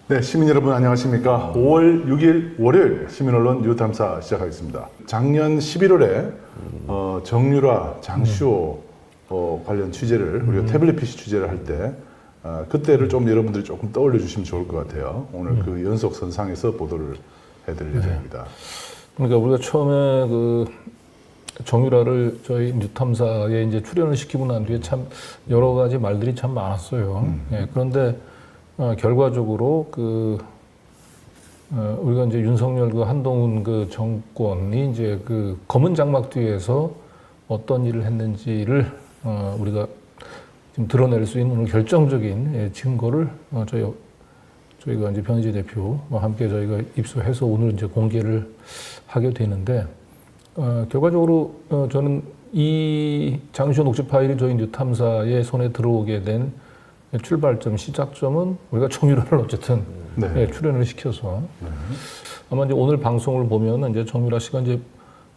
네, 시민 여러분 안녕하십니까. 5월 6일 월요일 시민언론 뉴탐사 시작하겠습니다. 작년 11월에 정유라, 장시호 관련 취재를 우리가 태블릿 PC 취재를 할 때 그때를 좀 여러분들이 조금 떠올려 주시면 좋을 것 같아요. 오늘 그 연속 선상에서 보도를 해드릴 예정입니다. 그러니까 우리가 처음에 그 정유라를 저희 뉴탐사에 이제 출연을 시키고 난 뒤에 참 여러 가지 말들이 참 많았어요. 예, 그런데 결과적으로 우리가 이제 윤석열 그 한동훈 그 정권이 이제 그 검은 장막 뒤에서 어떤 일을 했는지를 우리가 지금 드러낼 수 있는 결정적인 증거를 저희가 이제 변희재 대표와 함께 저희가 입수해서 오늘 이제 공개를 하게 되는데, 결과적으로 저는 이 장시호 녹취 파일이 저희 뉴탐사의 손에 들어오게 된 출발점, 시작점은 우리가 정유라를 어쨌든 출연을 시켜서 아마 이제 오늘 방송을 보면 이제 정유라 씨가 이제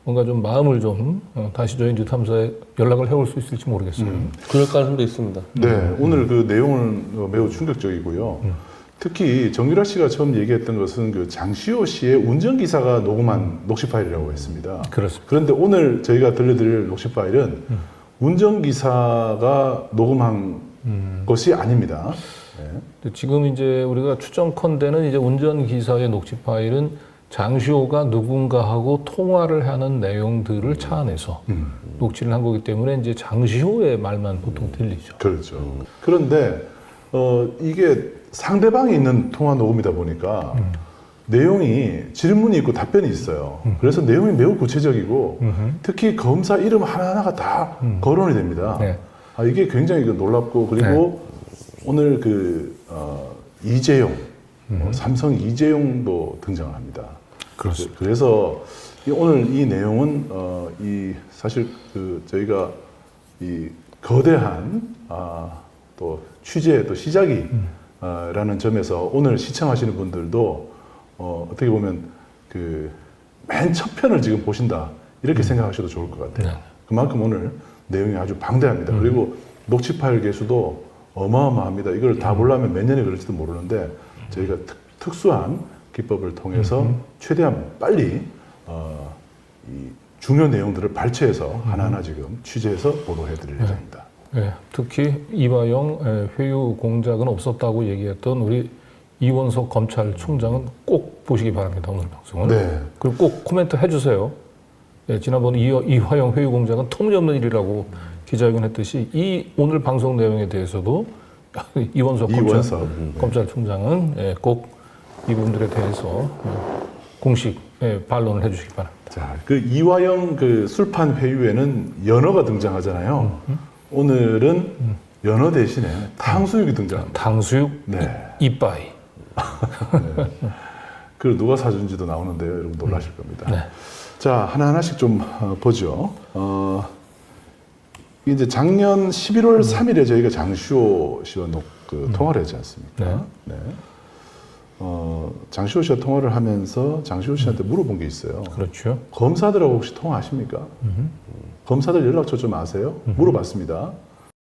뭔가 좀 마음을 좀 다시 저희 뉴탐사에 연락을 해올 수 있을지 모르겠어요. 그럴 가능성도 있습니다. 네, 오늘 그 내용은 매우 충격적이고요. 특히 정유라 씨가 처음 얘기했던 것은 그 장시호 씨의 운전기사가 녹음한 녹취 파일이라고 했습니다. 그렇습니다. 그런데 오늘 저희가 들려드릴 녹취 파일은 운전기사가 녹음한 것이 아닙니다. 네. 지금 이제 우리가 추정컨대는 이제 운전기사의 녹취 파일은 장시호가 누군가하고 통화를 하는 내용들을 차 안에서 녹취를 한 거기 때문에 이제 장시호의 말만 보통 들리죠. 그렇죠. 그런데 이게 상대방이 있는 통화 녹음이다 보니까 내용이 질문이 있고 답변이 있어요. 그래서 내용이 매우 구체적이고 특히 검사 이름 하나하나가 다 거론이 됩니다. 네. 이게 굉장히 놀랍고, 그리고 오늘 이재용, 삼성 이재용도 등장을 합니다. 그렇습니다. 그래서 오늘 이 내용은 사실 저희가 이 거대한 또 취재의 또 시작이 라는 점에서 오늘 시청하시는 분들도 어떻게 보면 맨 첫 편을 지금 보신다 이렇게 생각하셔도 좋을 것 같아요. 그만큼 오늘 내용이 아주 방대합니다. 그리고 녹취 파일 개수도 어마어마합니다. 이걸 다 보려면 몇 년이 걸릴지도 모르는데 저희가 특수한 기법을 통해서 최대한 빨리 이 중요 내용들을 발췌해서 하나하나 지금 취재해서 보도해드릴 예정입니다. 네, 특히 이화영 회유 공작은 없었다고 얘기했던 우리 이원석 검찰총장은 꼭 보시기 바랍니다. 오늘 방송은. 네. 그리고 꼭 코멘트 해주세요. 네, 지난번 이화영 회유 공작은 터무니없는 일이라고 기자회견 했듯이 이 오늘 방송 내용에 대해서도 이원석 검찰총장은 꼭 이 부분들에 대해서 공식 반론을 해주시기 바랍니다. 자, 이화영 술판 회유에는 연어가 등장하잖아요. 오늘은 연어 대신에 탕수육이 등장합니다. 탕수육 이빠이. 네. 그걸 누가 사준지도 나오는데요. 여러분 놀라실 겁니다. 네. 자, 하나하나씩 좀 보죠. 이제 작년 11월 3일에 저희가 장시호 씨와 통화를 했지 않습니까? 네. 장시호 씨와 통화를 하면서 장시호 씨한테 물어본 게 있어요. 그렇죠. 검사들하고 혹시 통화하십니까? 검사들 연락처 좀 아세요? 물어봤습니다.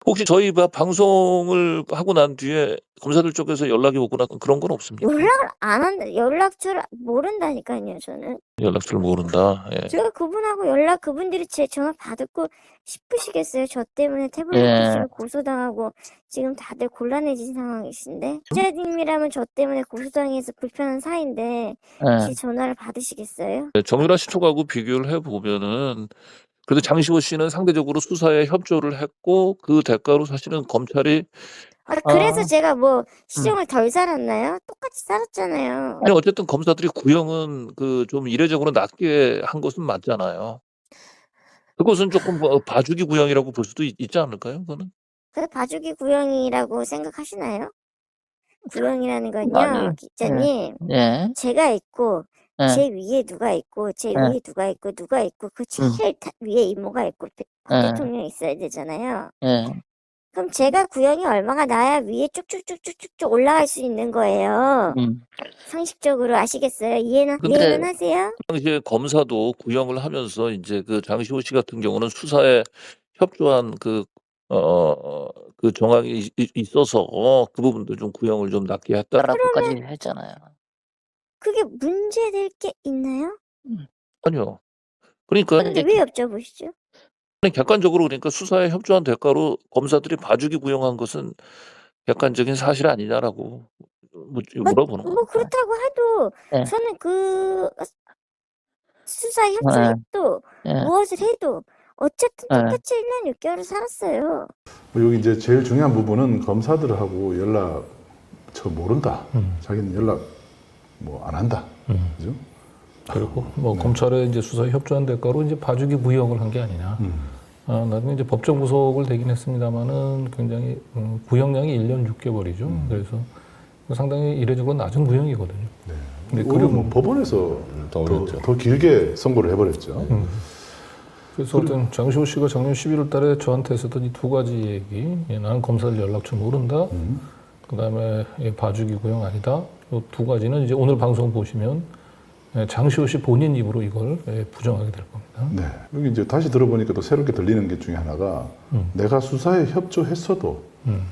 혹시 저희 방송을 하고 난 뒤에 검사들 쪽에서 연락이 오거나 그런 건 없습니까? 연락을 안 한다. 연락처를 모른다니까요, 저는. 연락처를 모른다. 예. 제가 그분하고 그분들이 제 전화 받고 싶으시겠어요? 저 때문에 태블릿 예. PC를 고소당하고 지금 다들 곤란해진 상황이신데. 기자님이라면 저 때문에 고소당해서 불편한 사이인데 제 전화를 받으시겠어요? 정유라 씨 쪽하고 비교를 해보면은 그래도 장시호 씨는 상대적으로 수사에 협조를 했고 그 대가로 사실은 검찰이 그래서 제가 시정을 덜 살았나요? 똑같이 살았잖아요. 아니 어쨌든 검사들이 구형은 좀 이례적으로 낮게 한 것은 맞잖아요. 그것은 조금 봐주기 구형이라고 볼 수도 있지 않을까요? 그거는? 그 봐주기 구형이라고 생각하시나요? 구형이라는 건요, 아니, 기자님. 제가 있고 제 위에 누가 있고 제 위에 누가 있고 그 제일 위에 이모가 있고 박 대통령이 있어야 되잖아요. 그럼 제가 구형이 얼마가 나야 위에 쭉쭉쭉쭉쭉 올라갈 수 있는 거예요. 상식적으로 아시겠어요? 이해는 하세요? 당시에 검사도 구형을 하면서 이제 장시호 씨 같은 경우는 수사에 협조한 그 정황이 있어서 그 부분도 좀 구형을 좀 낮게 했다라고까지 했잖아요. 그게 문제될 게 있나요? 아니요. 그러니까 근데 왜 여쭤보시죠? 객관적으로 그러니까 수사에 협조한 대가로 검사들이 봐주기 구형한 것은 객관적인 사실 아니냐라고 물어보는 뭐 겁니다. 그렇다고 해도 네. 저는 그 수사에 협조해도 무엇을 해도 어쨌든 똑같이 1년 6개월을 살았어요. 여기 이제 제일 중요한 부분은 검사들하고 연락 저 모른다. 자기는 연락 뭐 안 한다. 그죠? 그리고 뭐 검찰에 이제 수사에 협조한 대가로 이제 봐주기 구형을 한 게 아니냐. 나중에 이제 법정 구속을 되긴 했습니다만은 굉장히 구형량이 1년 6개월이죠. 그래서 상당히 이례적으로 낮은 구형이거든요. 네. 근데 그리고 뭐 법원에서 더 길게 선고를 해버렸죠. 그래서 어떤 장시호 씨가 작년 11월 달에 저한테 했었던 이 두 가지 얘기. 나는 검사들 연락처 모른다. 그 다음에 봐주기 구형 아니다. 이 두 가지는 이제 오늘 방송 보시면 장시호 씨 본인 입으로 이걸 부정하게 될 겁니다. 네. 여기 이제 다시 들어보니까 또 새롭게 들리는 게 중에 하나가 내가 수사에 협조했어도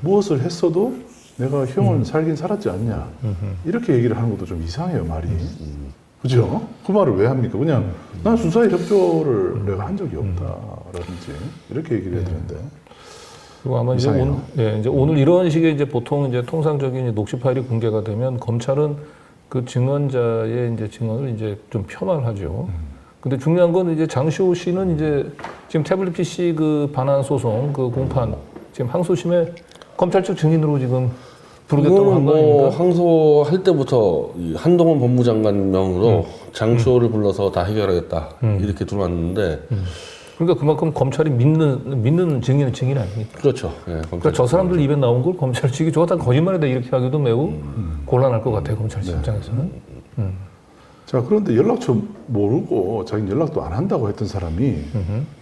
무엇을 했어도 내가 형은 살긴 살았지 않냐. 이렇게 얘기를 하는 것도 좀 이상해요, 말이. 그죠? 그 말을 왜 합니까? 그냥 난 수사에 협조를 내가 한 적이 없다라든지 이렇게 얘기를 해야 되는데. 그리고 아마 이제 이제 오늘 이런 식의 이제 보통 이제 통상적인 녹취 파일이 공개가 되면 검찰은 그 증언자의 이제 증언을 이제 좀 폄하하죠. 근데 중요한 건 이제 장시호 씨는 이제 지금 태블릿 PC 그 반환 소송 그 공판 지금 항소심에 검찰 측 증인으로 지금 부르겠다고 한 거 아닙니까? 뭐 항소할 때부터 이 한동훈 법무장관 명으로 장시호를 불러서 다 해결하겠다 이렇게 들어왔는데 그러니까 그만큼 검찰이 믿는 증인은 증인 아닙니까? 그렇죠. 예, 그러니까 저 사람들 입에 나온 걸 검찰 측이 저거 다 거짓말이다 이렇게 하기도 매우 곤란할 것 같아요, 검찰 측 입장에서는. 자, 그런데 연락처 모르고 자기는 연락도 안 한다고 했던 사람이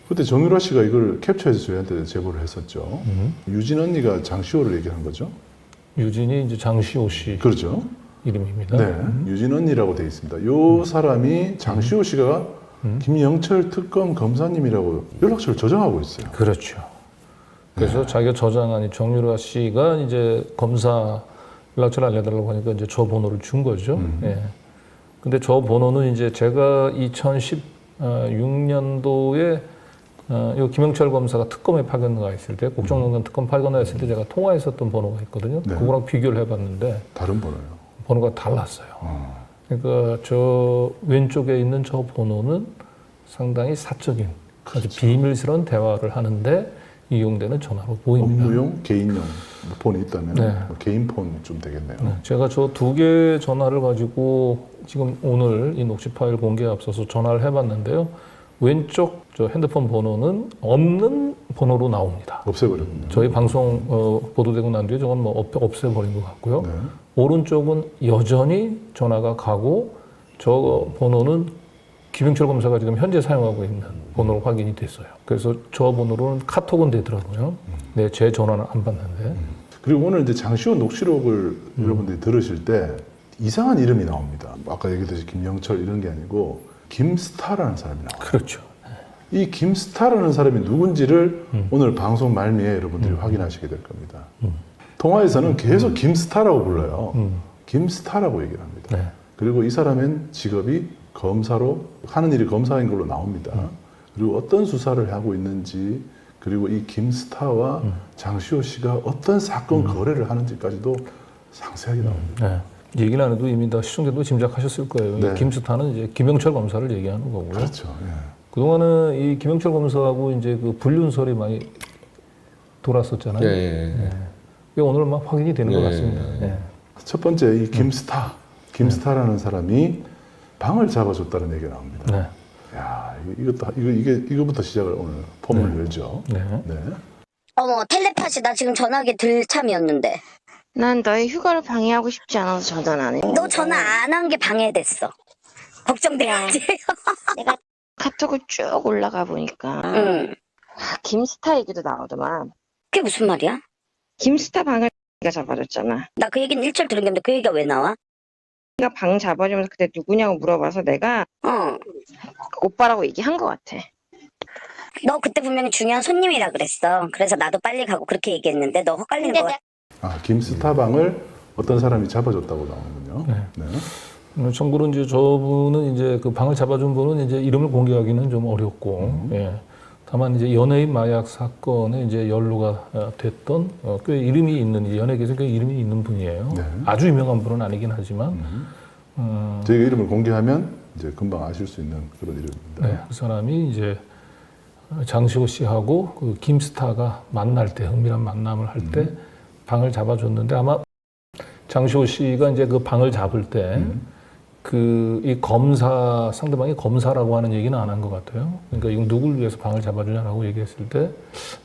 그때 정유라 씨가 이걸 캡처해서 저희한테 제보를 했었죠. 유진 언니가 장시호를 얘기한 거죠. 유진이 이제 장시호 씨 그렇죠. 이름입니다. 네, 유진 언니라고 되어 있습니다. 요 사람이 장시호 씨가 김영철 특검 검사님이라고 연락처를 저장하고 있어요. 그렇죠. 그래서 자기가 저장한 이 정유라 씨가 이제 검사 연락처를 알려달라고 하니까 이제 저 번호를 준 거죠. 예. 근데 저 번호는 이제 제가 2016년도에 요 김영철 검사가 특검에 파견가 있을 때, 국정농단 특검 파견가 있을 때 제가 통화했었던 번호가 있거든요. 네. 그거랑 비교를 해봤는데 다른 번호예요. 번호가 달랐어요. 그러니까 저 왼쪽에 있는 저 번호는 상당히 사적인 아주 비밀스러운 대화를 하는데 이용되는 전화로 보입니다. 업무용, 개인용 폰이 있다면 네. 개인 폰 좀 되겠네요. 네, 제가 저 두 개의 전화를 가지고 지금 오늘 이 녹취 파일 공개에 앞서서 전화를 해봤는데요. 왼쪽 저 핸드폰 번호는 없는 번호로 나옵니다. 없애버렸군요. 저희 방송 보도되고 난 뒤에 저건 뭐 없애버린 것 같고요. 네. 오른쪽은 여전히 전화가 가고 저 번호는 김영철 검사가 지금 현재 사용하고 있는 번호로 확인이 됐어요. 그래서 저 번호로는 카톡은 되더라고요. 네, 제 전화는 안 받는데. 그리고 오늘 이제 장시호 녹취록을 여러분들이 들으실 때 이상한 이름이 나옵니다. 아까 얘기했듯이 김영철 이런 게 아니고 김스타라는 사람이 나와요. 그렇죠. 이 김스타라는 사람이 누군지를 오늘 방송 말미에 여러분들이 확인하시게 될 겁니다. 통화에서는 계속 김스타라고 불러요. 김스타라고 얘기를 합니다. 네. 그리고 이 사람은 직업이 검사로 하는 일이 검사인 걸로 나옵니다. 그리고 어떤 수사를 하고 있는지 그리고 이 김스타와 장시호 씨가 어떤 사건 거래를 하는지까지도 상세하게 나옵니다. 네. 얘기를 안 해도 이미 다 시청자도 짐작하셨을 거예요. 네. 이 김스타는 이제 김영철 검사를 얘기하는 거고요. 그렇죠. 예. 그동안은 이 김영철 검사하고 이제 그 불륜설이 많이 돌았었잖아요. 예. 그게 오늘 막 확인이 되는 것 같습니다. 예. 첫 번째 이 김스타라는 사람이 방을 잡아줬다는 얘기가 나옵니다. 네. 야, 이거부터 시작을 오늘 폼을 열죠. 네. 네. 어머, 텔레파시 나 지금 전화기 들 참이었는데. 난 너의 휴가를 방해하고 싶지 않아서 전화를 안 해. 너 전화 안 한 게 방해됐어. 걱정돼야지. 내가 카톡을 쭉 올라가 보니까 김스타 얘기도 나오더만. 그게 무슨 말이야? 김스타 방을 네가 잡아줬잖아. 나 그 얘기는 일절 들은 게 없는데 그 얘기가 왜 나와? 네가 방 잡아주면서 그때 누구냐고 물어봐서 내가 오빠라고 얘기한 것 같아. 너 그때 분명히 중요한 손님이라 그랬어. 그래서 나도 빨리 가고 그렇게 얘기했는데 너 헛갈리는 거 같아. 아, 김스타방을 어떤 사람이 잡아줬다고 나오는군요. 네. 네. 참고로 이제 저분은 이제 그 방을 잡아준 분은 이제 이름을 공개하기는 좀 어렵고, 예. 다만 이제 연예인 마약 사건에 이제 연루가 됐던 꽤 이름이 있는 연예계에서 꽤 이름이 있는 분이에요. 네. 아주 유명한 분은 아니긴 하지만, 저희가 이름을 공개하면 이제 금방 아실 수 있는 그런 이름입니다. 네, 그 사람이 이제 장시호 씨하고 그 김스타가 만날 때 은밀한 만남을 할 때 방을 잡아줬는데 아마 장시호 씨가 이제 그 방을 잡을 때 그 이 검사 상대방이 검사라고 하는 얘기는 안 한 것 같아요. 그러니까 이건 누굴 위해서 방을 잡아주냐라고 얘기했을 때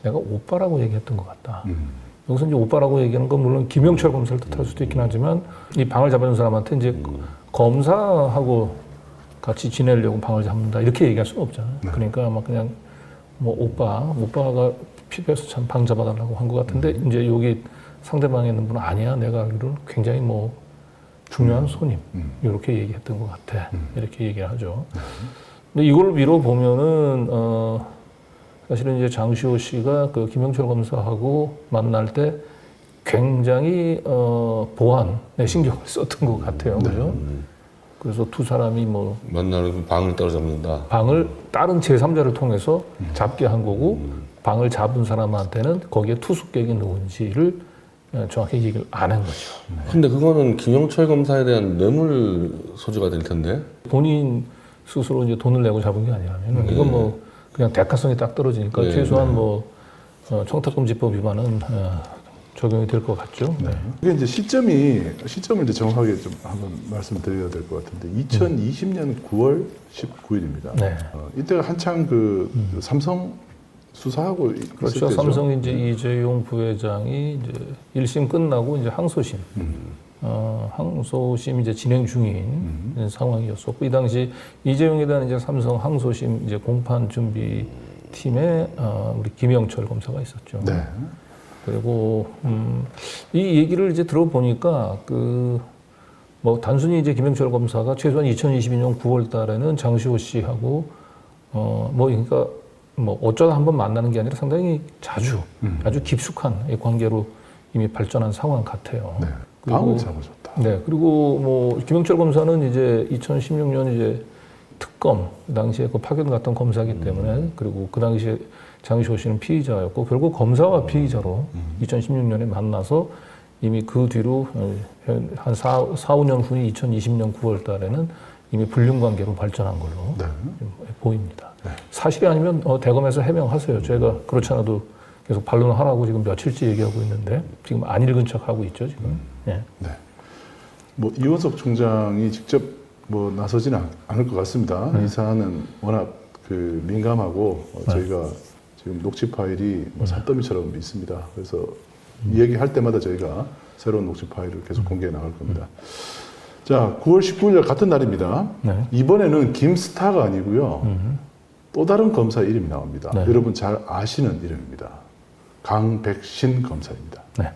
내가 오빠라고 얘기했던 것 같다. 여기서 이제 오빠라고 얘기하는 건 물론 김영철 검사를 뜻할 수도 있긴 하지만 이 방을 잡아준 사람한테 이제 검사하고 같이 지내려고 방을 잡는다 이렇게 얘기할 수는 없잖아요. 그러니까 아마 그냥 뭐 오빠가 필요해서 참 방 잡아달라고 한 것 같은데 이제 여기 상대방에 있는 분은 아니야. 내가 알기로는 굉장히 뭐 중요한 손님 이렇게 얘기했던 것 같아. 이렇게 얘기를 하죠. 근데 이걸 미뤄 보면은 사실은 이제 장시호 씨가 그 김영철 검사하고 만날 때 굉장히 보안에 신경을 썼던 것 같아요. 그죠? 그래서 두 사람이 뭐 만나는 방을 따라잡는다. 방을 다른 제3자를 통해서 잡게 한 거고 방을 잡은 사람한테는 거기에 투숙객이 누군지를 정확히 얘기를 안 한 거죠. 근데 그거는 김영철 검사에 대한 뇌물 소지가 될 텐데. 본인 스스로 이제 돈을 내고 잡은 게 아니라면 이건 뭐 그냥 대가성이 딱 떨어지니까 최소한 뭐 청탁금지법 위반은 적용이 될 것 같죠. 네. 이게 이제 시점을 이제 정확하게 좀 한번 말씀드려야 될 것 같은데 2020년 9월 19일입니다. 네. 이때가 한창 그 삼성 수사하고 그렇죠. 있을 때죠. 삼성 이제 이재용 부회장이 이제 1심 끝나고 이제 항소심, 항소심 이제 진행 중인 상황이었었고 이 당시 이재용에 대한 이제 삼성 항소심 이제 공판 준비 팀에 우리 김영철 검사가 있었죠. 네. 그리고 이 얘기를 이제 들어보니까 그 뭐 단순히 이제 김영철 검사가 최소한 2022년 9월 달에는 장시호 씨하고 뭐 그러니까 뭐 어쩌다 한번 만나는 게 아니라 상당히 자주 아주 깊숙한 이 관계로 이미 발전한 상황 같아요. 네. 그리고 방을 잡아줬다. 네. 그리고 뭐 김영철 검사는 이제 2016년 이제 특검 그 당시에 그 파견 갔던 검사이기 때문에 그리고 그 당시에 장시호 씨는 피의자였고 결국 검사와 피의자로 2016년에 만나서 이미 그 뒤로 한 4, 5년 후인 2020년 9월 달에는 이미 불륜 관계로 발전한 걸로 네. 보입니다. 사실이 아니면 대검에서 해명하세요. 제가 그렇지 않아도 계속 반론하라고 지금 며칠째 얘기하고 있는데 지금 안 읽은 척 하고 있죠 지금. 예. 네. 뭐 이원석 총장이 직접 뭐 나서지는 않을 것 같습니다. 이 사안은 워낙 그 민감하고 저희가 지금 녹취 파일이 뭐 산더미처럼 있습니다. 그래서 얘기할 때마다 저희가 새로운 녹취 파일을 계속 공개해 나갈 겁니다. 자, 9월 19일 같은 날입니다. 네. 이번에는 김스타가 아니고요. 또 다른 검사 이름이 나옵니다. 네. 여러분 잘 아시는 이름입니다. 강백신 검사입니다. 네.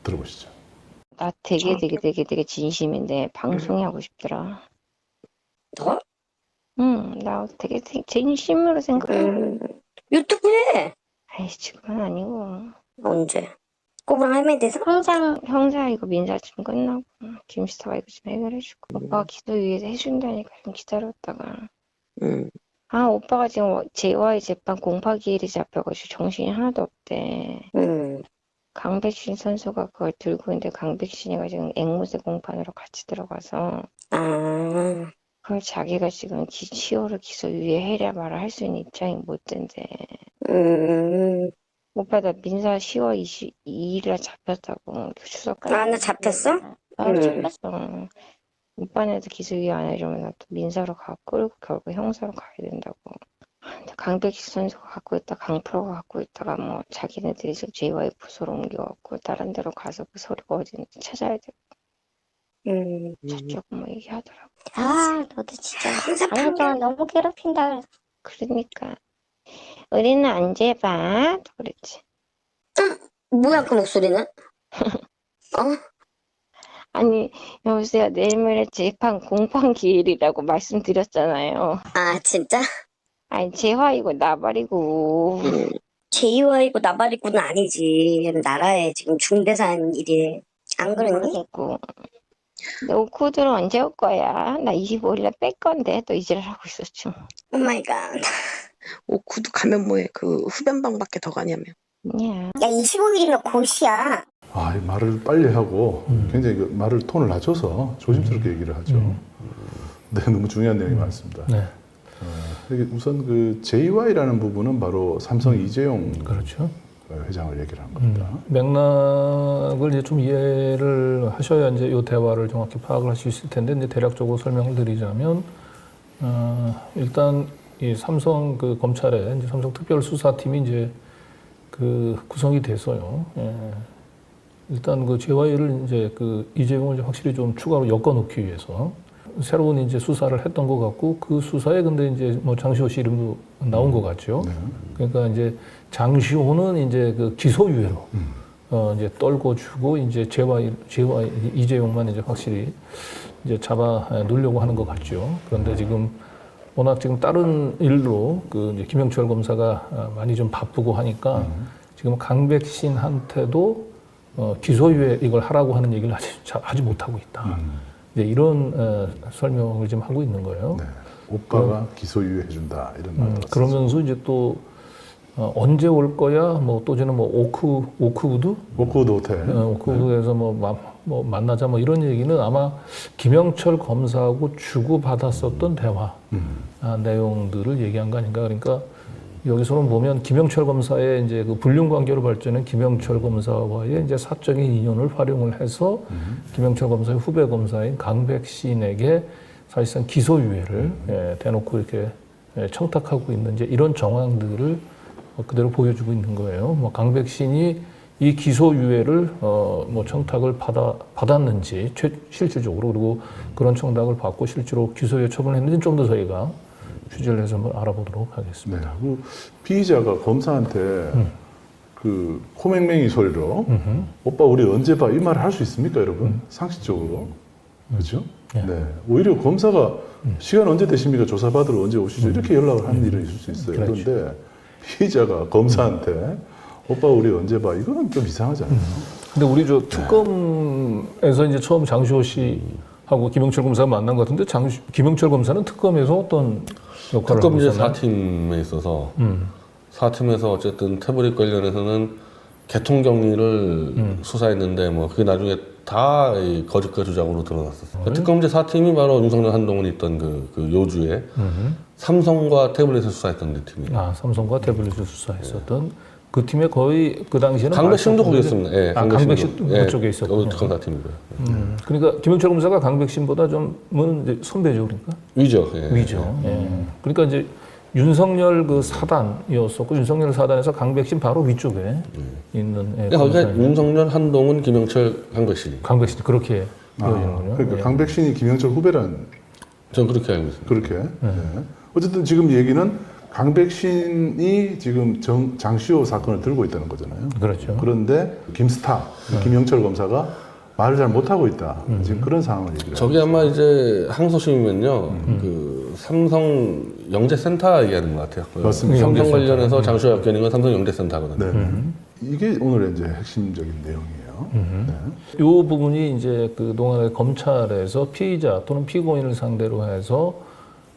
들어보시죠. 나 되게 진심인데 방송이 하고 싶더라. 너? 응, 나 되게 진심으로 생각해. 유튜브에 아이, 지금은 아니고. 언제? 꼬부랑 할머니 돼서? 형사 이거 민사 좀 끝나고 김스타가 이거 좀 해결해주고 오빠가 기소유예 해준다니까 좀 기다렸다가 아 오빠가 지금 JY 재판 공파 기일이 잡혀가지고 정신이 하나도 없대. 강백신 선수가 그걸 들고 있는데 강백신이가 지금 앵무새 공판으로 같이 들어가서 그걸 자기가 지금 10월을 기소유예해야 말을 할 수 있는 입장이 못 된대. 오빠 나 민사 10월 22일에 잡혔다고 추석까지. 아, 너 잡혔어? 잡혔어. 오빠네도 기소유예 안 해주면 나 또 민사로 끌고 결국 형사로 가야 된다고. 근데 강백신 선수가 갖고 있다, 강프로가 갖고 있다가 뭐 자기네들이 지금 JY 부서로 옮겨갖고 다른 데로 가서 그 서류가 어딘지 찾아야 되고. 저쪽 뭐 얘기하더라고. 아, 너도 진짜 항상 아니죠, 너무 괴롭힌다. 그러니까 우리는 안 재봐. 또 그랬지. 뭐야, 그 목소리는? 아니 여보세요. 내일 모레 재판 공판 기일이라고 말씀드렸잖아요. 아, 진짜? 아니, 재화이고 나발이고. 제이와이고 나발이고는 아니지. 나라에 지금 중대사한 일이. 안 그러니? 됐고. 너 코드는 언제 올 거야? 나 25일에 뺄 건데 또 이질하고 있었지. 오 마이 갓. 오쿠도 가면 뭐해? 그 흡연방밖에 더 가냐며. 야, 야, 25일이면 곧이야. 아, 이 말을 빨리 하고 굉장히 그 말을 톤을 낮춰서 조심스럽게 얘기를 하죠. 네, 너무 중요한 내용이 많습니다. 네. 이게 우선 그 JY라는 부분은 바로 삼성 이재용 그렇죠. 회장을 얘기를 한 겁니다. 맥락을 이제 좀 이해를 하셔야 이제 이 대화를 정확히 파악을 할 수 있을 텐데, 이제 대략적으로 설명을 드리자면, 일단 이 삼성 그 검찰에 이제 삼성 특별수사팀이 이제 그 구성이 돼서요. 예. 일단 그 JY를 이제 그 이재용을 이제 확실히 좀 추가로 엮어놓기 위해서 새로운 이제 수사를 했던 것 같고, 그 수사에 근데 이제 뭐 장시호 씨 이름도 나온 것 같죠. 네. 그러니까 이제 장시호는 이제 그 기소유예로 이제 떨궈주고 이제 JY 이재용만 이제 확실히 이제 잡아 놓으려고 하는 것 같죠. 그런데 지금 워낙 지금 다른 일로 그 이제 김영철 검사가 많이 좀 바쁘고 하니까 지금 강백신한테도 기소유예 이걸 하라고 하는 얘기를 하지 못하고 있다. 이제 이런 설명을 지금 하고 있는 거예요. 네. 오빠가 기소유예 해준다 이런 말을 그러면서 이제 또 언제 올 거야? 뭐 또 저는 뭐 오크우드 오크우드 호텔. 오크우드에서 뭐 만나자 뭐 이런 얘기는 아마 김영철 검사하고 주고 받았었던 대화 내용들을 얘기한 거 아닌가. 그러니까 여기서는 보면 김영철 검사의 이제 그 불륜 관계로 발전한 김영철 검사와의 이제 사적인 인연을 활용을 해서 김영철 검사의 후배 검사인 강백신에게 사실상 기소유예를 대놓고 이렇게 청탁하고 있는 이제 이런 정황들을 그대로 보여주고 있는 거예요. 뭐 강백신이 이 기소유예를 뭐 청탁을 받았는지 실질적으로, 그리고 그런 청탁을 받고 실제로 기소유예 처분했는지 좀 더 저희가 취재를 해서 한번 알아보도록 하겠습니다. 네. 그 피의자가 검사한테 그 코맹맹이 소리로 오빠 우리 언제 봐 이 말을 할 수 있습니까, 여러분? 상식적으로. 그렇죠? 네. 오히려 검사가 시간 언제 되십니까? 조사받으러 언제 오시죠? 이렇게 연락을 하는 일은 있을 수 있어요. 그렇죠. 그런데 피의자가 검사한테 오빠 우리 언제 봐 이거는 좀 이상하잖아요. 근데 우리 저 특검에서 이제 처음 장시호 씨하고 김영철 검사가 만난 것 같은데 김영철 검사는 특검에서 어떤 역할을 특검 하고 이제 있었나요? 4팀에 있어서 4팀에서 어쨌든 태블릿 관련해서는 개통 수사했는데 뭐 그게 나중에 다 이 거짓과 주장으로 드러났었어요. 특검제 4팀이 바로 윤석열 한동훈이 있던 그 요주에 삼성과 태블릿을 수사했던 그 팀이에요. 삼성과 태블릿을 수사했었던 그 팀에 거의 그 당시에는 강백신도 거기 있습니다. 예, 강백신도 그쪽에 있었군요. 특검 4팀이고요. 그러니까 김영철 검사가 강백신보다 좀은 이제 선배죠, 그러니까 위죠. 예. 위죠. 예. 그러니까 이제 윤석열 그 사단이었었고 윤석열 사단에서 강백신 바로 위쪽에 있는. 그러니까 거기가 윤석열, 한동훈, 김영철, 강백신. 강백신 그렇게 이어지는군요. 그러니까 예. 강백신이 김영철 후배란 저는 그렇게 알고 있습니다. 그렇게. 네. 어쨌든 지금 얘기는 강백신이 지금 장시호 사건을 들고 있다는 거잖아요. 그렇죠. 그런데 김스타, 김영철 검사가 말을 잘 못하고 있다. 지금 그런 상황을 얘기를 저게 아마 이제 항소심이면요, 그 삼성 영재센터 얘기하는 것 같아요. 맞습니다. 삼성 영재센터. 관련해서 장시호 역견인 건 삼성 영재센터거든요. 네. 이게 오늘의 이제 핵심적인 내용이에요. 네. 이 부분이 이제 그 동안에 검찰에서 피의자 또는 피고인을 상대로 해서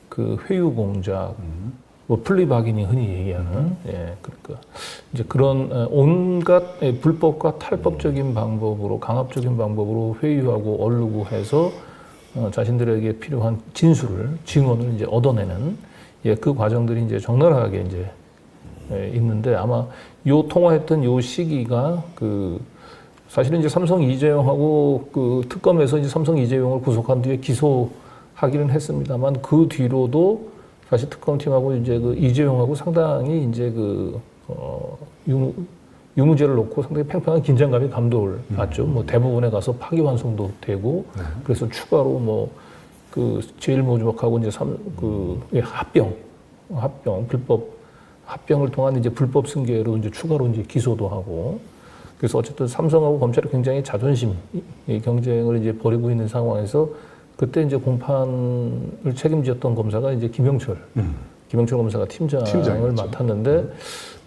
그 회유 공작, 뭐 플리바기니 흔히 얘기하는, 그러니까 이제 그런 온갖 불법과 탈법적인 방법으로, 강압적인 방법으로 회유하고 얼르고 해서 자신들에게 필요한 증언을 이제 얻어내는 그 과정들이 이제 적나라하게 이제 있는데, 아마 요 통화했던 요 시기가 그 사실은 이제 삼성 이재용하고 그 특검에서 이제 삼성 이재용을 구속한 뒤에 기소하기는 했습니다만, 그 뒤로도 사실 특검팀하고 이제 그 이재용하고 상당히 이제 그 유무죄를 놓고 상당히 팽팽한 긴장감이 감돌 났죠. 뭐 대부분에 가서 파기환송도 되고, 그래서 추가로 뭐 그 제일 모조박하고 이제 합병 불법 합병을 통한 이제 불법 승계로 이제 추가로 이제 기소도 하고, 그래서 어쨌든 삼성하고 검찰이 굉장히 자존심 경쟁을 이제 벌이고 있는 상황에서 그때 이제 공판을 책임졌던 검사가 이제 김영철 김영철 검사가 팀장을 팀장이었죠. 맡았는데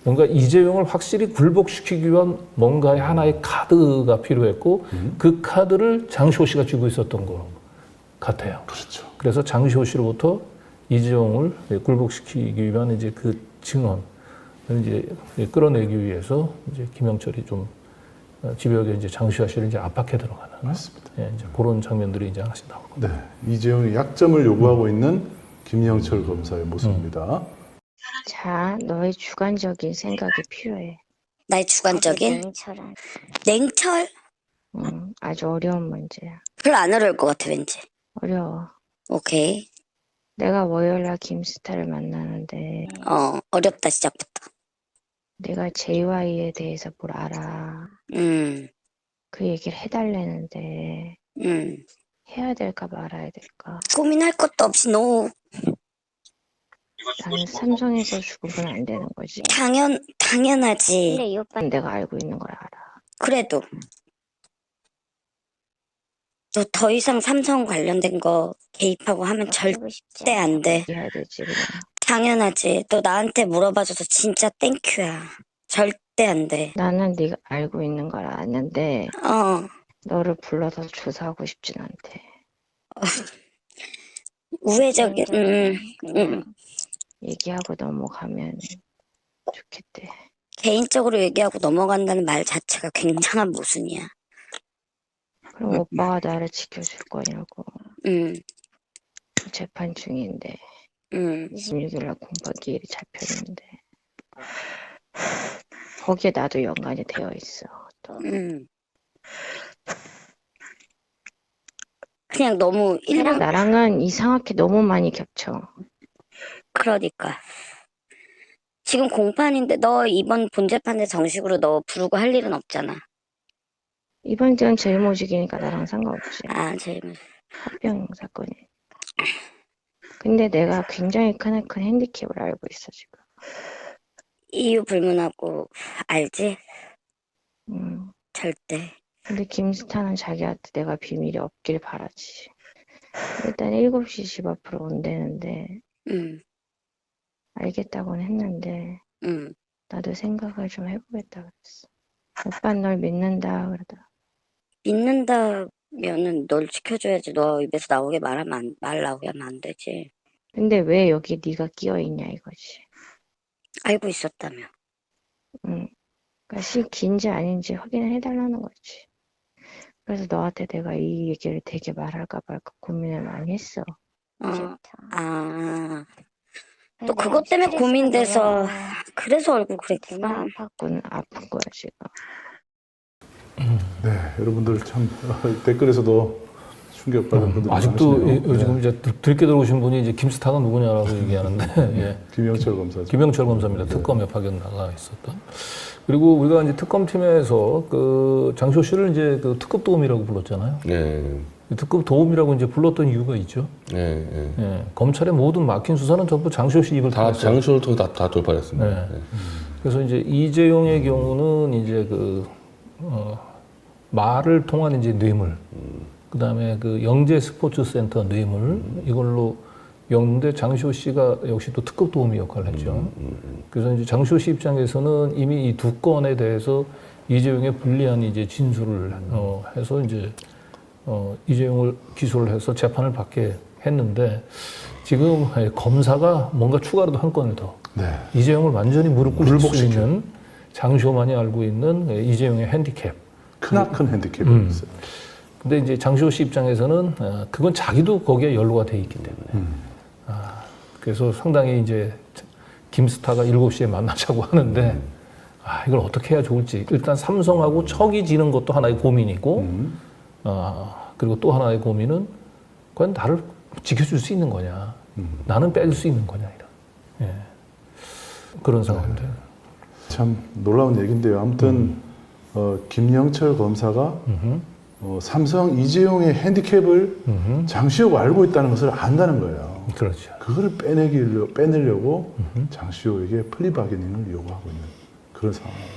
뭔가 이재용을 확실히 굴복시키기 위한 뭔가의 하나의 카드가 필요했고 그 카드를 장시호 씨가 쥐고 있었던 것 같아요. 그렇죠. 그래서 장시호 씨로부터 이재용을 굴복시키기 위한 이제 그 증언을 이제 끌어내기 위해서 이제 김영철이 좀 집요하게 이제 장시호 씨를 이제 압박해 들어가는 맞습니다. 예, 이제 그런 장면들이 이제 하나씩 나올 겁니다. 네, 이재용의 약점을 요구하고 있는 김영철 검사의 모습입니다. 자, 너의 주관적인 생각이 필요해. 나의 주관적인 냉철? 아주 어려운 문제야. 별로 안 어려울 것 같아 왠지. 어려워. 오케이. 내가 월요일날 김스타를 만나는데 어렵다 시작부터. 내가 JY에 대해서 뭘 알아. 그 얘기를 해달라는데 해야 될까 말아야 될까. 고민할 것도 없이 너무 나는 삼성에서 죽으면 안 되는 거지. 당연하지. 근데 이 오빠는 내가 알고 있는 걸 알아. 그래도 너 더 이상 삼성 관련된 거 개입하고 하면 절대 안 돼. 얘기해야 되지 그냥. 당연하지. 너 나한테 물어봐줘서 진짜 땡큐야. 절대 안 돼. 나는 네가 알고 있는 걸 아는데 너를 불러서 조사하고 싶진 않대. 우회적인. 얘기하고 넘어가면 좋겠대. 개인적으로 얘기하고 넘어간다는 말 자체가 굉장한 모순이야. 그럼 오빠가 나를 지켜줄 거냐고. 재판 중인데 26일날 공판기일이 잡혔는데 거기에 나도 연관이 되어 있어. 또. 그냥 너무 걔랑 나랑은 이상하게 너무 많이 겹쳐. 그러니까 지금 공판인데 너 이번 본재판에 정식으로 너 부르고 할 일은 없잖아. 이번 주는 제일모직이니까 나랑 상관없지. 제일 합병 사건이. 근데 내가 굉장히 큰 핸디캡을 알고 있어 지금. 이유 불문하고 알지? 절대. 근데 김스타는 자기한테 내가 비밀이 없길 바라지. 일단 7시 집 앞으로 온다는데 알겠다고는 했는데 나도 생각을 좀 해보겠다 그랬어. 오빠는 널 믿는다 그러더라. 믿는다면은 널 지켜줘야지. 너 입에서 나오게 말 나오게 하면 안 되지. 근데 왜 여기 네가 끼어있냐 이거지. 알고 있었다며. 그러니까 긴지 아닌지 확인을 해달라는 거지. 그래서 너한테 내가 이 얘기를 되게 말할까 말까 고민을 많이 했어. 또 그것 때문에 고민돼서 그래서 얼굴 그랬구나. 아픈 거야 지금. 네, 여러분들 참 댓글에서도 충격받은 분들이 아직도 많으시네요. 지금 이제 듣게 들어오신 분이 이제 김스타가 누구냐라고 얘기하는데 예. 김영철 검사죠. 김영철 검사입니다. 특검에 파견 나가 있었던. 그리고 우리가 이제 특검팀에서 그 장시호 씨를 이제 그 특급 도움이라고 불렀잖아요. 네. 특급 도움이라고 이제 불렀던 이유가 있죠. 네. 예. 검찰의 모든 막힌 수사는 전부 장시호 씨 입을 다 탔어요. 장시호를 통해 다 돌파했습니다. 네. 그래서 이제 이재용의 경우는 이제 그 말을 통한 이제 뇌물, 그다음에 그 영재 스포츠 센터 뇌물 이걸로 였는데 장시호 씨가 역시 또 특급 도우미 역할을 했죠. 그래서 이제 장시호 씨 입장에서는 이미 이 두 건에 대해서 이재용의 불리한 이제 진술을 해서 이제 이재용을 기소를 해서 재판을 받게 했는데 지금 검사가 뭔가 추가로 한 건을 더 이재용을 완전히 무릎 꿇을 수 있는 장시호만이 알고 있는 이재용의 핸디캡. 크나큰 핸디캡이 있어요. 근데 이제 장시호 씨 입장에서는 그건 자기도 거기에 연루가 돼 있기 때문에. 그래서 상당히 이제 김스타가 7시에 만나자고 하는데 이걸 어떻게 해야 좋을지. 일단 삼성하고 척이 지는 것도 하나의 고민이고 그리고 또 하나의 고민은 과연 나를 지켜줄 수 있는 거냐. 나는 빼줄 수 있는 거냐. 이런. 예. 그런 상황인데. 참 놀라운 얘기인데요. 아무튼 김영철 검사가 삼성 이재용의 핸디캡을 장시호가 알고 있다는 것을 안다는 거예요. 그렇죠. 그거를 빼내려고 장시호에게 플리바게닝을 요구하고 있는 그런 상황입니다.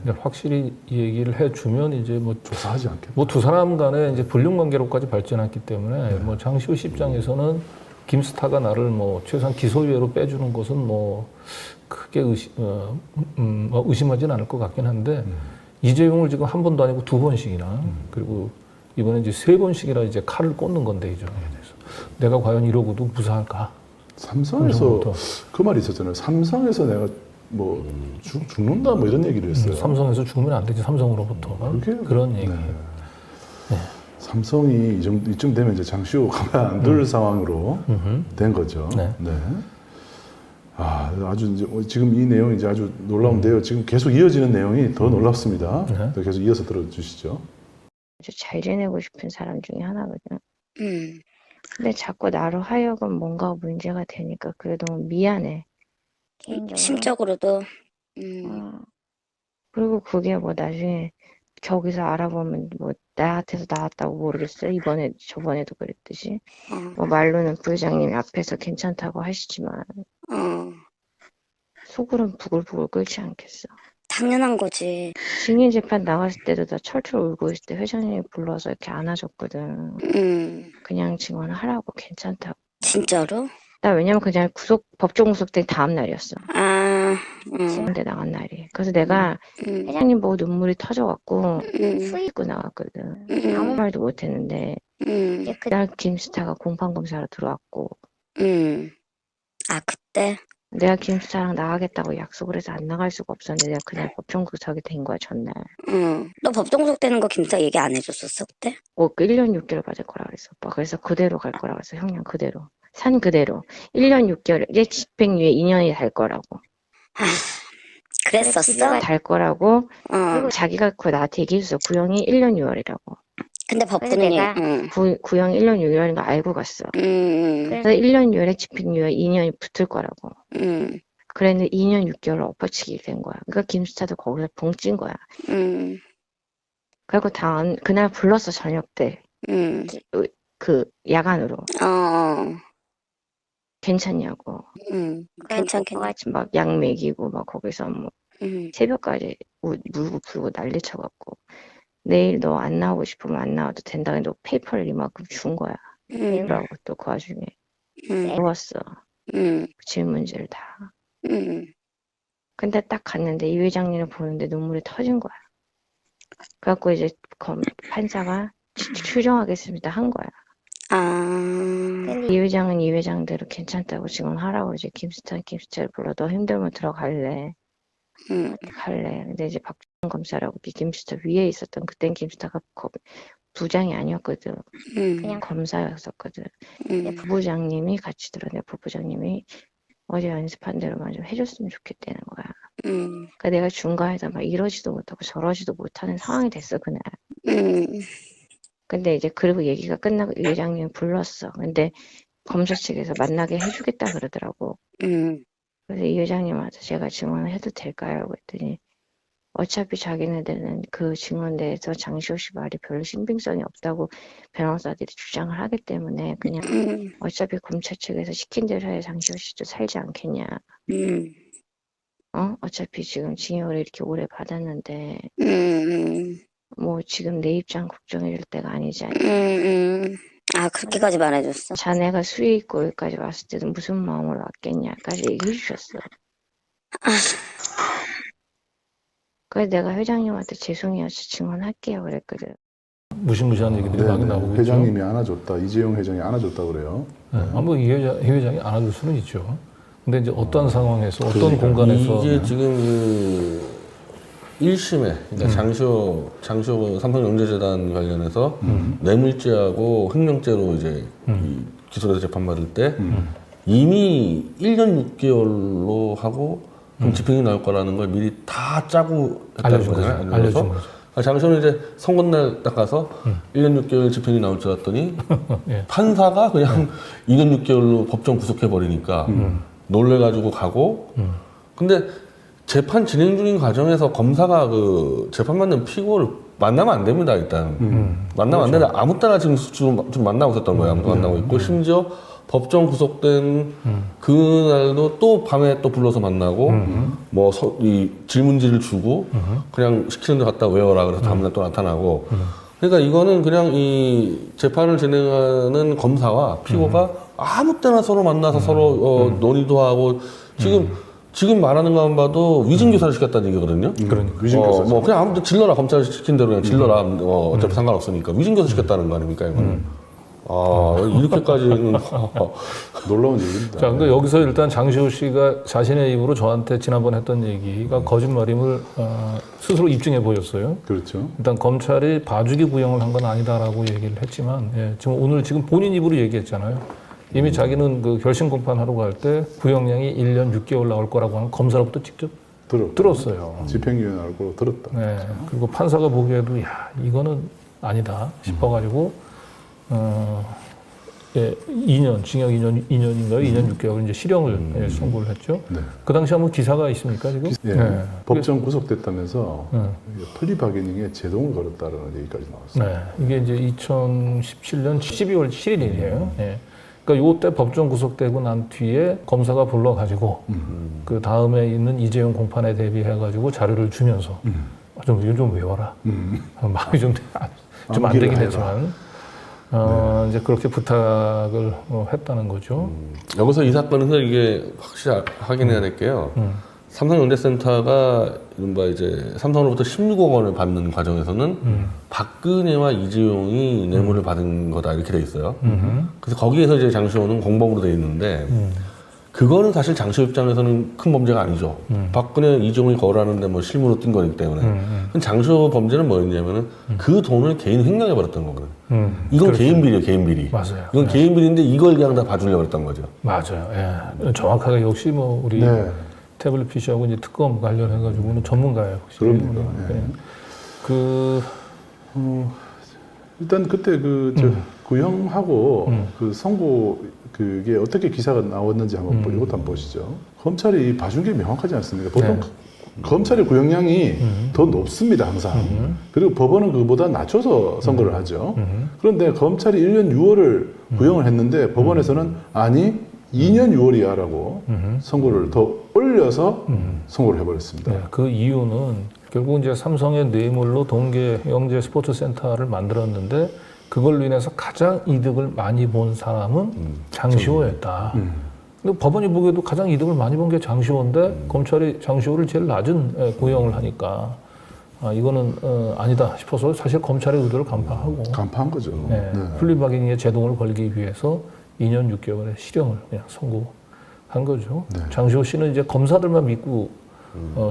네. 확실히 이 얘기를 해주면 이제 뭐 조사하지 않겠다. 뭐 두 사람 간에 이제 불륜 관계로까지 발전했기 때문에 뭐 장시호 씨 입장에서는 김스타가 나를 뭐 최소한 기소유예로 빼주는 것은 뭐 크게 의심하지는 않을 것 같긴 한데 이재용을 지금 한 번도 아니고 2번씩이나 그리고 이번에 이제 3번씩이나 이제 칼을 꽂는 건데 이 점에 대해서 내가 과연 이러고도 무사할까? 삼성에서 그 말이 있었잖아요. 삼성에서 내가 뭐 죽는다 뭐 이런 얘기를 했어요. 삼성에서 죽으면 안 되지 삼성으로부터 그런 얘기. 네. 삼성이 이쯤 되면 이제 장시호 가만 안 둘 상황으로 된 거죠. 네. 네. 아주 이제 지금 이 내용이 이제 아주 놀라운데요. 지금 계속 이어지는 내용이 더 놀랍습니다. 네. 계속 이어서 들어주시죠. 아주 잘 지내고 싶은 사람 중에 하나거든. 근데 자꾸 나로 하여금 뭔가 문제가 되니까 그게 너무 미안해. 개인적으로. 심적으로도. 그리고 그게 뭐 나중에 거기서 알아보면 뭐 나한테서 나왔다고 모르겠어요. 저번에도 그랬듯이. 뭐 말로는 부회장님이 앞에서 괜찮다고 하시지만 속으로는 부글부글 끓지 않겠어. 당연한 거지. 증인 재판 나갔을 때도 나 철철 울고 있을 때 회장님이 불러서 이렇게 안아줬거든. 그냥 증언하라고 괜찮다고. 진짜로? 나 왜냐면 그냥 법정 구속된 다음 날이었어. 증언대 나간 날이. 그래서 내가 회장님 보고 눈물이 터져갖고 수위 입고 나갔거든. 아무 말도 못했는데 그날 김스타가 공판검사로 들어왔고 그때? 내가 김스타랑 나가겠다고 약속을 해서 안 나갈 수가 없었는데 내가 그날 법정 구속이 된 거야 전날. 너 법정 구속되는 거 김스타 얘기 안 해줬었어 그때? 1년 6개월 받을 거라 그랬어 오빠. 그래서 그대로 갈 거라 그랬어. 형량 그대로. 산 그대로 1년 6개월 이제 집행유예 2년이 달 거라고. 그랬었어? 달 거라고. 그리고 자기가 그거 나한테 얘기해줬어. 구형이 1년 6월이라고. 근데 법부는 구형 1년 6월인 거 알고 갔어. 그래서 1년 6월에 집행유예 2년이 붙을 거라고. 그랬는데 2년 6개월 엎어치기 된 거야. 그러니까 김수차도 거기서 붕찐 거야. 그리고 그날 불렀어 저녁 때. 그 야간으로. 괜찮냐고. 괜찮겠네. 막 약 먹이고 막 거기서 뭐 새벽까지 물고 풀고 난리 쳐갖고 내일 너 안 나오고 싶으면 안 나와도 된다. 너 페이퍼를 이만큼 준 거야. 그러고 또 그 와중에 배웠어. 질문지를 다. 근데 딱 갔는데 이 회장님을 보는데 눈물이 터진 거야. 그래갖고 이제 판사가 추정하겠습니다 한 거야. 이 회장은 이 회장대로 괜찮다고 지금 하라고 이제 김수차를 불러. 너 힘들면 들어갈래. 갈래. 근데 이제 박준영 검사라고 김수차 위에 있었던 그땐 김수차가 부장이 아니었거든. 그냥 검사였었거든. 부부장님이 같이 들어내. 부부장님이 어제 연습한 대로만 좀 해줬으면 좋겠다는 거야. 그러니까 내가 중간에서 막 이러지도 못하고 저러지도 못하는 상황이 됐어 그날. 근데 이제 그리고 얘기가 끝나고 이 회장님 불렀어. 근데 검사 측에서 만나게 해주겠다 그러더라고. 그래서 이 회장님한테 제가 증언을 해도 될까요? 그랬더니 어차피 자기네들은 그 증언대에서 장시호 씨 말이 별로 신빙성이 없다고 변호사들이 주장을 하기 때문에 그냥 어차피 검찰 측에서 시킨 대로 해 장시호 씨도 살지 않겠냐. 어차피 지금 징역을 이렇게 오래 받았는데 뭐 지금 내 입장 걱정해줄 때가 아니지 않냐. 그렇게까지 말해줬어? 자네가 수위 있고 여기까지 왔을 때도 무슨 마음으로 왔겠냐까지 얘기해 주셨어. 그래서 내가 회장님한테 죄송해요. 증언할게요 그랬거든. 무시무시한 얘기들이 많이 나오고 회장님이 안아줬다. 이재용 회장이 안아줬다 그래요. 이 회장이 안아줄 수는 있죠. 근데 이제 어떤 상황에서 어떤 공간에서 이게 지금 1심에 그러니까 장시호 삼성영재재단 관련해서 뇌물죄하고 횡령죄로 이제 기소돼서 재판받을 때 이미 1년 6개월로 하고 집행이 나올 거라는 걸 미리 다 짜고 했다는 거잖아요. 알려준 거죠. 장시호는 이제 선거날 딱 가서 1년 6개월 집행이 나올 줄 알았더니 예. 판사가 그냥 2년 6개월로 법정 구속해버리니까 놀래가지고 가고 근데 재판 진행 중인 과정에서 검사가 그 재판받는 피고를 만나면 안 됩니다, 일단. 만나면 안 되는데 아무 때나 지금 좀 만나고 있었던 거예요. 아무도 만나고 있고. 심지어 법정 구속된 그날도 또 밤에 또 불러서 만나고 이 질문지를 주고 그냥 시키는 데 갔다 외워라 그래서 다음날 또 나타나고 그러니까 이거는 그냥 이 재판을 진행하는 검사와 피고가 아무 때나 서로 만나서 서로 논의도 하고 지금 말하는 것만 봐도 위증교사를 시켰다는 얘기거든요. 그러니까. 위증교사. 뭐 그냥 아무튼 질러라, 검찰 시킨 대로 그냥 질러라. 어차피 상관없으니까 위증교사 시켰다는 거 아닙니까 이거는. 이렇게까지는 놀라운 얘기입니다. 자, 근데 여기서 일단 장시호 씨가 자신의 입으로 저한테 지난번 했던 얘기가 거짓말임을 스스로 입증해 보였어요. 그렇죠. 일단 검찰이 봐주기 구형을 한 건 아니다라고 얘기를 했지만, 지금 오늘 본인 입으로 얘기했잖아요. 이미 자기는 그 결심 공판하러 갈 때 구형량이 1년 6개월 나올 거라고 하는 검사로부터 직접 들었어요. 집행유예 나올 거로 들었다. 네. 그리고 판사가 보기에도 이거는 아니다 싶어가지고 2년 징역 2년인가요? 2년 6개월 이제 실형을 선고를 했죠. 네. 그 당시 한번 기사가 있습니까 지금? 법정 구속됐다면서 플리바게닝에 제동을 걸었다는 얘기까지 나왔어요. 네. 이게 이제 2017년 12월 7일이에요. 그러니까 요때 법정 구속되고 난 뒤에 검사가 불러가지고 그 다음에 있는 이재용 공판에 대비해가지고 자료를 주면서 이건 좀 외워라. 마음이 좀 안 되긴 했지만 이제 그렇게 부탁을 했다는 거죠. 여기서 이 사건에서 이게 확실히 확인해야 될 게요. 삼성영재센터가 이른바 이제 삼성으로부터 16억 원을 받는 과정에서는 박근혜와 이재용이 뇌물을 받은 거다 이렇게 돼 있어요. 그래서 거기에서 이제 장시호는 공범으로 돼 있는데 그거는 사실 장시호 입장에서는 큰 범죄가 아니죠. 박근혜, 이재용이 거래하는데 뭐 실무로 뛴 거기 때문에. 장시호 범죄는 뭐였냐면은 그 돈을 개인 횡령해 버렸던 거거든. 이건 그렇죠. 개인 비리예요, 개인 비리. 맞아요. 이건 개인 비리인데 이걸 그냥 다 봐주려고 그랬던 거죠. 맞아요. 정확하게 역시 뭐 우리 태블릿 PC하고 이제 특검 관련해가지고는 전문가예요. 그럽니다. 일단 그때 구형하고 그 선고 그게 어떻게 기사가 나왔는지 한번 이것도 한번 보시죠. 검찰이 봐준 게 명확하지 않습니까? 보통 검찰의 구형량이 더 높습니다, 항상. 그리고 법원은 그보다 낮춰서 선고를 하죠. 그런데 검찰이 1년 6월을 구형을 했는데 법원에서는 아니 2년 6월이야라고 선고를 더 올려서 선고를 해버렸습니다. 네, 그 이유는 결국 이제 삼성의 뇌물로 동계 영재 스포츠 센터를 만들었는데 그걸로 인해서 가장 이득을 많이 본 사람은 장시호였다. 근데 법원이 보기에도 가장 이득을 많이 본 게 장시호인데 검찰이 장시호를 제일 낮은 구형을 하니까 이거는 아니다 싶어서 사실 검찰의 의도를 간파한 거죠. 플리바게닝에 제동을 걸기 위해서 2년 6개월의 실형을 그냥 선고한 거죠. 장시호 씨는 이제 검사들만 믿고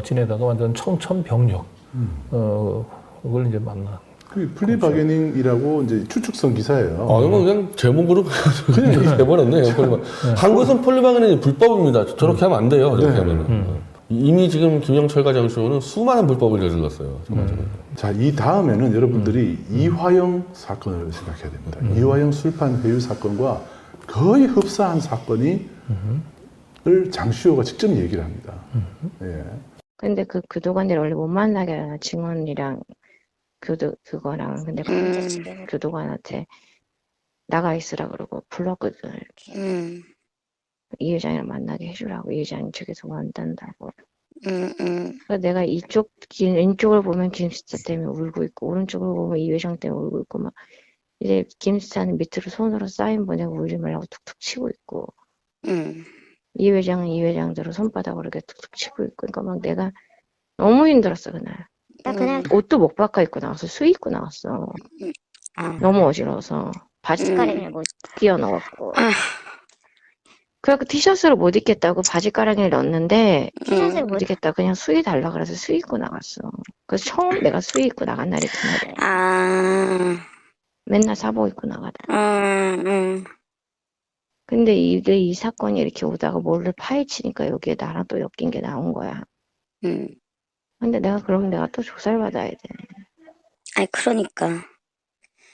지내다가 완전 청천벽력 그걸 이제 만난. 그 플리바게닝이라고 이제 추측성 기사예요. 이건 그냥 제목으로 그냥 해버렸네요. 한국에서는 플리바게닝이 불법입니다. 저렇게 하면 안 돼요. 저렇게 하면은. 이미 지금 김영철과 장시호는 수많은 불법을 저질렀어요. 자, 이 다음에는 여러분들이 이화영 사건을 생각해야 됩니다. 이화영 술판 회유 사건과 거의 흡사한 사건이 을 장시호가 직접 얘기를 합니다. 근데 교도관들이 원래 못 만나게 하나 증언이랑 그거랑 근데 교도관한테 나가 있으라 그러고 불렀거든. 이 회장이랑 만나게 해주라고. 이 회장이 저기서 만난다고. 그래서 내가 왼쪽을 보면 김수사 때문에 울고 있고 오른쪽을 보면 이 회장 때문에 울고 있고 막 이제 김수사는 밑으로 손으로 사인 보내고 울지 말라고 툭툭 치고 있고 이 회장은 이 회장대로 손바닥으로 이렇게 툭툭 치고 있고 그러니까 막 내가 너무 힘들었어 그날. 나 그냥 옷도 못 바꿔 입고 나왔어. 수의 입고 나왔어. 너무 어지러워서 바지가랑이를 못 끼워 넣었고. 그래갖고 티셔츠를 못 입겠다고 바지가랑이를 넣었는데 티셔츠를 못 입겠다 그냥 수의 달라 그래서 수의 입고 나갔어. 그래서 처음 내가 수의 입고 나간 날이 그날이야. 맨날 사복 입고 나가다. 근데 이 사건이 이렇게 오다가 몰래 파헤치니까 여기에 나랑 또 엮인 게 나온 거야. 근데 그럼 내가 또 조사를 받아야 돼. 아니 그러니까.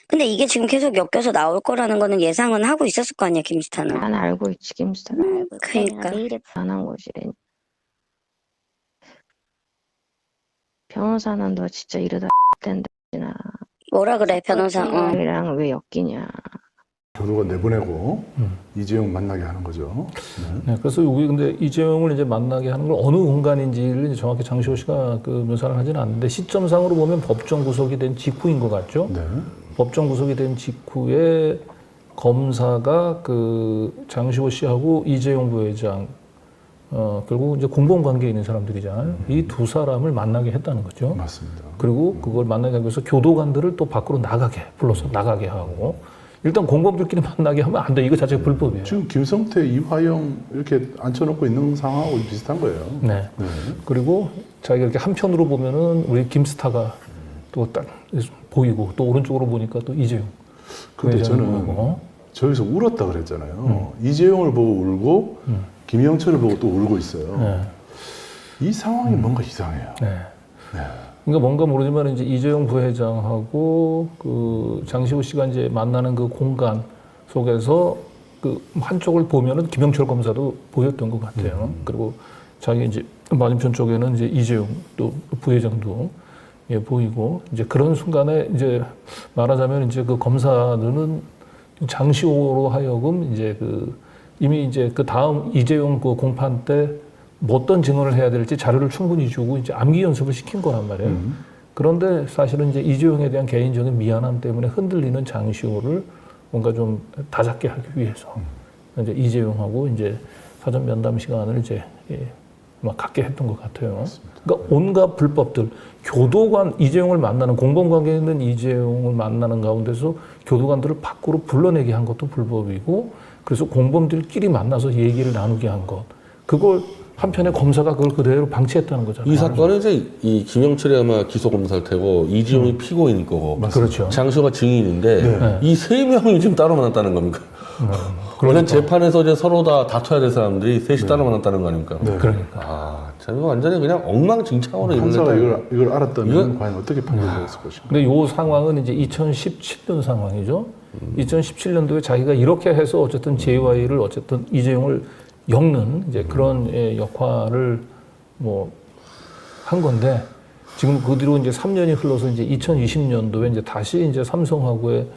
근데 이게 지금 계속 엮여서 나올 거라는 거는 예상은 하고 있었을 거 아니야, 김수타는. 난 알고 있지, 김수타는 알고. 그러니까. 안 한 거지. 변호사는 너 진짜 이러다 된다. 뭐라 그래, 변호사. 이랑 왜 엮이냐. 교도관 내보내고 이재용 만나게 하는 거죠. 그래서 여기 근데 이재용을 이제 만나게 하는 걸 어느 공간인지를 이제 정확히 장시호 씨가 그 묘사를 하지는 않는데 시점상으로 보면 법정 구속이 된 직후인 것 같죠. 법정 구속이 된 직후에 검사가 그 장시호 씨하고 이재용 부회장 결국 이제 공범 관계에 있는 사람들이잖아요. 이 두 사람을 만나게 했다는 거죠. 맞습니다. 그리고 그걸 만나게 하기 위해서 교도관들을 또 밖으로 불러서 나가게 하고 일단 공범들끼리 만나게 하면 안 돼. 이거 자체가 불법이에요. 지금 김성태, 이화영 이렇게 앉혀놓고 있는 상황하고 비슷한 거예요. 네. 그리고 자기가 이렇게 한편으로 보면은 우리 김스타가 또 딱 보이고 또 오른쪽으로 보니까 또 이재용. 근데 저는 저기서 울었다 그랬잖아요. 이재용을 보고 울고 김영철을 보고 또 울고 있어요. 네. 이 상황이 뭔가 이상해요. 네. 그러니까 뭔가 모르지만 이제 이재용 부회장하고 그 장시호 씨가 이제 만나는 그 공간 속에서 그 한쪽을 보면은 김영철 검사도 보였던 것 같아요. 그리고 자기 이제 맞은편 쪽에는 이제 이재용 또 부회장도 보이고 이제 그런 순간에 이제 말하자면 이제 그 검사들은 장시호로 하여금 이제 그 이미 이제 그 다음 이재용 그 공판 때 뭐 어떤 증언을 해야 될지 자료를 충분히 주고 이제 암기 연습을 시킨 거란 말이에요. 그런데 사실은 이제 이재용에 대한 개인적인 미안함 때문에 흔들리는 장시호를 뭔가 좀 다잡게 하기 위해서 이제 이재용하고 이제 사전 면담 시간을 이제 막 갖게 했던 것 같아요. 그러니까 온갖 불법들, 교도관 이재용을 만나는 공범 관계에 있는 이재용을 만나는 가운데서 교도관들을 밖으로 불러내게 한 것도 불법이고, 그래서 공범들끼리 만나서 얘기를 나누게 한 것, 그걸 한편에 검사가 그걸 그대로 방치했다는 거잖아요. 이 사건은 이제 이 김영철이 아마 기소 검사일 테고 이지용이 피고인일 거고, 그렇죠. 장시호가 증인인데 네. 이 세 명이 지금 따로 만났다는 겁니까? 원래 재판에서 이제 서로 다 다퉈야 될 사람들이 셋이 따로 만났다는 거 아닙니까? 네. 그러니까. 아, 참 이거 완전히 그냥 엉망진창으로 판사가 이걸 이걸 알았다면 과연 어떻게 판결했을 것인가? 근데 이 상황은 이제 2017년 상황이죠. 2017년도에 자기가 이렇게 해서 어쨌든 JY를 어쨌든 이재용을 엮는 이제 그런 역할을 뭐 한 건데, 지금 그 뒤로 이제 3년이 흘러서 이제 2020년도에 이제 다시 이제 삼성하고의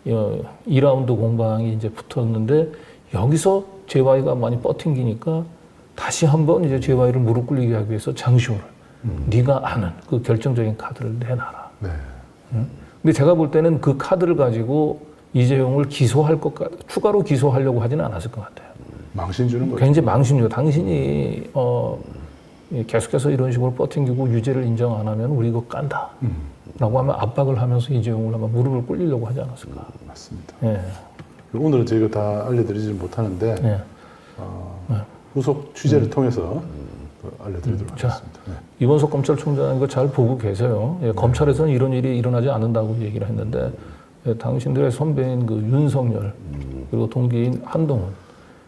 2라운드 공방이 이제 붙었는데, 여기서 JY가 많이 뻗팅기니까 다시 한번 이제 JY를 무릎 꿇리게 하기 위해서 장시호를 네가 아는 그 결정적인 카드를 내놔라. 네. 근데 제가 볼 때는 그 카드를 가지고 이재용을 기소할 추가로 기소하려고 하지는 않았을 것 같아요. 망신 주는 거죠. 굉장히 망신이요. 당신이 계속해서 이런 식으로 뻗팅기고 유죄를 인정 안 하면 우리 이거 깐다. 라고 하면 압박을 하면서 이재용을 아마 무릎을 꿇리려고 하지 않았을까. 맞습니다. 예. 오늘은 저희가 다 알려드리지는 못하는데 예. 후속 취재를 통해서 알려드리도록 자, 하겠습니다. 네. 이원석 검찰총장 이거 잘 보고 계세요. 예, 검찰에서는 이런 일이 일어나지 않는다고 얘기를 했는데, 당신들의 선배인 그 윤석열, 그리고 동기인 한동훈,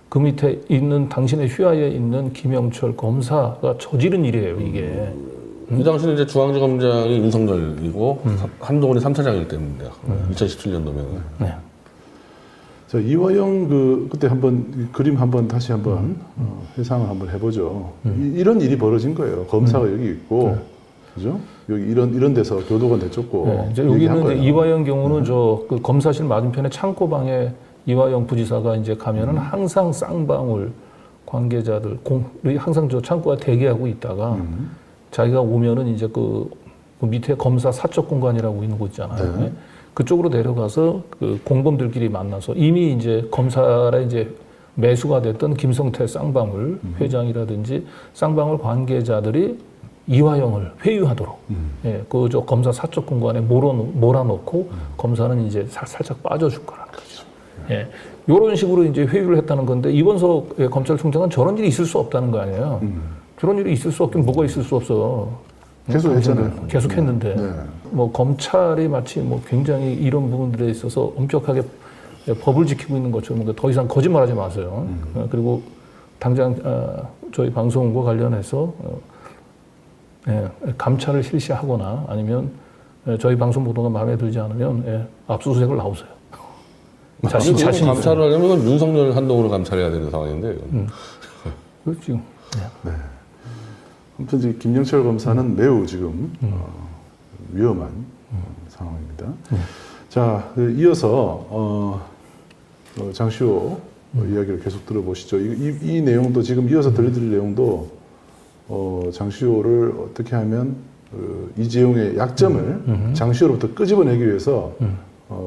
그 밑에 있는 당신의 휘하에 있는 김영철 검사가 저지른 일이에요, 이게. 이 당시는 이제 중앙지검장이 윤석열이고 한동훈이 3차장일 때입니다. 2017년도면. 네. 자, 이화영 그때 한번 그림 한번 다시 한번 회상을 한번 해보죠. 이런 일이 벌어진 거예요. 검사가 여기 있고, 그죠? 여기 이런 데서 교도관 내쫓고. 네, 이제 여기는 이제 이화영 경우는 그 검사실 맞은편에 창고방에 이화영 부지사가 이제 가면은 항상 쌍방울 관계자들이 항상 저 창고에 대기하고 있다가 자기가 오면은 이제 그 밑에 검사 사적 공간이라고 있는 곳 있잖아요. 네. 그쪽으로 내려가서 그 공범들끼리 만나서 이미 이제 검찰에 이제 매수가 됐던 김성태 쌍방울 회장이라든지 쌍방울 관계자들이 이화영을 회유하도록 그 저 검사 사적 공간에 몰아놓고 검사는 이제 살짝 빠져줄 거라는 거죠. 예, 이런 식으로 이제 회유를 했다는 건데, 이원석 검찰총장은 저런 일이 있을 수 없다는 거 아니에요. 저런 일이 있을 수 없긴 뭐가 있을 수 없어. 계속 했잖아요. 계속 했는데, 네. 뭐 검찰이 마치 뭐 굉장히 이런 부분들에 있어서 엄격하게 법을 지키고 있는 것처럼 더 이상 거짓말하지 마세요. 그리고 당장 저희 방송과 관련해서 감찰을 실시하거나 아니면 저희 방송 보도가 마음에 들지 않으면 압수수색을 나오세요. 자신 감찰을 하려면 이건 윤석열 한동훈을 감찰해야 되는 상황인데, 이건. 그렇죠. 네. 아무튼 이제 김영철 검사는 매우 지금 위험한 상황입니다. 자, 이어서 장시호 이야기를 계속 들어보시죠. 이 내용도 지금 이어서 들려드릴 내용도 장시호를 어떻게 하면 이재용의 약점을 장시호로부터 끄집어내기 위해서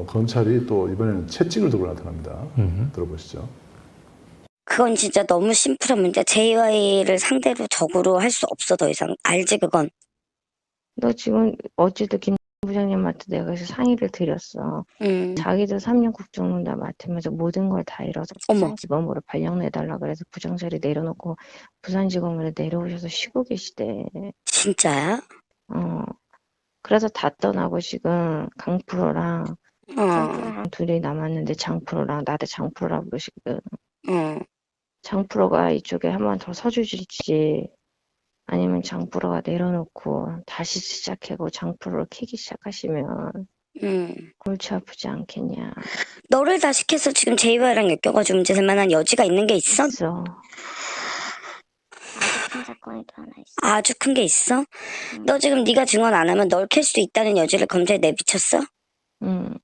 검찰이 또 이번에는 채찍을 들고 나타납니다. 들어보시죠. 그건 진짜 너무 심플한 문제야. JY를 상대로 적으로 할 수 없어, 더 이상. 알지, 그건? 너 지금 어제도 김 부장님한테 내가 그래서 상의를 드렸어. 자기도 3년 국정농단 맡으면서 모든 걸 다 잃어서 어머. 부산지검으로 발령 내달라 그래서 부장자리 내려놓고 부산지검으로 내려오셔서 쉬고 계시대. 진짜야? 그래서 다 떠나고 지금 강프로랑 어. 둘이 남았는데 장프로랑 나도 장프로라 부르시거든. 어. 장프로가 이쪽에 한 번 더 서주실지 아니면 장프로가 내려놓고 다시 시작하고 장프로를 캐기 시작하시면 골치 아프지 않겠냐. 너를 다시켜서 지금 JY랑 엮여가지고 문제 될 만한 여지가 있는 게 있어? 있어. 아주 큰 사건이 또 하나 있어. 아주 큰 게 있어? 너 지금 네가 증언 안 하면 널 캘 수도 있다는 여지를 검찰에 내비쳤어? 응.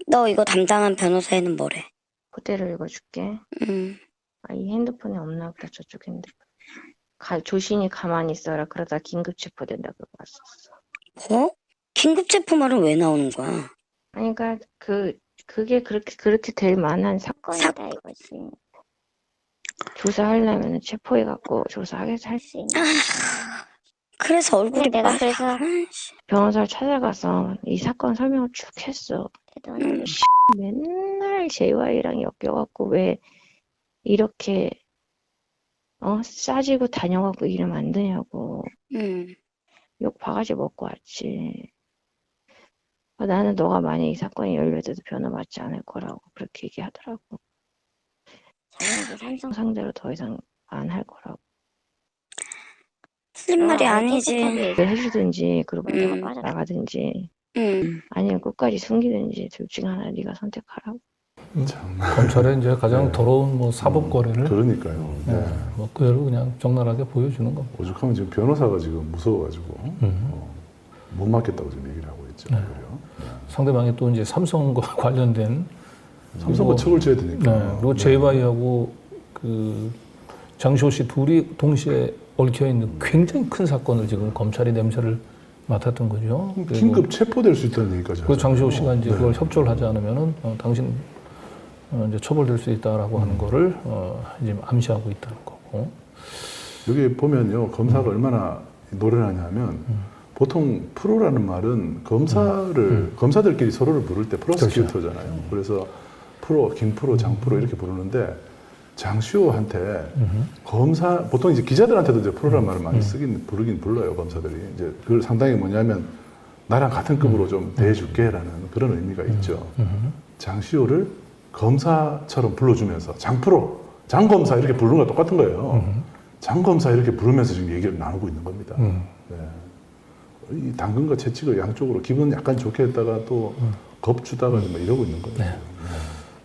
너 이거 담당한 변호사에는 뭐래? 그대로 읽어줄게. 이 핸드폰에 없나 보다. 저쪽 핸드폰. 조신이 가만히 있어라. 그러다 긴급 체포된다. 그거 왔었어. 어? 긴급 체포 말은 왜 나오는 거야? 아니, 그러니까 그게 그렇게 될 만한 사건이다 이거지. 조사하려면 체포해갖고 조사하겠어 할 수 있는. 그래서 얼굴이 내가 그래서 변호사를 찾아가서 이 사건 설명을 쭉 했어. 맨날 JY랑 엮여갖고 왜 이렇게 싸지고 다녀갖고 이러면 안 되냐고. 욕 바가지 먹고 왔지. 나는 너가 만약 이 사건이 열려도 변호받지 않을 거라고 그렇게 얘기하더라고. 자기는 삼성 상대로 더 이상 안 할 거라고. 틀린 말이 아니지. 얘기를 해주든지 그러고 나가든지 아니면 끝까지 숨기든지 둘 중 하나 네가 선택하라고. 검찰의 이제 가장 네. 더러운 뭐 사법 거래를 그러니까요. 네. 뭐 그대로 그냥 적나라하게 보여주는 겁니다. 오죽하면 지금 변호사가 지금 무서워가지고 못 맞겠다고 지금 얘기를 하고 있죠. 네. 그래요. 상대방이 또 이제 삼성과 관련된 삼성과 척을 져야 되니까. 네. 그리고 JY하고 그 장시호 씨 둘이 동시에 얽혀 있는 굉장히 큰 사건을 지금 검찰이 냄새를 맡았던 거죠. 긴급 체포될 수 있다는 얘기까지. 그 장시호 씨가 하잖아요. 이제 그걸 협조를 하지 않으면은 당신 이제 처벌될 수 있다라고 하는 거를 이제 암시하고 있다는 거고. 여기 보면요, 검사가 얼마나 노련하냐면 보통 프로라는 말은 검사들끼리 서로를 부를 때 프로스큐터잖아요. 그래서 프로, 김프로, 장프로 이렇게 부르는데 장시호한테 검사, 보통 이제 기자들한테도 이제 프로라는 말을 많이 부르긴 불러요, 검사들이. 이제 그걸 상당히 뭐냐면 나랑 같은 급으로 좀 대해줄게라는 그런 의미가 있죠. 장시호를 검사처럼 불러주면서 장프로, 장검사 이렇게 부르는 거 똑같은 거예요. 장검사 이렇게 부르면서 지금 얘기를 나누고 있는 겁니다. 네. 이 당근과 채찍을 양쪽으로 기분 약간 좋게 했다가 또 겁주다가 뭐 이러고 있는 거예요. 네.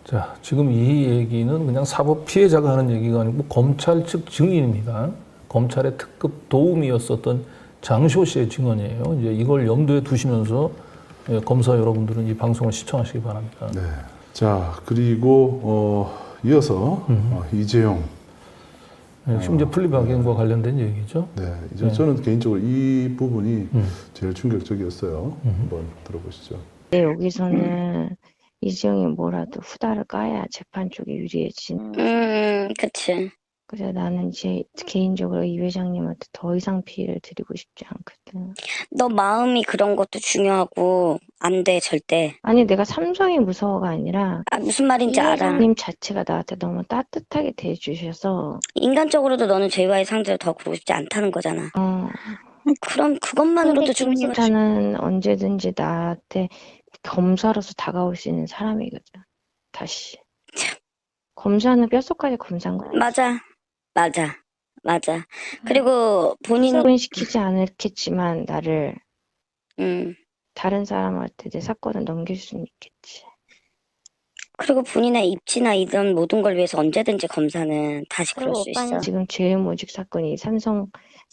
자, 지금 이 얘기는 그냥 사법 피해자가 하는 얘기가 아니고 검찰 측 증인입니다. 검찰의 특급 도움이었었던 장시호 씨의 증언이에요. 이제 이걸 염두에 두시면서 검사 여러분들은 이 방송을 시청하시기 바랍니다. 네. 자, 그리고 이어서 이재용. 심지어 플리바겐과 관련된 얘기죠. 네, 이제 저는 개인적으로 이 부분이 제일 충격적이었어요. 한번 들어보시죠. 네, 여기서는 이재용이 뭐라도 후다를 까야 재판 쪽에 유리해지는. 그치. 그래서 나는 개인적으로 이 회장님한테 더 이상 피해를 드리고 싶지 않거든. 너 마음이 그런 것도 중요하고 안 돼, 절대. 아니, 내가 삼성이 무서워가 아니라 무슨 말인지 이 알아. 회장님 자체가 나한테 너무 따뜻하게 대해주셔서 인간적으로도 너는 JY 상대로 더 그러고 싶지 않다는 거잖아. 그럼 그것만으로도 충분히. 김수찬은 언제든지 나한테 검사로서 다가올 수 있는 사람이거든. 다시. 검사는 뼛속까지 검사인 거야. 맞아. 그리고 본인 시키지 않겠지만 나를 다른 사람한테 내 사건을 넘길 수는 있겠지. 그리고 본인의 입지나 이런 모든 걸 위해서 언제든지 검사는 다시 그럴 수 있어. 지금 죄의모직 사건이 삼성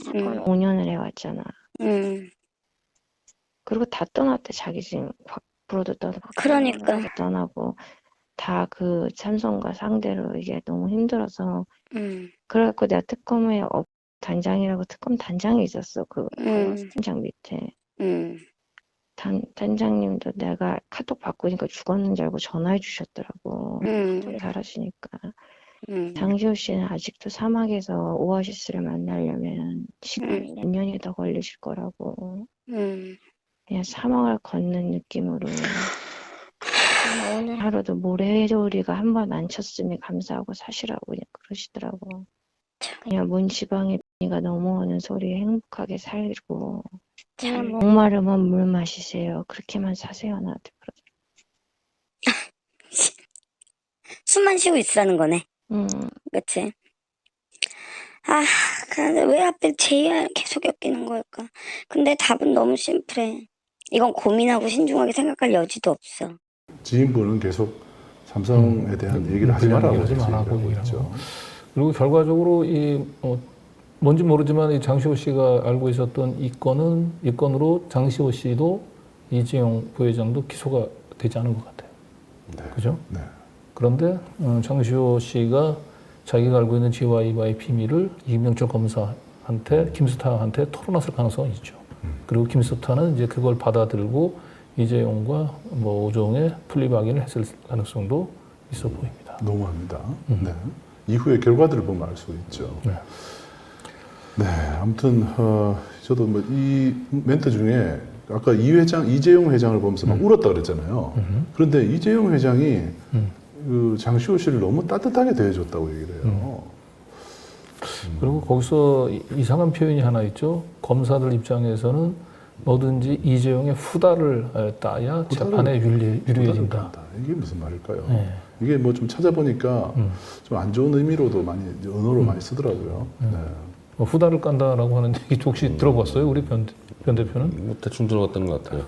사건 5년을 해왔잖아. 그리고 다 떠났대. 자기 지금 박프로도 떠나고. 그러니까. 떠나고. 다 그 삼성과 상대로 이게 너무 힘들어서. 그래갖고 내가 특검에 단장이라고 특검 단장이 있었어. 그 팀장 밑에. 단장님도 내가 카톡 바꾸니까 죽었는 줄 알고 전화해 주셨더라고. 좀 사라지니까. 장시호 씨는 아직도 사막에서 오아시스를 만나려면 시간이 몇 년이 더 걸리실 거라고. 그냥 사막을 걷는 느낌으로 오늘 하루도 모래조리가 한 번 안 쳤으면 감사하고 사시라고 그냥 그러시더라고. 그냥 문지방에 비가 넘어오는 소리에 행복하게 살고 목마르면 물 마시세요. 그렇게만 사세요. 나한테 그러더라고. 숨만 쉬고 있으라는 거네. 그치? 아, 근데 왜 하필 JR 계속 엮이는 걸까? 근데 답은 너무 심플해. 이건 고민하고 신중하게 생각할 여지도 없어. 지인분은 계속 삼성에 대한 얘기를 하지 말라고 하지 말라고 얘기하고 얘기를 있죠. 하고. 그리고 결과적으로 뭔지 모르지만 이 장시호 씨가 알고 있었던 이 건으로 장시호 씨도 이재용 부회장도 기소가 되지 않은 것 같아요. 네. 그죠? 네. 그런데 장시호 씨가 자기가 알고 있는 GY바의 비밀을 이명철 검사한테, 김스타한테 털어놨을 가능성은 있죠. 그리고 김스타는 이제 그걸 받아들고 이재용과 뭐 오종의 플리바겐을 했을 가능성도 있어 보입니다. 너무합니다. 네. 이후의 결과들을 보면 알 수 있죠. 네. 네, 아무튼 저도 뭐 이 멘트 중에 아까 이재용 회장을 보면서 막 울었다 그랬잖아요. 그런데 이재용 회장이 그 장시호 씨를 너무 따뜻하게 대해줬다고 얘기를 해요. 그리고 거기서 이상한 표현이 하나 있죠. 검사들 입장에서는 뭐든지 이재용의 후다를 따야 재판에 유리해진다. 이게 무슨 말일까요? 네. 이게 뭐 좀 찾아보니까 좀 안 좋은 의미로도 많이 언어로 많이 쓰더라고요. 네. 뭐 후다를 깐다라고 하는 얘기 혹시 들어봤어요? 우리 변 대표는? 뭐 대충 들어갔던 것 같아요.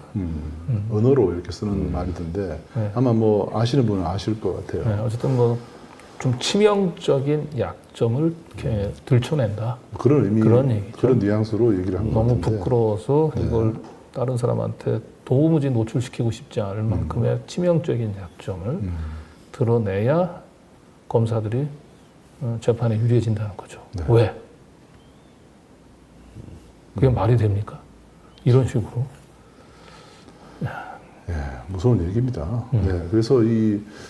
언어로 이렇게 쓰는 말이던데 네. 아마 뭐 아시는 분은 아실 것 같아요. 네, 어쨌든 뭐 좀 치명적인 약점을 이렇게 들춰낸다. 그런 의미, 그런 얘기죠. 그런 뉘앙스로 얘기를 한 것 너무 같은데. 부끄러워서 이걸 다른 사람한테 도무지 노출시키고 싶지 않을 만큼의 치명적인 약점을 드러내야 검사들이 재판에 유리해진다는 거죠. 네. 왜? 그게 말이 됩니까? 이런 식으로. 예, 무서운 얘기입니다. 네, 그래서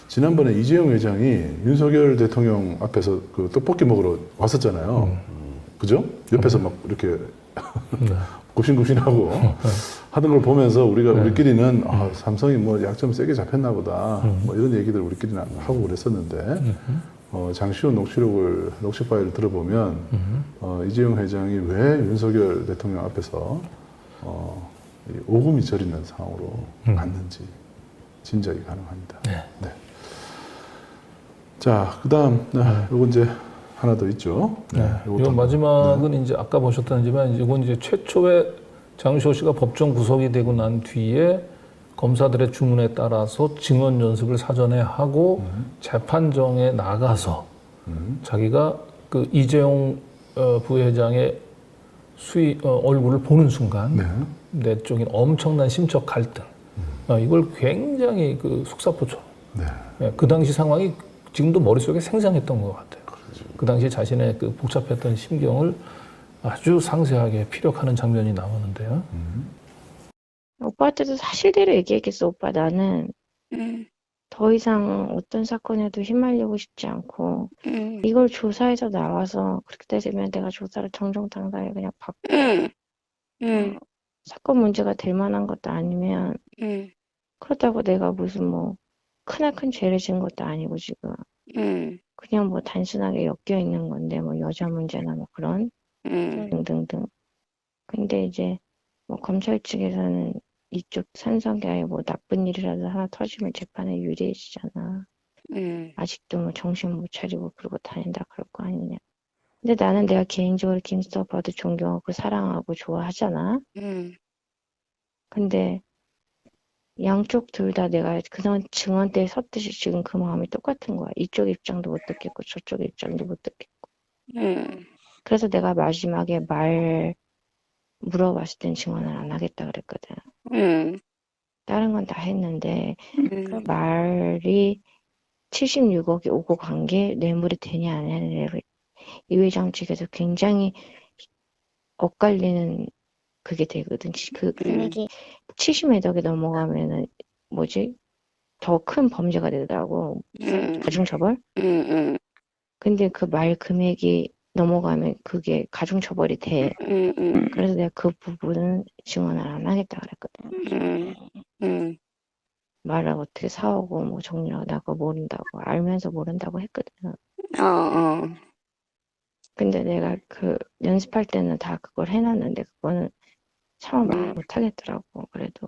지난번에 이재용 회장이 윤석열 대통령 앞에서 그 떡볶이 먹으러 왔었잖아요. 그죠? 옆에서 막 이렇게 굽신굽신하고 하던 걸 보면서 우리끼리는 삼성이 뭐 약점 세게 잡혔나 보다. 뭐 이런 얘기들 우리끼리는 하고 그랬었는데 장시호 녹취 파일을 들어보면 이재용 회장이 왜 윤석열 대통령 앞에서 이 오금이 저리는 상황으로 갔는지 짐작이 가능합니다. 네. 자, 그다음 요거 이제 하나 더 있죠. 네. 이건 마지막은 이제 아까 보셨다지만 이건 이제 최초의 장시호 씨가 법정 구속이 되고 난 뒤에 검사들의 주문에 따라서 증언 연습을 사전에 하고 재판정에 나가서 자기가 그 이재용 부회장의 얼굴을 보는 순간 내적인 엄청난 심적 갈등 이걸 굉장히 그 속사포처럼 그 당시 상황이 지금도 머릿속에 생생했던 것 같아요. 그 당시 자신의 그 복잡했던 심경을 아주 상세하게 피력하는 장면이 나오는데요. 오빠한테도 사실대로 얘기했겠어. 오빠 나는 더 이상 어떤 사건에도 휘말리고 싶지 않고 이걸 조사해서 나와서 그렇게 되면 내가 조사를 정정당당하게 그냥 받고 사건 문제가 될 만한 것도 아니면 그렇다고 내가 무슨 뭐 크나큰 죄를 지은 것도 아니고 지금 그냥 뭐 단순하게 엮여 있는 건데 뭐 여자 문제나 뭐 그런 등등등. 근데 이제 뭐 검찰 측에서는 이쪽 산성계에 뭐 나쁜 일이라도 하나 터지면 재판에 유리해지잖아. 아직도 뭐 정신 못 차리고 그러고 다닌다 그럴 거 아니냐. 근데 나는 내가 개인적으로 김스타 오빠도 존경하고 사랑하고 좋아하잖아. 근데 양쪽 둘 다 내가 그런 증언대에 섰듯이 지금 그 마음이 똑같은 거야. 이쪽 입장도 못 듣겠고 저쪽 입장도 못 듣겠고. 그래서 내가 마지막에 물어봤을 땐 증언을 안 하겠다 그랬거든. 다른 건 다 했는데 그 말이 76억이 오고 간 게 뇌물이 되냐 안 되냐 이 회장 측에서 굉장히 엇갈리는 그게 되거든. 그 금액이 70몇 억이 넘어가면은 뭐지? 더 큰 범죄가 되더라고. 가중처벌? 근데 그 말 금액이 넘어가면 그게 가중처벌이 돼. 그래서 내가 그 부분은 증언을 안 하겠다 그랬거든. 말을 어떻게 사오고 뭐 정리하고 나 그거 모른다고 알면서 모른다고 했거든. 근데 내가 그 연습할 때는 다 그걸 해놨는데 그거는 참 못하겠더라고. 그래도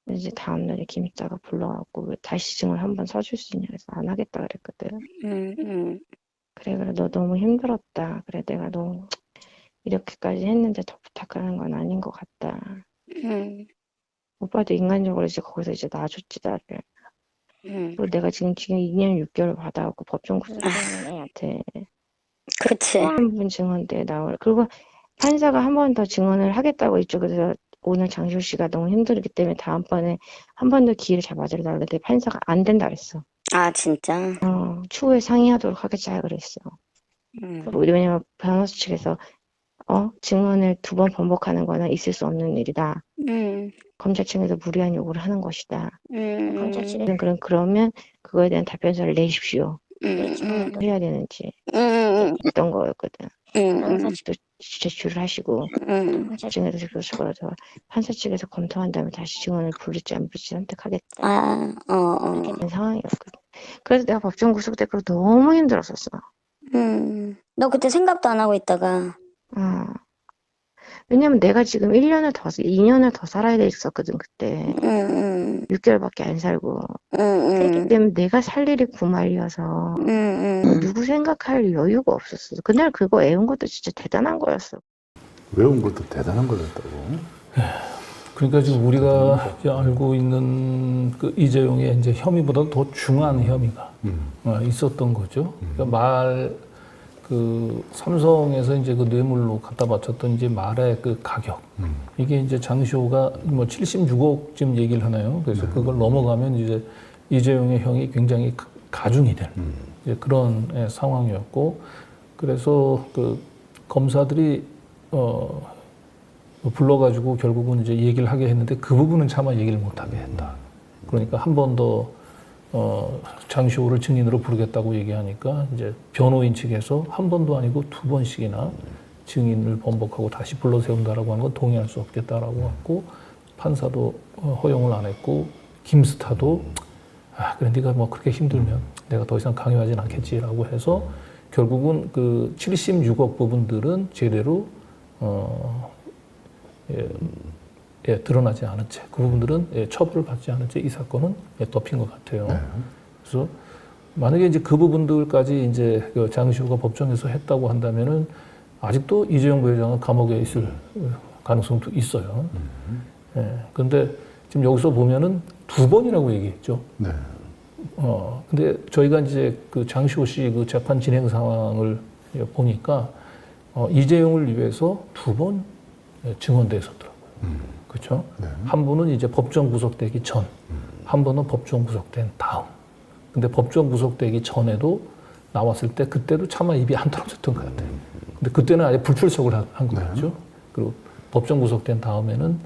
이제 다음날에 김이따가 불러갖고 왜 다시 증언 한번 써줄 수 있냐 해서 안 하겠다 그랬거든. 그래 너 너무 힘들었다. 그래 내가 너무 이렇게까지 했는데 더 부탁하는 건 아닌 것 같다. 오빠도 인간적으로 이제 거기서 이제 놔줬지 나를. 그리고 내가 지금 2년 6개월 받아갖고 법정 구속되는 애한테 그치. 한 분 증언대 나올. 그리고 판사가 한 번 더 증언을 하겠다고 이쪽에서 오늘 장시호 씨가 너무 힘들기 때문에 다음번에 한 번 더 기회를 잡아달라 그랬는데 판사가 안 된다 그랬어. 아, 진짜? 추후에 상의하도록 하겠다 그랬어. 왜냐면 변호사 측에서 증언을 2번 번복하는 거는 있을 수 없는 일이다. 검찰 측에서 무리한 요구를 하는 것이다. 검찰 측은 그러면 그거에 대한 답변서를 내십시오. 해야 되는지 어떤 거였거든. 판사 측도 제출을 하시고 검찰 측에서 그래서 판사 측에서 검토한 다음에 다시 증언을 부를지 안 부를지 선택하겠다. 이렇게 된 상황이었거든. 그래서 내가 법정 구속되고 너무 힘들었었어. 너 그때 생각도 안 하고 있다가. 왜냐면 내가 지금 2년을 더 살아야 됐었거든, 그때. 6개월밖에 안 살고. 그렇기 때문에 내가 살 일이 구말이어서 누구 생각할 여유가 없었어. 그날 그거 애운 것도 진짜 대단한 거였어. 외운 것도 대단한 거였다고. 그러니까 지금 우리가 이제 알고 있는 그 이재용의 이제 혐의보다 더 중한 혐의가 있었던 거죠. 그러니까 그 삼성에서 이제 그 뇌물로 갖다 바쳤던 이제 말의 그 가격. 이게 이제 장시호가 뭐 76억쯤 얘기를 하나요? 그래서 그걸 넘어가면 이제 이재용의 형이 굉장히 가중이 될 이제 그런 상황이었고, 그래서 그 검사들이 불러가지고 결국은 이제 얘기를 하게 했는데 그 부분은 차마 얘기를 못 하게 했다. 그러니까 한 번 더 장시호를 증인으로 부르겠다고 얘기하니까 이제 변호인 측에서 한 번도 아니고 2번씩이나 증인을 번복하고 다시 불러 세운다라고 하는 건 동의할 수 없겠다라고 하고 판사도 허용을 안 했고 김스타도 그래 네가 뭐 그렇게 힘들면 내가 더 이상 강요하진 않겠지라고 해서 결국은 그 76억 부분들은 제대로 드러나지 않은 채, 그 부분들은 처벌을 받지 않은 채 이 사건은 덮인 것 같아요. 그래서 만약에 이제 그 부분들까지 이제 그 장시호가 법정에서 했다고 한다면은 아직도 이재용 부회장은 감옥에 있을 가능성도 있어요. 그런데 지금 여기서 보면은 2번이라고 얘기했죠. 근데 저희가 이제 그 장시호 씨 그 재판 진행 상황을 보니까 이재용을 위해서 2번 증언대에 섰더라고요. 그렇죠? 한 분은 이제 법정 구속되기 전, 한 분은 법정 구속된 다음. 근데 법정 구속되기 전에도 나왔을 때 그때도 차마 입이 안 떨어졌던 것 같아요. 근데 그때는 아예 불출석을 한 거였죠. 그리고 법정 구속된 다음에는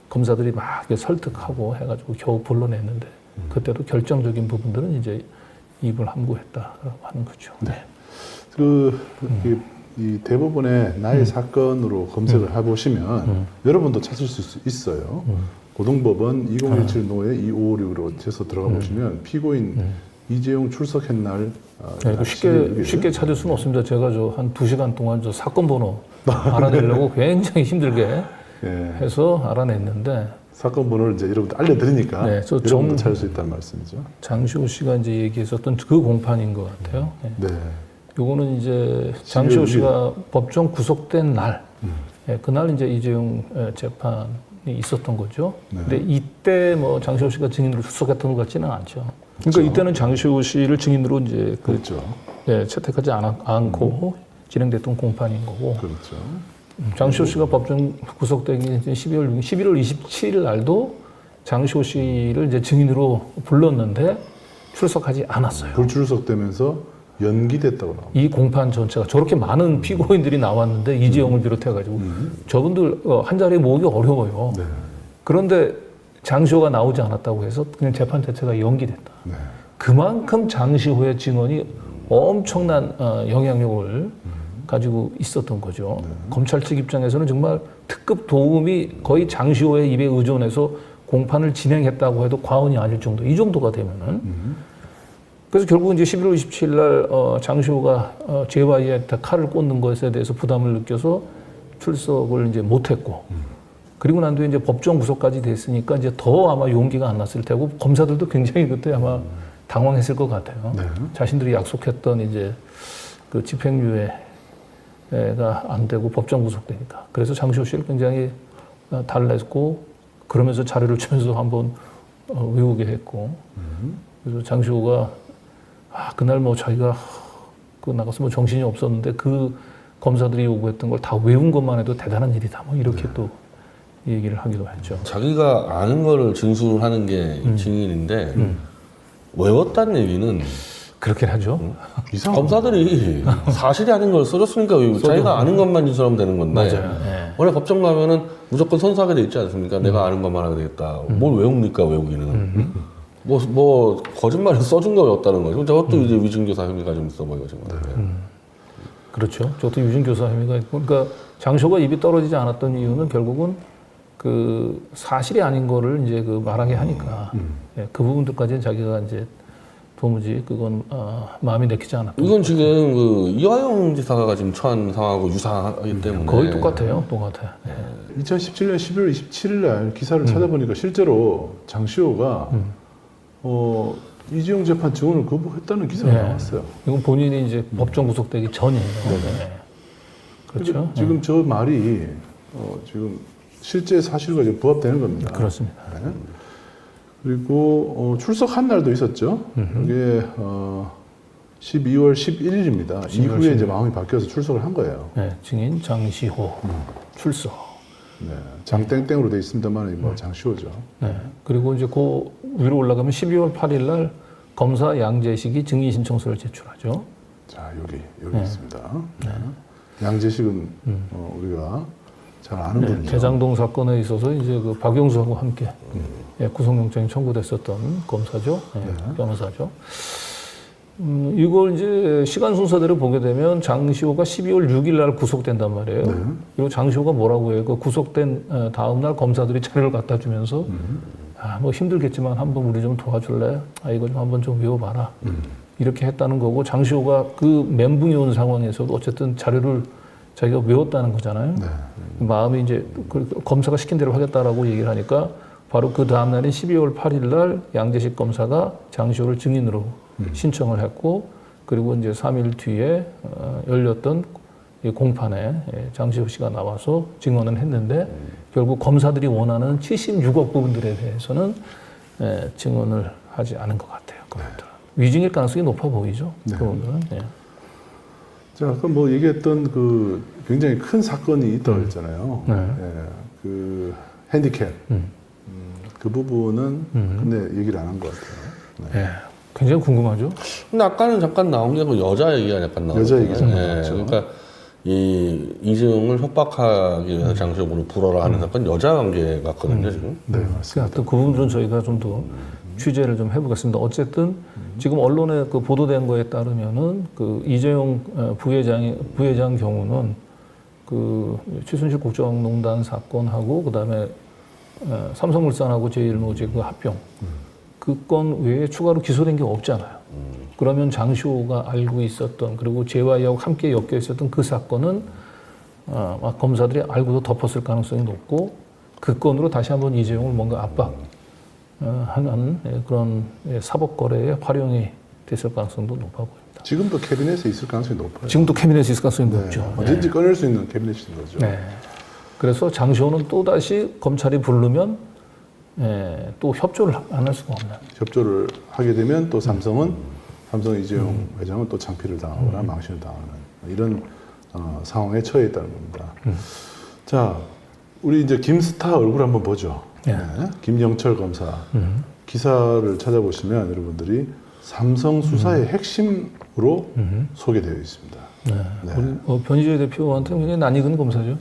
검사들이 막 설득하고 해가지고 겨우 불러냈는데 그때도 결정적인 부분들은 이제 입을 함구했다라고 하는 거죠. 이 대부분의 나의 사건으로 검색을 해보시면 여러분도 찾을 수 있어요. 고등법원 2017 노예 2556으로 해서 들어가 보시면 피고인 이재용 출석한 날 쉽게 찾을 수는 없습니다. 제가 한 2시간 동안 사건 번호 알아내려고 굉장히 힘들게 해서 알아냈는데 사건 번호를 이제 여러분들 알려드리니까 여러분도 찾을 수 있다는 말씀이죠. 장시호 씨가 이제 얘기했었던 그 공판인 것 같아요. 요거는 이제 장시호 씨가 법정 구속된 날, 그날 이제 이재용 재판이 있었던 거죠. 근데 이때 뭐 장시호 씨가 증인으로 출석했던 것 같지는 않죠. 그러니까 이때는 장시호 씨를 증인으로 이제 채택하지 않고 진행됐던 공판인 거고. 장시호 씨가 법정 구속되기 11월 27일 날도 장시호 씨를 이제 증인으로 불렀는데 출석하지 않았어요. 불출석되면서 연기됐다고 나옵니다. 이 공판 전체가 저렇게 많은 피고인들이 나왔는데 이재용을 비롯해가지고 저분들 한 자리에 모으기 어려워요. 네. 그런데 장시호가 나오지 않았다고 해서 그냥 재판 자체가 연기됐다. 네. 그만큼 장시호의 증언이 엄청난 영향력을 가지고 있었던 거죠. 검찰 측 입장에서는 정말 특급 도움이 거의 장시호의 입에 의존해서 공판을 진행했다고 해도 과언이 아닐 정도, 이 정도가 되면은. 그래서 결국 이제 11월 27일 날 장시호가 JY한테 칼을 꽂는 것에 대해서 부담을 느껴서 출석을 이제 못했고, 그리고 난 뒤에 이제 법정 구속까지 됐으니까 이제 더 아마 용기가 안 났을 테고 검사들도 굉장히 그때 아마 당황했을 것 같아요. 네. 자신들이 약속했던 이제 그 집행유예가 안 되고 법정 구속되니까. 그래서 장시호 씨를 굉장히 달랬고, 그러면서 자료를 주면서 한번 외우게 했고, 그래서 장시호가 그날 뭐 자기가 나가서 뭐 정신이 없었는데 그 검사들이 요구했던 걸 다 외운 것만 해도 대단한 일이다. 뭐 이렇게 또 얘기를 하기도 했죠. 자기가 아는 거를 진술하는 게 증인인데 외웠다는 얘기는 그렇게 하죠. 검사들이 사실이 아닌 걸 써줬으니까 자기가 아는 것만 진술하면 되는 건데. 맞아요. 네. 원래 법정 가면은 무조건 선수하게 돼 있지 않습니까? 내가 아는 것만 하게 되겠다. 뭘 외웁니까, 외우기는. 뭐 거짓말을 써준 거 외웠다는 거죠. 저것도 이제 위증교사 혐의가 좀 있어 보이고 지금. 그렇죠. 저도 유증교사 혐의가 있고, 그러니까 장시호가 입이 떨어지지 않았던 이유는 결국은 그 사실이 아닌 거를 이제 그 말하게 하니까 예, 그 부분들까지는 자기가 이제 도무지 그건 마음이 내키지 않았다. 이건 지금 그 이화영 지사가 지금 처한 상황하고 유사하기 때문에 거의 똑같아요. 똑같아요. 예. 2017년 11월 27일 날 기사를 찾아보니까 실제로 장시호가 이재용 재판 증언을 거부했다는 기사가 네. 나왔어요. 이건 본인이 이제 법정 구속되기 전이에요. 네. 그렇죠. 그러니까 지금 저 말이 지금 실제 사실과 지금 부합되는 겁니다. 그렇습니다. 네. 그리고 출석한 날도 있었죠. 그게 12월 11일입니다. 12월 이후에 11일. 이제 마음이 바뀌어서 출석을 한 거예요. 네, 증인 장시호 출석. 네. 장땡땡으로 돼 있습니다만 뭐 장시호죠. 네. 그리고 이제 그 위로 올라가면 12월 8일 날 검사 양재식이 증인 신청서를 제출하죠. 자 여기 네. 있습니다. 양재식은 우리가 잘 아는 네, 분이죠. 대장동 사건에 있어서 이제 그 박영수하고 함께 예, 구속영장이 청구됐었던 검사죠. 예, 변호사죠. 이걸 이제 시간 순서대로 보게 되면 장시호가 12월 6일 날 구속된단 말이에요. 네. 그리고 장시호가 뭐라고 해요? 그 구속된 다음 날 검사들이 자료를 갖다 주면서 뭐 힘들겠지만 한번 우리 좀 도와줄래? 이거 좀 한번 좀 외워봐라. 이렇게 했다는 거고, 장시호가 그 멘붕이 온 상황에서도 어쨌든 자료를 자기가 외웠다는 거잖아요. 네. 마음이 이제 검사가 시킨 대로 하겠다라고 얘기를 하니까 바로 그 다음 날인 12월 8일 날 양재식 검사가 장시호를 증인으로 신청을 했고, 그리고 이제 3일 뒤에 열렸던 이 공판에 장시호 씨가 나와서 증언을 했는데 결국 검사들이 원하는 76억 부분들에 대해서는 증언을 하지 않은 것 같아요. 그분들은. 위증일 가능성이 높아 보이죠. 네. 그분들은. 예. 자, 그럼 뭐 얘기했던 그 굉장히 큰 사건이 있다고 했잖아요. 네. 예, 그 핸디캡. 그 부분은 근데 얘기를 안 한 것 같아요. 네. 예. 굉장히 궁금하죠. 근데 아까는 잠깐 나온 게 그 여자 얘기가 약간 나왔잖아요. 여자 얘기 잠깐 나왔죠. 그러니까 이재용을 협박하기 위해서 장시호를 불어라 하는 사건 여자 관계 같거든요 지금. 네, 맞습니다. 그 부분들은 저희가 좀 더 취재를 좀 해보겠습니다. 어쨌든 지금 언론에 그 보도된 거에 따르면은 그 이재용 부회장 경우는 그 최순실 국정농단 사건하고 그다음에 삼성물산하고 제일모직 그 합병 그 건 외에 추가로 기소된 게 없잖아요. 그러면 장시호가 알고 있었던, 그리고 JY하고 함께 엮여 있었던 그 사건은 검사들이 알고도 덮었을 가능성이 높고, 그 건으로 다시 한번 이재용을 뭔가 압박하는 그런 사법 거래에 활용이 됐을 가능성도 높아 보입니다. 지금도 캐비넷에 있을 가능성이 높아요. 지금도 캐비넷에 있을 가능성이 네, 높죠. 언제든지 꺼낼 수 있는 캐비넷인 거죠. 네. 그래서 장시호는 또 다시 검찰이 부르면 또 협조를 안 할 수가 없는. 협조를 하게 되면 또 삼성 이재용 회장은 또 창피를 당하거나 망신을 당하는 이런 상황에 처해 있다는 겁니다. 자, 우리 이제 김스타 얼굴 한번 보죠. 네. 네. 김영철 검사 기사를 찾아보시면 여러분들이 삼성 수사의 핵심으로 소개되어 있습니다. 네. 네. 우리 변희재 대표한테는 굉장히 낯익은 검사죠.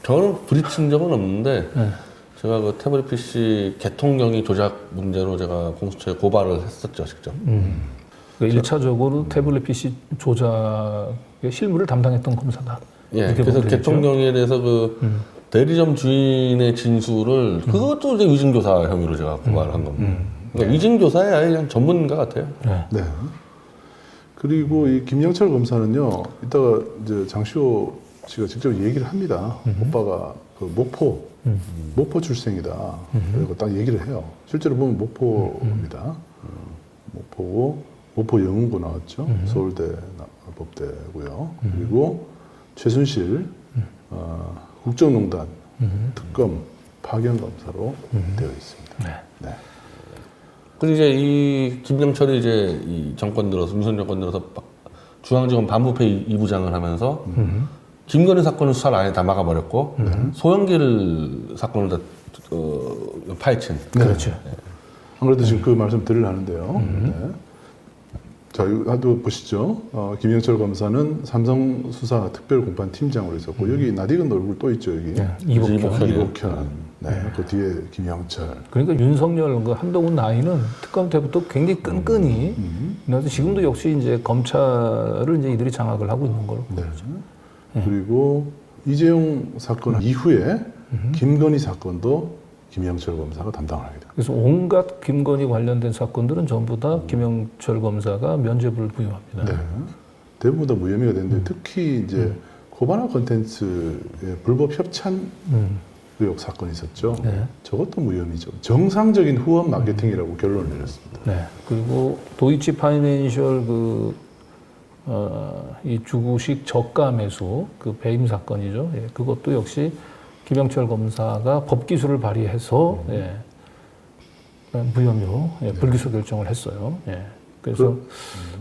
저는 부딪힌 적은 없는데 네. 제가 그 태블릿 PC 개통경위 조작 문제로 제가 공수처에 고발을 했었죠, 직접. 그 1차적으로 태블릿 PC 조작의 실무를 담당했던 검사다. 예, 이렇게 그래서 보면 되겠죠? 개통경위에 대해서 그 대리점 주인의 진술을 그것도 이제 위증교사 혐의로 제가 고발을 한 겁니다. 그러니까 위증교사의 아예 그냥 전문가 같아요. 네. 네. 그리고 이 김영철 검사는요, 이따가 이제 장시호 씨가 직접 얘기를 합니다. 오빠가 그 목포 출생이다. 그리고 딱 얘기를 해요. 실제로 보면 목포입니다. 목포고, 목포 영문고 나왔죠. 서울대 법대고요. 그리고 최순실 국정농단 특검 파견검사로 되어 있습니다. 네. 그리고 이제 이 김영철이 이제 이 정권 들어서 윤석열 정권 들어서 중앙지검 반부패 2부장을 하면서 김건희 사건을 수사를 아예 다 막아버렸고 소영길 사건을 다 파헤친. 그렇죠. 안 그래도 지금 그 말씀 드리려는데요. 네. 자, 이거 보시죠. 김영철 검사는 삼성 수사 특별공판 팀장으로 있었고, 여기 낯익은 얼굴 또 있죠, 여기. 네. 이복현. 이복현. 네. 그 뒤에 김영철. 그러니까 윤석열, 그 한동훈 나이는 특검 때부터 굉장히 끈끈이. 그래서 지금도 역시 이제 검찰을 이제 이들이 장악을 하고 있는 거로. 네. 그리고 이재용 사건 이후에 김건희 사건도 김영철 검사가 담당을 하게 됩니다. 그래서 온갖 김건희 관련된 사건들은 전부 다 김영철 검사가 면죄부를 부여합니다. 네. 대부분 다 무혐의가 되는데 특히 이제 코바나 콘텐츠의 불법 협찬 의혹 사건이 있었죠. 네. 저것도 무혐의죠. 정상적인 후원 마케팅이라고 결론을 내렸습니다. 네. 그리고 도이치 파이낸셜 이 주구식 저가 매수 그 배임 사건이죠. 예, 그것도 역시 김영철 검사가 법 기술을 발휘해서 예, 무혐의로 불기소 결정을 했어요. 예. 그래서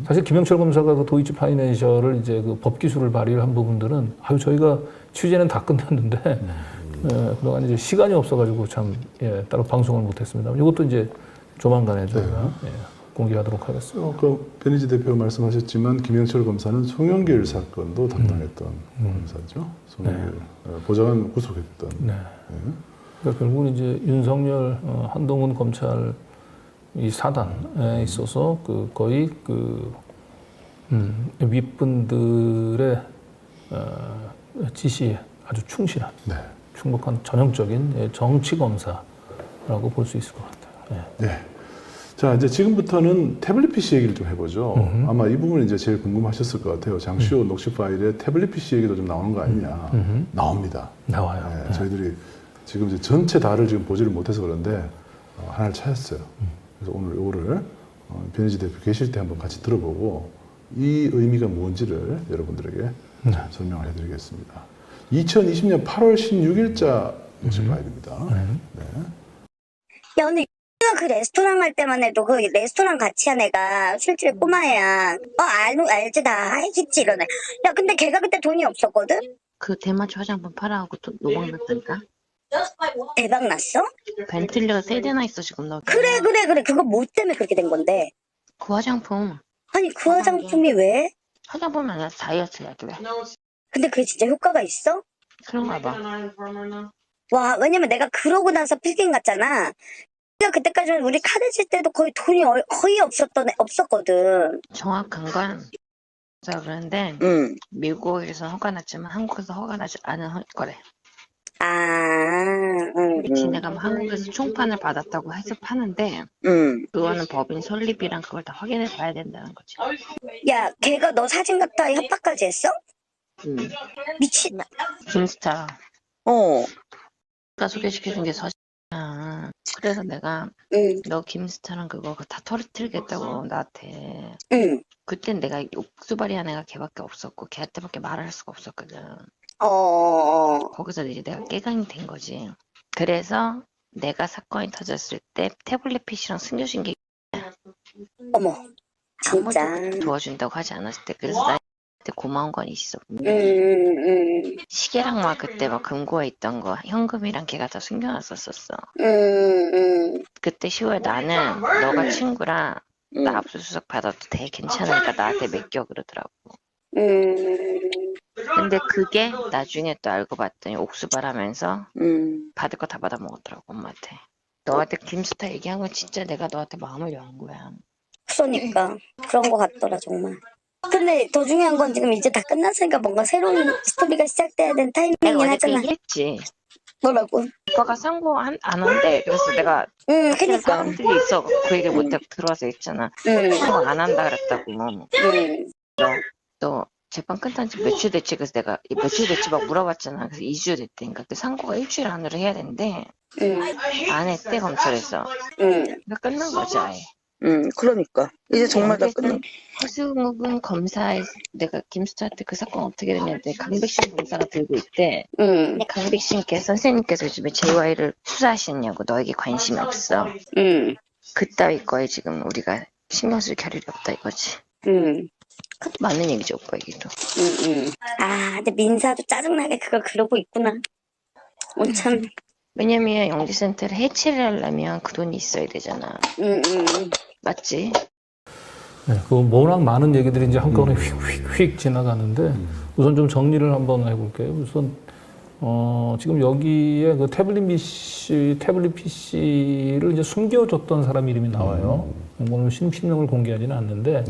사실 김영철 검사가 그 도이치 파이낸셜을 이제 그 법 기술을 발휘를 한 부분들은 저희가 취재는 다 끝냈는데 그동안 이제 시간이 없어가지고 참 따로 방송을 못했습니다. 이것도 이제 조만간에 저희가 공개하도록 하겠습니다. 그 변희재 대표 말씀하셨지만 김영철 검사는 송영길 사건도 담당했던 검사죠. 송영길 보좌관 구속했던. 네. 그러니까 결국은 이제 윤석열, 한동훈 검찰 이 사단에 있어서 그 거의 그 윗분들의 지시에 아주 충실한, 충복한 전형적인 정치 검사라고 볼 수 있을 것 같아요. 네. 자, 이제 지금부터는 태블릿 PC 얘기를 좀 해보죠. 아마 이 부분이 이제 제일 궁금하셨을 것 같아요. 장시호 녹취 파일에 태블릿 PC 얘기도 좀 나오는 거 아니냐. 나옵니다. 나와요. 네, 저희들이 지금 이제 전체 다를 지금 보지를 못해서 그런데 하나를 찾았어요. 그래서 오늘 이거를 변희재 대표 계실 때 한번 같이 들어보고 이 의미가 뭔지를 여러분들에게 설명을 해드리겠습니다. 2020년 8월 16일자 녹취 파일입니다. 네. 야, 근데 그 레스토랑 갈 때만 해도 그 레스토랑 같이 한 애가 실제 꼬마애야. 알지, 나 알겠지, 이러네. 야, 근데 걔가 그때 돈이 없었거든? 그 대마초 화장품 팔아갖고 또 노방 났다니까? 대박 났어? 벤틀리가 세 대나 있어 지금 너. 그래. 그거 뭐 때문에 그렇게 된 건데? 그 화장품. 아니, 그 화장품이 왜? 화장품이 아니라 다이어트 약이래. 근데 그게 진짜 효과가 있어? 그런가 봐. 와, 왜냐면 내가 그러고 나서 필딩 갔잖아. 그때까지는 우리 카드 칠 때도 거의 돈이 거의 없었거든. 정확한 건 그런데 미국에서 허가 났지만 한국에서 허가 나지 않은 거래. 지네가 뭐 한국에서 총판을 받았다고 해서 파는데 그거는 법인 설립이랑 그걸 다 확인해 봐야 된다는 거지. 야, 걔가 너 사진 갖다 협박까지 했어? 미친. 김스타. 가 소개시켜준 게 서진이야. 그래서 내가 너 김스타랑 그거 다 터뜨리겠다고 나한테. 그땐 내가 옥수발이한 애가 걔밖에 없었고 걔한테밖에 말을 할 수가 없었거든. 거기서 이제 내가 깨강이 된 거지. 그래서 내가 사건이 터졌을 때 태블릿 PC랑 숨겨준 게 어머, 진짜. 아무도 도와준다고 하지 않았을 때. 그래서 나한테 고마운 건 있어. 시계랑 막 그때 막 금고에 있던 거 현금이랑 걔가 다 숨겨놨었었어. 그때 10월 나는 너가 친구라 나 압수수색 받아도 돼 괜찮으니까 나한테 맡겨 그러더라고. 근데 그게 나중에 또 알고 봤더니 옥수발하면서 받을 거 다 받아 먹었더라고 엄마한테. 너한테 김스타 얘기한 건 진짜 내가 너한테 마음을 연 거야. 그러니까 그런 거 같더라 정말. 근데 더 중요한 건 지금 이제 다 끝났으니까 뭔가 새로운 스토리가 시작돼야 되는 내가 타이밍이긴 어제 그 하잖아. 얘기했지. 뭐라고? 오빠가 상고 안 한대. 그래서 내가 그니까. 사람들이 있어 그 얘기 못하고 들어와서 했잖아. 상고 안 한다 그랬다고. 너 재판 끝난 지 며칠 됐지? 그래서 내가 며칠 됐지 막 물어봤잖아. 그래서 2주 됐다니까. 근데 상고가 일주일 안으로 해야 된대. 안 했대 검찰에서. 그러니까 끝난 거지 아예. 그러니까 이제 정말 다 끝나. 허수묵은 검사에 내가 김수철한테 그 사건 어떻게 됐냐는데 강백신 검사가 들고 있대. 근데 강백신께서 선생님께서 요즘에 JY를 수사하시느냐고 너에게 관심이 없어. 그따위 거에 지금 우리가 신경 쓸 겨를이 없다 이거지. 그것도 맞는 얘기죠 오빠 얘기도. 아 근데 민사도 짜증나게 그걸 그러고 있구나. 참. 왜냐면 영지센터를 해체를 하려면 그 돈이 있어야 되잖아. 맞지? 네, 그 워낙 많은 얘기들이 이제 한꺼번에 휙휙 지나가는데 우선 좀 정리를 한번 해볼게요. 우선 지금 여기에 그 태블릿 PC를 이제 숨겨줬던 사람 이름이 나와요. 오늘 실명을 공개하지는 않는데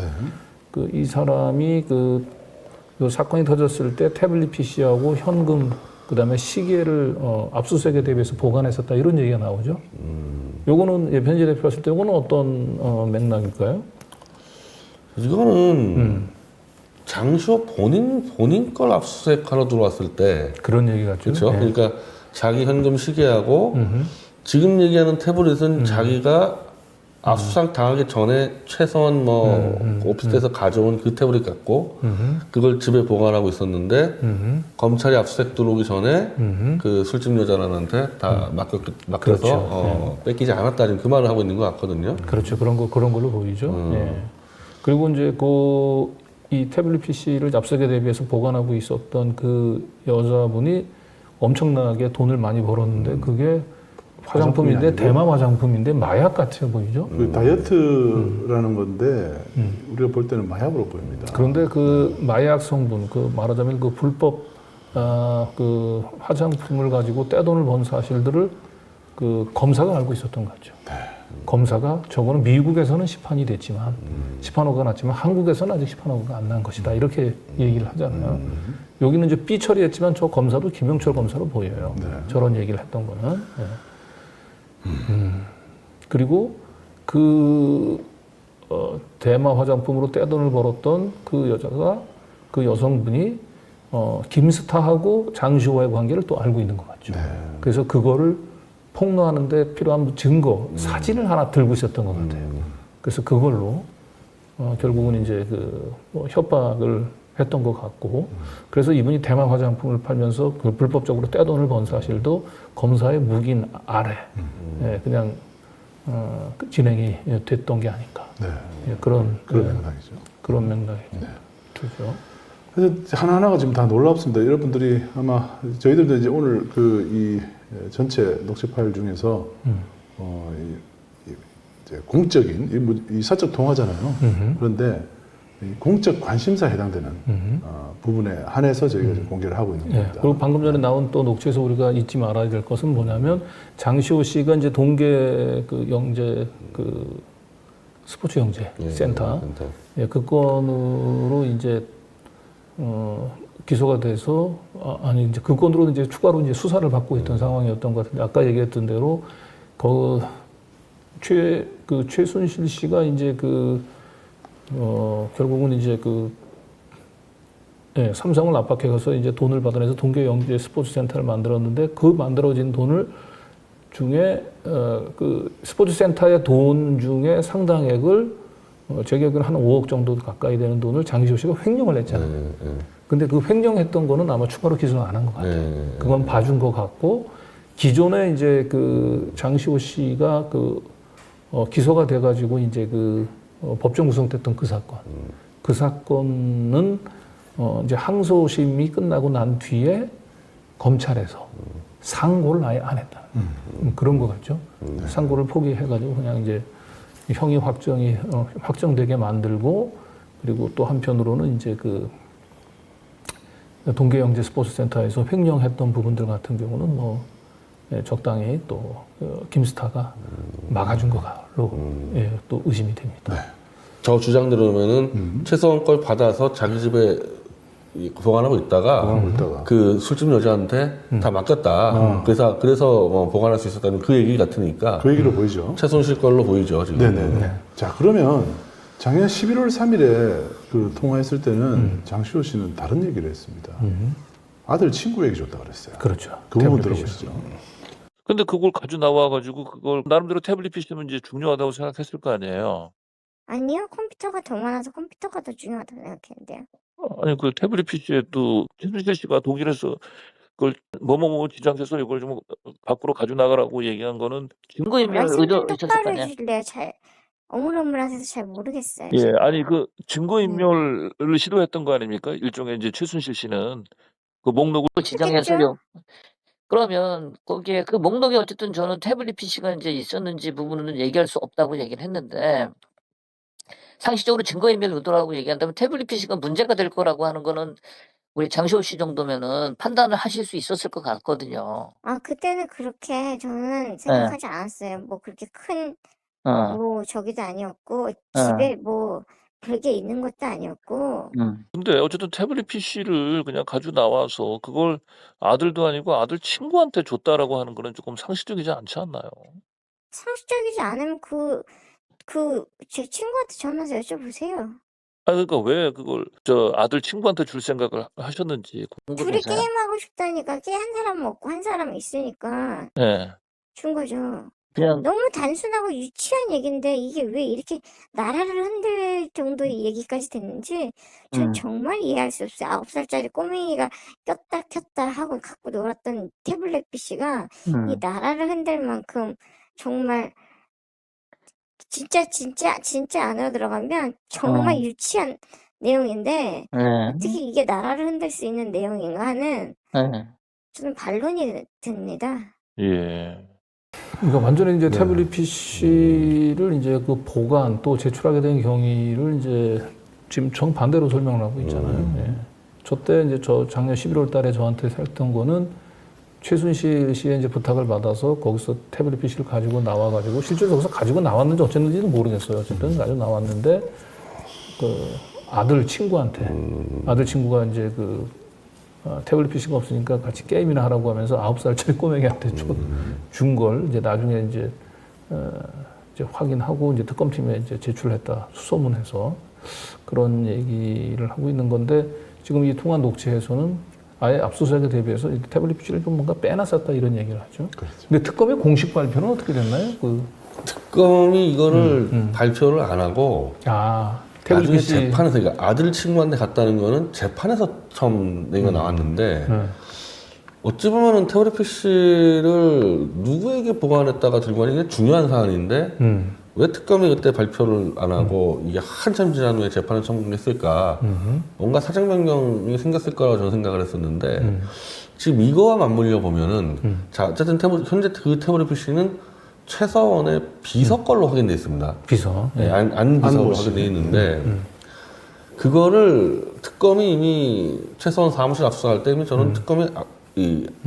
그 이 사람이 그 사건이 터졌을 때 태블릿 PC하고 현금 그다음에 시계를 압수수색에 대비해서 보관했었다 이런 얘기가 나오죠. 요거는 변희재 대표 봤을 때 요거는 어떤 맥락일까요? 이거는 장시호 본인 걸 압수수색하러 들어왔을 때 그런 얘기 같죠. 그렇죠. 네. 그러니까 자기 현금 시계하고 지금 얘기하는 태블릿은 자기가 압수수색 당하기 전에 최소한 오피스에서 가져온 그 태블릿 갖고 그걸 집에 보관하고 있었는데 검찰이 압수수색 들어오기 전에 그 술집 여자한테 다 맡겨서 그렇죠. 뺏기지 않았다 지금 그 말을 하고 있는 것 같거든요. 그렇죠. 그런 걸로 보이죠. 예. 그리고 이제 이 태블릿 PC를 압수수색에 대비해서 보관하고 있었던 그 여자분이 엄청나게 돈을 많이 벌었는데 그게 화장품인데 대마 화장품인데 마약 같아 보이죠. 그 다이어트라는 건데 우리가 볼 때는 마약으로 보입니다. 그런데 그 마약 성분, 그 말하자면 그 불법 그 화장품을 가지고 떼돈을 번 사실들을 그 검사가 알고 있었던 것 같죠. 검사가 저거는 미국에서는 시판이 됐지만 시판호가 났지만 한국에서는 아직 시판호가 안 난 것이다 이렇게 얘기를 하잖아요. 여기는 이제 삐 처리했지만 저 검사도 김영철 검사로 보여요. 저런 얘기를 했던 거는. 그리고 그 대마 화장품으로 떼돈을 벌었던 그 여자가 그 여성분이 김스타하고 장시호와의 관계를 또 알고 있는 것 같죠. 그래서 그거를 폭로하는데 필요한 증거, 사진을 하나 들고 있었던 것 같아요. 그래서 그걸로 결국은 이제 협박을 했던 것 같고, 그래서 이분이 대마 화장품을 팔면서 그 불법적으로 떼돈을 번 사실도 검사의 묵인 아래 그냥 진행이 됐던 게 아닌가. 그런 맥락이죠. 그런 맥락이죠. 그렇죠. 그래서 하나하나가 지금 다 놀랍습니다. 여러분들이 아마 저희들도 이제 오늘 이 전체 녹취 파일 중에서 이제 공적인 이 사적 통화잖아요. 그런데 이 공적 관심사에 해당되는 부분에 한해서 저희가 지금 공개를 하고 있는 겁니다. 그리고 방금 전에 나온 또 녹취에서 우리가 잊지 말아야 될 것은 뭐냐면 장시호 씨가 이제 동계 그 영재 그 스포츠 영재 센터 그 건으로 이제 기소가 돼서 아니 이제 그 건으로 이제 추가로 이제 수사를 받고 있던 상황이었던 것 같은데 아까 얘기했던 대로 최순실 씨가 이제 결국은 이제 삼성을 압박해서 이제 돈을 받아내서 동계 영재 스포츠 센터를 만들었는데 그 만들어진 돈을 중에 그 스포츠 센터의 돈 중에 상당액을 제 기억에는 한 5억 정도 가까이 되는 돈을 장시호 씨가 횡령을 했잖아요. 근데 그 횡령했던 거는 아마 추가로 기소를 안 한 것 같아요. 그건 봐준 것 같고 기존에 이제 그 장시호 씨가 기소가 돼가지고 이제 법정 구성됐던 그 사건. 그 사건은 이제 항소심이 끝나고 난 뒤에 검찰에서 상고를 아예 안 했다. 그런 것 같죠. 상고를 포기해가지고 그냥 이제 형이 확정되게 만들고 그리고 또 한편으로는 이제 그 동계영재 스포츠센터에서 횡령했던 부분들 같은 경우는 뭐 적당히 또 김스타가 막아준 거로 또 의심이 됩니다. 네. 저 주장대로면은 최소한 걸 받아서 자기 집에 보관하고 있다가 그 술집 여자한테 다 맡겼다. 그래서 보관할 수 있었다는 그 얘기 같으니까 그 얘기로 보이죠. 최순실 걸로 보이죠 지금. 네네. 자, 그러면 작년 11월 3일에 그 통화했을 때는 장시호 씨는 다른 얘기를 했습니다. 아들 친구에게 줬다 그랬어요. 그렇죠. 그 부분 태블릿 들어보시죠. 근데 그걸 가져 나와가지고 그걸 나름대로 태블릿 PC면 이제 중요하다고 생각했을 거 아니에요. 아니요, 컴퓨터가 더 많아서 컴퓨터가 더 중요하다고 생각했는데요. 아니 그 태블릿 PC에도 최순실 씨가 독일에서 그걸 뭐뭐뭐 지장해서 이걸 좀 밖으로 가져 나가라고 얘기한 거는 증거인멸 말씀 의도 좀 있었을 거 똑바로 아니야. 해주실래요? 잘 어물어물하셔서 잘 모르겠어요. 예, 지금. 아니 그 증거인멸을 시도했던 거 아닙니까? 일종의 이제 최순실 씨는 그 목록을 지정해서요. 그러면 거기에 그 목록에 어쨌든 저는 태블릿 PC가 이제 있었는지 부분은 얘기할 수 없다고 얘기를 했는데 상식적으로 증거인멸 의도라고 얘기한다면 태블릿 PC가 문제가 될 거라고 하는 거는 우리 장시호 씨 정도면은 판단을 하실 수 있었을 것 같거든요. 아, 그때는 그렇게 저는 생각하지 않았어요. 뭐 그렇게 큰 뭐 저기도 아니었고 집에 뭐 별게 있는 것도 아니었고. 근데 어쨌든 태블릿 PC를 그냥 가져 나와서 그걸 아들도 아니고 아들 친구한테 줬다라고 하는 거는 조금 상식적이지 않지 않나요? 상식적이지 않으면 제 친구한테 전화해서 여쭤보세요. 아 그러니까 왜 그걸 저 아들 친구한테 줄 생각을 하셨는지 둘이 궁금해서요. 게임하고 싶다니까 한 사람은 없고 한 사람은 있으니까 예. 준 거죠. 그냥 너무 단순하고 유치한 얘기인데 이게 왜 이렇게 나라를 흔들 정도의 얘기까지 됐는지 전 정말 이해할 수 없어요. 9살짜리 꼬맹이가 꼈다 켰다 하고 갖고 놀았던 태블릿 PC가 이 나라를 흔들 만큼 정말 진짜 안으로 들어가면 정말 유치한 내용인데 어떻게 이게 나라를 흔들 수 있는 내용인가 하는 저는 반론이 듭니다. 예. 그러니까 완전히 이제 태블릿 PC를 이제 그 보관 또 제출하게 된 경위를 이제 지금 정반대로 설명을 하고 있잖아요. 예. 저때 이제 작년 11월 달에 저한테 했던 거는 최순실 씨의 이제 부탁을 받아서 거기서 태블릿 PC를 가지고 나와가지고 실제로 거기서 가지고 나왔는지 어쨌는지는 모르겠어요. 어쨌든 가지고 나왔는데 그 아들 친구한테 아들 친구가 이제 그 태블릿 PC가 없으니까 같이 게임이나 하라고 하면서 9살짜리 꼬맹이한테 준 걸 이제 나중에 이제 확인하고 이제 특검팀에 이제 제출했다 수소문해서 그런 얘기를 하고 있는 건데 지금 이 통화 녹취에서는 아예 압수수색에 대비해서 태블릿 PC를 좀 뭔가 빼놨었다 이런 얘기를 하죠. 그렇죠. 근데 특검의 공식 발표는 어떻게 됐나요? 특검이 이거를 발표를 안 하고 태블릿 나중에 PC 재판에서 그러니까 아들 친구한테 갔다는 거는 재판에서 처음 얘기가 나왔는데 어찌 보면은 태블릿 PC를 누구에게 보관했다가 들고 가는 게 중요한 사안인데 왜 특검이 그때 발표를 안 하고 이게 한참 지난 후에 재판을 청구했을까? 뭔가 사정 변경이 생겼을 거라고 저는 생각을 했었는데 지금 이거와 맞물려 보면은 자 어쨌든 현재 그 태블릿 PC는 최서원의 비서 걸로 확인돼 있습니다. 비서. 네, 안 비서로 확인돼 있는데 그거를 특검이 이미 최서원 사무실 압수할 때 이미 저는 특검이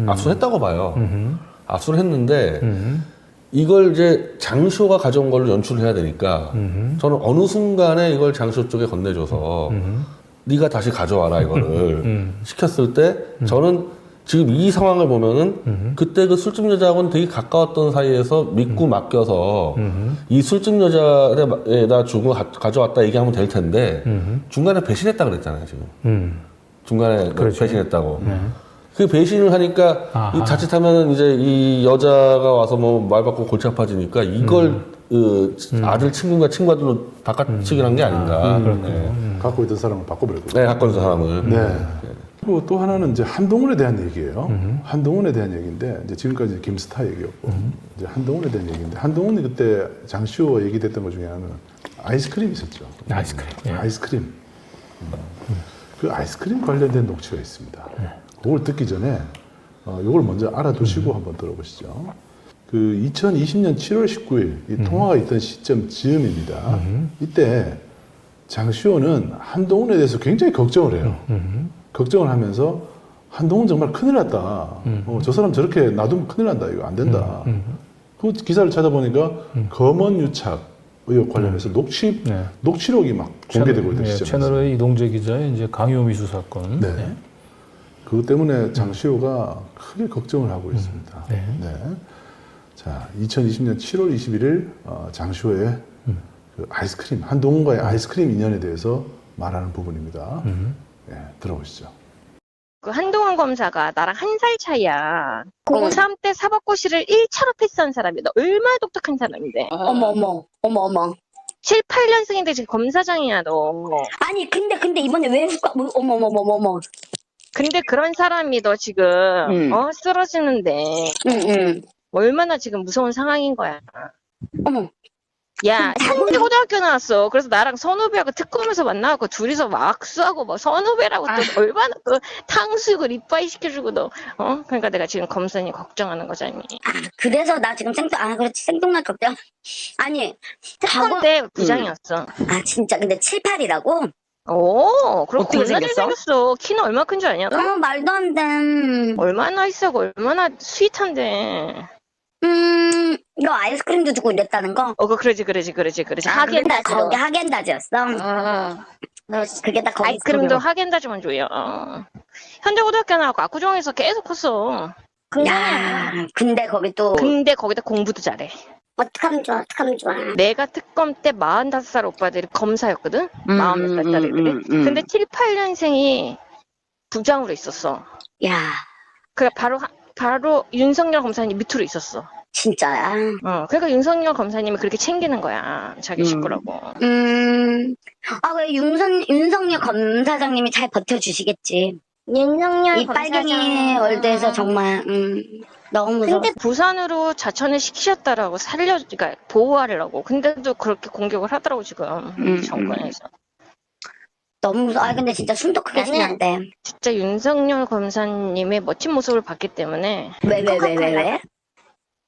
압수했다고 봐요. 압수를 했는데 이걸 이제 장시호가 가져온 걸로 연출을 해야 되니까 저는 어느 순간에 이걸 장시호 쪽에 건네줘서 네가 다시 가져와라 이거를 시켰을 때 저는 지금 이 상황을 보면은 그때 그 술집 여자하고는 되게 가까웠던 사이에서 믿고 맡겨서 이 술집 여자에다 주고 가져왔다 얘기하면 될 텐데 중간에 배신했다 그랬잖아요 지금 중간에 배신했다고 그 배신을 하니까 이 자칫하면은 이제 이 여자가 와서 뭐 말 바꾸고 골치 아파지니까 이걸 아들 친구들로 바꿔치기를 한 게 아닌가. 갖고 있던 사람을 바꿔버렸거든요. 네, 갖고 있던 사람을. 네. 그리고 또 하나는 이제 한동훈에 대한 얘기예요. 한동훈에 대한 얘기인데 이제 지금까지 김스타 얘기였고 이제 한동훈에 대한 얘기인데 한동훈이 그때 장시호 얘기됐던 것 중에 하나는 아이스크림 있었죠. 아이스크림. 예. 아이스크림. 그 아이스크림 관련된 녹취가 있습니다. 그걸 듣기 전에 이걸 먼저 알아두시고 한번 들어보시죠. 그 2020년 7월 19일 이 통화가 있던 시점 즈음입니다. 이때 장시호는 한동훈에 대해서 굉장히 걱정을 해요. 걱정을 하면서 한동훈 정말 큰일 났다. 저 사람 저렇게 놔두면 큰일 난다. 이거 안 된다. 그 기사를 찾아보니까 검언 유착 의혹 관련해서 녹취록이 막 공개되고 있던 시점이었어요. 채널의 이동재 기자의 이제 강요미수 사건. 네. 그것 때문에 장시호가 크게 걱정을 하고 있습니다. 네. 자, 2020년 7월 21일 장시호의 그 아이스크림, 한동훈과의 아이스크림 인연에 대해서 말하는 부분입니다. 네, 들어보시죠. 그 한동훈 검사가 나랑 1살 차이야. 고3 때 사법고시를 1차로 패스한 사람이다. 얼마나 똑똑한 사람인데. 어머. 7, 8년생인데 지금 검사장이야, 너. 아니, 근데 이번에 왜 어머. 근데 그런 사람이 너 지금, 쓰러지는데. 얼마나 지금 무서운 상황인 거야. 어머. 야, 현대고등학교 나왔어. 그래서 나랑 선후배하고 특검에서 만나고 둘이서 왁수하고 뭐 선후배라고 또 얼마나 또 탕수육을 이빠이 시켜주고 너, 그러니까 내가 지금 검사님 걱정하는 거잖니. 그래서 나 지금 그렇지, 생뚱날 걱정. 아니, 특검 때 부장이었어. 진짜, 근데 7, 8이라고? 오, 그렇고 어떻게 얼마나 생겼어? 키는 얼마 큰 줄 아냐? 말도 안 돼. 얼마나 있어고 얼마나 스윗한데. 너 아이스크림도 주고 이랬다는 거? 그러지. 하겐다즈. 거기 하겐다즈였어? 너 그게 다 거기 아이스크림도 하겐다즈만 줘요. 현대고등학교 나왔고 압구정에서 계속 컸어. 야, 근데 거기 또. 근데 거기다 공부도 잘해. 어떡하면 좋아. 내가 특검 때 45살 오빠들이 검사였거든? 40살짜리들이. 근데 7, 8년생이 부장으로 있었어. 야. 바로 윤석열 검사님 밑으로 있었어. 진짜야? 그러니까 윤석열 검사님이 그렇게 챙기는 거야. 자기 식구라고. 왜 윤석열 검사장님이 잘 버텨주시겠지. 윤석열 이 빨갱이 월드에서 정말, 너무 무서워. 근데 부산으로 자천을 시키셨다라고 그러니까 보호하려고. 근데도 그렇게 공격을 하더라고, 지금. 정권에서. 너무 무서워. 근데 진짜 숨도 크게 쉬면 안 돼. 진짜 윤석열 검사님의 멋진 모습을 봤기 때문에. 왜?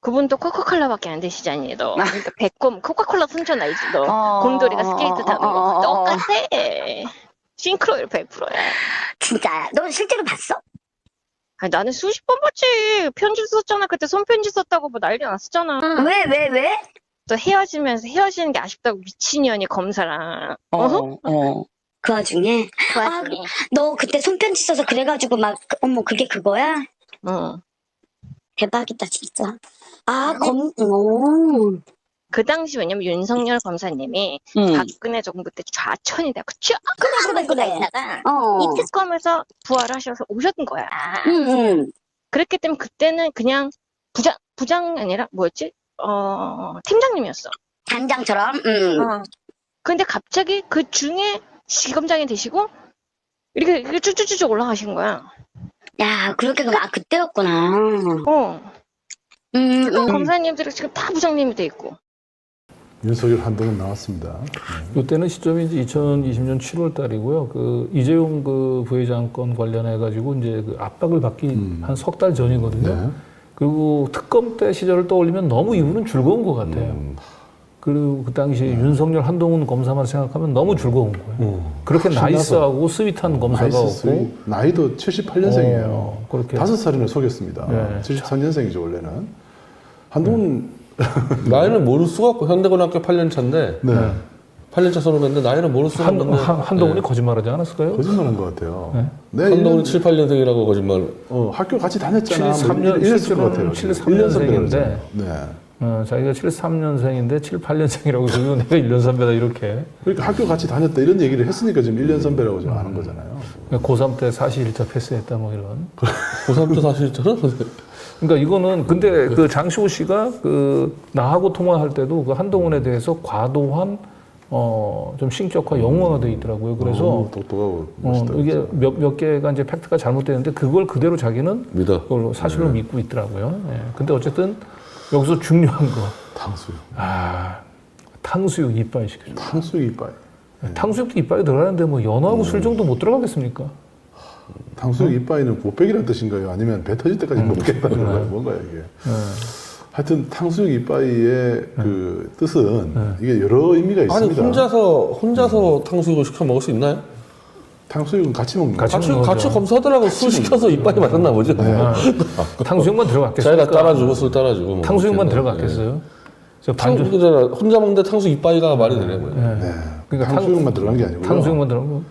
그분도 코카콜라밖에 안 드시잖니, 너. 그러니까 백곰, 코카콜라 순천 알지, 너. 곰돌이가 스케이트 타는 거. 똑같아. 싱크로율 100%야. 진짜야. 너 실제로 봤어? 아니, 나는 수십 번 봤지. 편지 썼잖아. 그때 손편지 썼다고 뭐 난리 났었잖아. 왜? 또 헤어지는 게 아쉽다고 미친년이 검사랑. 그 와중에? 너 그때 손편지 써서 그래가지고 그게 그거야? 대박이다, 진짜. 그 당시 왜냐면 윤석열 검사님이 박근혜 정부 때 좌천이 돼서 쫙 그래. 있다가 이 특검에서 부활하셔서 오셨던 거야. 그랬기 때문에 그때는 그냥 부장 아니라 뭐였지? 팀장님이었어. 단장처럼? 근데 갑자기 그 중에 지검장이 되시고 이렇게 쭉쭉쭉 올라가신 거야. 야, 그렇게 그때였구나. 검사님들이 지금 다 부장님이 돼 있고. 윤석열 한동훈 나왔습니다. 이때는 시점이 이제 2020년 7월 달이고요. 그 이재용 그 부회장 건 관련해 가지고 이제 그 압박을 받기 한 석 달 전이거든요. 네. 그리고 특검 때 시절을 떠올리면 너무 이분은 즐거운 것 같아요. 그리고 그 당시 윤석열 한동훈 검사만 생각하면 너무 즐거운 거예요. 그렇게 나이스하고 스윗한 검사가 없고 나이도 78년생이에요. 그렇게 5살이나 속였습니다. 네. 73년생이죠 원래는. 한동훈 나이는 모를 수가 없고 현대고등학교 8년 차인데 8년 차 선후배인데 나이는 모를 수가 없는데 한동훈이 거짓말하지 않았을까요? 거짓말한 것 같아요. 네. 한동훈이 7, 8년생이라고 거짓말. 학교 같이 다녔잖아. 73년, 이랬을 것 같아요. 73년생인데 네. 자기가 73년생인데 7, 8년생이라고 그러고 내가 1년 선배다 이렇게. 그러니까 학교 같이 다녔다 이런 얘기를 했으니까 지금 1년 선배라고 지금 아는 거잖아요. 고3 때 41차 패스했다 뭐 이런. 고3 때 사실처럼? 그러니까 이거는 근데 그 장시호 씨가 그 나하고 통화할 때도 그 한동훈에 대해서 과도한 좀 신격화 영화가 돼 있더라고요. 그래서 똑똑하고 멋있다. 이게 몇 개가 이제 팩트가 잘못되는데 그걸 그대로 자기는 믿어. 그걸로 사실로 믿고 있더라고요. 예. 근데 어쨌든 여기서 중요한 거. 탕수육. 탕수육 이빠이 시켜줘. 탕수육 이빠이. 탕수육도 이빠이 들어가는데 뭐 연어하고 술 정도 못 들어가겠습니까? 탕수육 이빠이는 곱빼기란 뜻인가요? 아니면 배 터질 때까지 먹겠다는 건가요? 뭔가요 이게? 하여튼 탕수육 이빠이의 그 뜻은 이게 여러 의미가 아니 있습니다. 혼자서 탕수육을 시켜 먹을 수 있나요? 탕수육은 같이 먹는 거죠. 같이 검사하더라고. 술 시켜서 이빨이 맞았나 보죠. 탕수육만 들어갔겠어요? 자기가 따라주고 술 따라주고. 뭐 탕수육만 그렇게. 들어갔겠어요? 저 반주 혼자 먹는데 탕수육 이빨이가 말이 되냐고요. 네. 그러니까 탕수육만 들어간 게 아니고요. 탕수육만 들어가고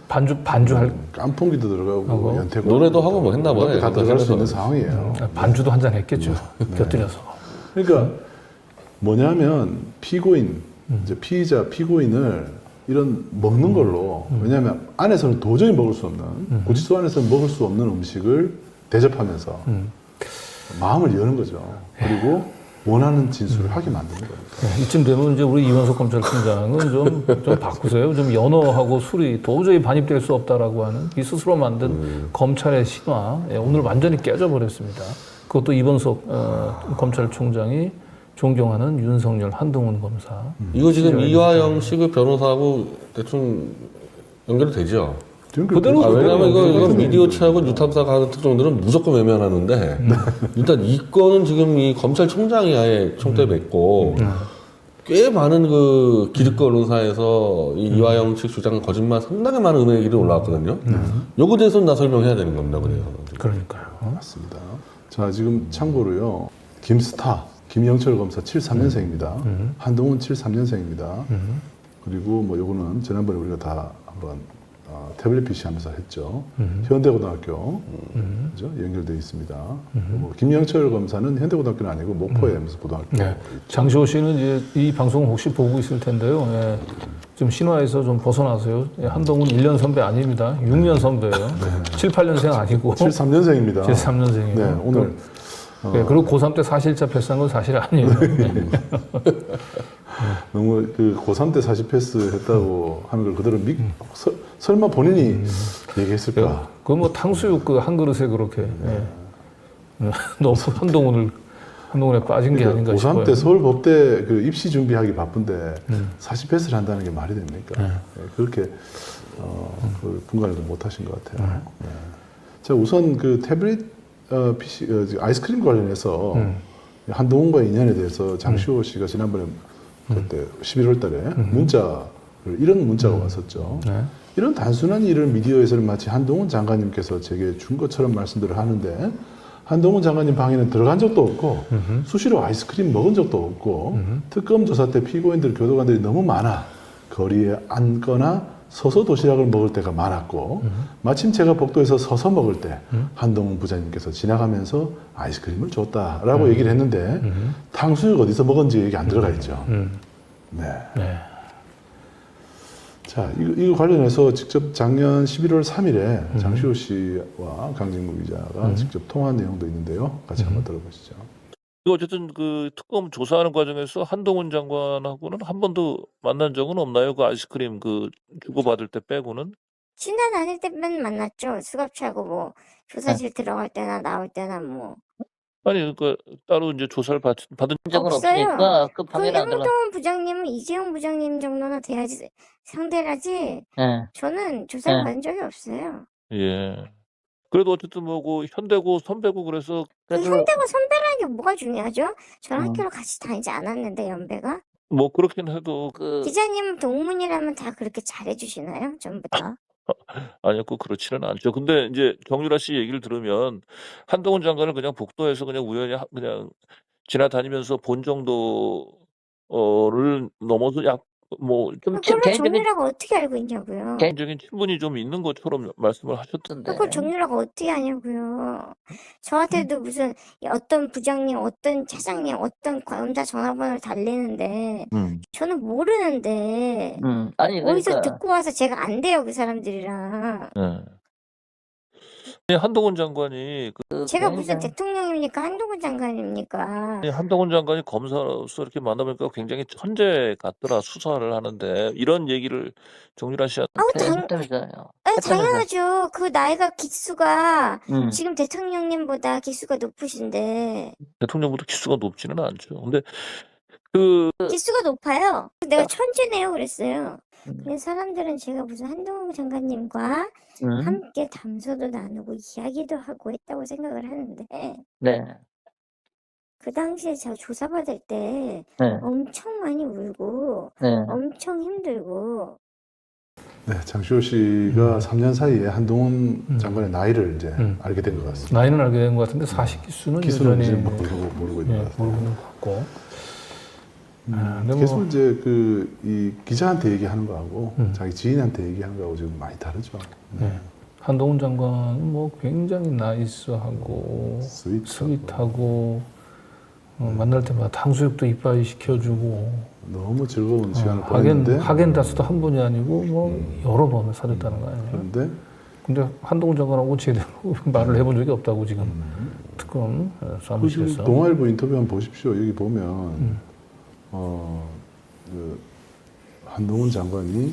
반주할 깐풍기도 들어가고 연태고 노래도 하고 뭐 했나 봐요. 다 들어갈 수 있는 상황이에요. 반주도 한잔 했겠죠. 곁들여서. 그러니까 뭐냐면 피고인, 이제 피의자, 피고인을 이런 먹는 걸로 왜냐하면 안에서는 도저히 먹을 수 없는 구치소 안에서는 먹을 수 없는 음식을 대접하면서 마음을 여는 거죠. 그리고 원하는 진술을 하게 만드는 거예요. 이쯤 되면 이제 우리 이원석 검찰총장은 좀 바꾸세요. 좀 연어하고 술이 도저히 반입될 수 없다라고 하는 이 스스로 만든 검찰의 신화, 오늘 완전히 깨져버렸습니다. 그것도 이원석 검찰총장이 존경하는 윤석열, 한동훈 검사. 이거 지금 이화영식 변호사하고 대충 연결이 되죠? 그대로 왜냐하면 이건 미디어체하고 뉴탐사가 하는 특종들은 무조건 외면하는데 일단 이 건은 지금 이 검찰총장이 아예 총대 맺고 꽤 많은 그 기득권 언론사에서 이 이화영 측 주장 거짓말 상당히 많은 음악이 올라왔거든요. 요거에 대해서는 나 설명해야 되는 겁니다. 그래서. 그러니까요. 맞습니다. 자, 지금 참고로요. 김스타, 김영철 검사 73년생입니다. 한동훈 73년생입니다. 그리고 뭐 요거는 지난번에 우리가 다 한번 태블릿 PC 하면서 했죠. 현대고등학교 그죠? 연결되어 있습니다. 뭐 김영철 검사는 현대고등학교는 아니고 목포에 하면서 고등학교. 네. 장시호 씨는 이제 이 방송 혹시 보고 있을 텐데요. 예. 좀 신화에서 좀 벗어나세요. 예, 한동훈 1년 선배 아닙니다. 6년 선배예요. 7, 8년생 아니고. 73년생입니다. 73년생이에요. 네, 오늘. 네, 그리고 고3 때 사실자 패스한 건 사실 아니에요. 너무 그 고3 때 40패스 했다고 하는 걸 그대로 설마 본인이 얘기했을까? 그 뭐 탕수육 그 한 그릇에 그렇게 너무 한동훈에 빠진 게 아닌가 고3 싶어요. 때 서울법대 그 입시 준비하기 바쁜데 40패스를 한다는 게 말이 됩니까? 네, 그렇게 그 분간을 못 하신 것 같아요. 네. 자, 우선 그 태블릿 PC 아이스크림 관련해서 한동훈과 인연에 대해서 장시호 씨가 지난번에 그때 11월 달에 이런 문자가 왔었죠. 네. 이런 단순한 일을 미디어에서는 마치 한동훈 장관님께서 제게 준 것처럼 말씀들을 하는데 한동훈 장관님 방에는 들어간 적도 없고 수시로 아이스크림 먹은 적도 없고 특검 조사 때 피고인들 교도관들이 너무 많아 거리에 앉거나 서서 도시락을 먹을 때가 많았고 마침 제가 복도에서 서서 먹을 때 한동훈 부장님께서 지나가면서 아이스크림을 줬다라고 얘기를 했는데 탕수육 어디서 먹은지 얘기 안 들어가 있죠. 네. 자, 이거 관련해서 직접 작년 11월 3일에 장시호 씨와 강진구 기자가 직접 통화한 내용도 있는데요. 같이 한번 들어보시죠. 어쨌든 그 특검 조사하는 과정에서 한동훈 장관하고는 한 번도 만난 적은 없나요? 그 아이스크림 그 주고받을 때 빼고는? 지난 아닐 때만 만났죠. 수갑차고 뭐 조사실 들어갈 때나 나올 때나 뭐. 아니 그러니까 따로 이제 조사를 받은 적은 없어요. 없으니까 그 급하게는 안 들어. 한동훈 부장님은 이재용 부장님 정도나 돼야지 상대를 하지. 저는 조사를 받은 적이 없어요. 예. 그래도 어쨌든 뭐고 현대고 선배고 그래서 그 현대고 선배라는 게 뭐가 중요하죠? 저랑 학교를 같이 다니지 않았는데 연배가? 뭐 그렇긴 해도 그 기자님은 동문이라면 다 그렇게 잘해주시나요? 전부 다? 아니요, 꼭 그렇지는 않죠. 근데 이제 정유라 씨 얘기를 들으면 한동훈 장관을 그냥 복도에서 그냥 우연히 그냥 지나다니면서 본 정도를 넘어서 뭐 좀 그걸 정유라가 어떻게 알고 있냐고요? 개인적인 친분이 좀 있는 것처럼 말씀을 하셨던데. 그걸 정유라가 어떻게 아냐고요? 저한테도 무슨 어떤 부장님, 어떤 차장님, 어떤 관원자 전화번호를 달리는데 저는 모르는데 아니 어디서 그러니까 듣고 와서 제가 안 돼요, 그 사람들이랑. 한동훈 장관이 제가 무슨 대통령입니까? 한동훈 장관입니까? 한동훈 장관이 검사로서 이렇게 만나보니까 굉장히 천재 같더라, 수사를 하는데 이런 얘기를 정유라 씨한테 했다면서요. 당연하죠. 그 나이가 기수가 지금 대통령님보다 기수가 높으신데 대통령보다 기수가 높지는 않죠. 근데 기수가 높아요. 내가 천재네요 그랬어요. 근데 사람들은 제가 무슨 한동훈 장관님과 함께 담소도 나누고 이야기도 하고 했다고 생각을 하는데 그 당시에 저 조사받을 때 네. 엄청 많이 울고 네. 엄청 힘들고 네, 장시호 씨가 3년 사이에 한동훈 장관의 나이를 이제 알게 된 것 같습니다. 나이는 알게 된 것 같은데 사실 기수는 기수는 여전히 이제 모르고 있는 것 같아요. 모르고 있는 것 같고. 근데 뭐 계속 이제 이 기자한테 얘기하는 거하고 자기 지인한테 얘기하는 거하고 지금 많이 다르죠. 네. 한동훈 장관은 뭐 굉장히 나이스하고 스윗하고 만날 때마다 탕수육도 이빠이 시켜주고 너무 즐거운 시간을 보냈는데 하겐다스도 한 번이 아니고 뭐 여러 번을 사줬다는 거 아니에요. 근데 한동훈 장관하고 제대로 말을 해본 적이 없다고 지금 특검 사무실에서. 동아일보 인터뷰 한번 보십시오. 여기 보면 한동훈 장관이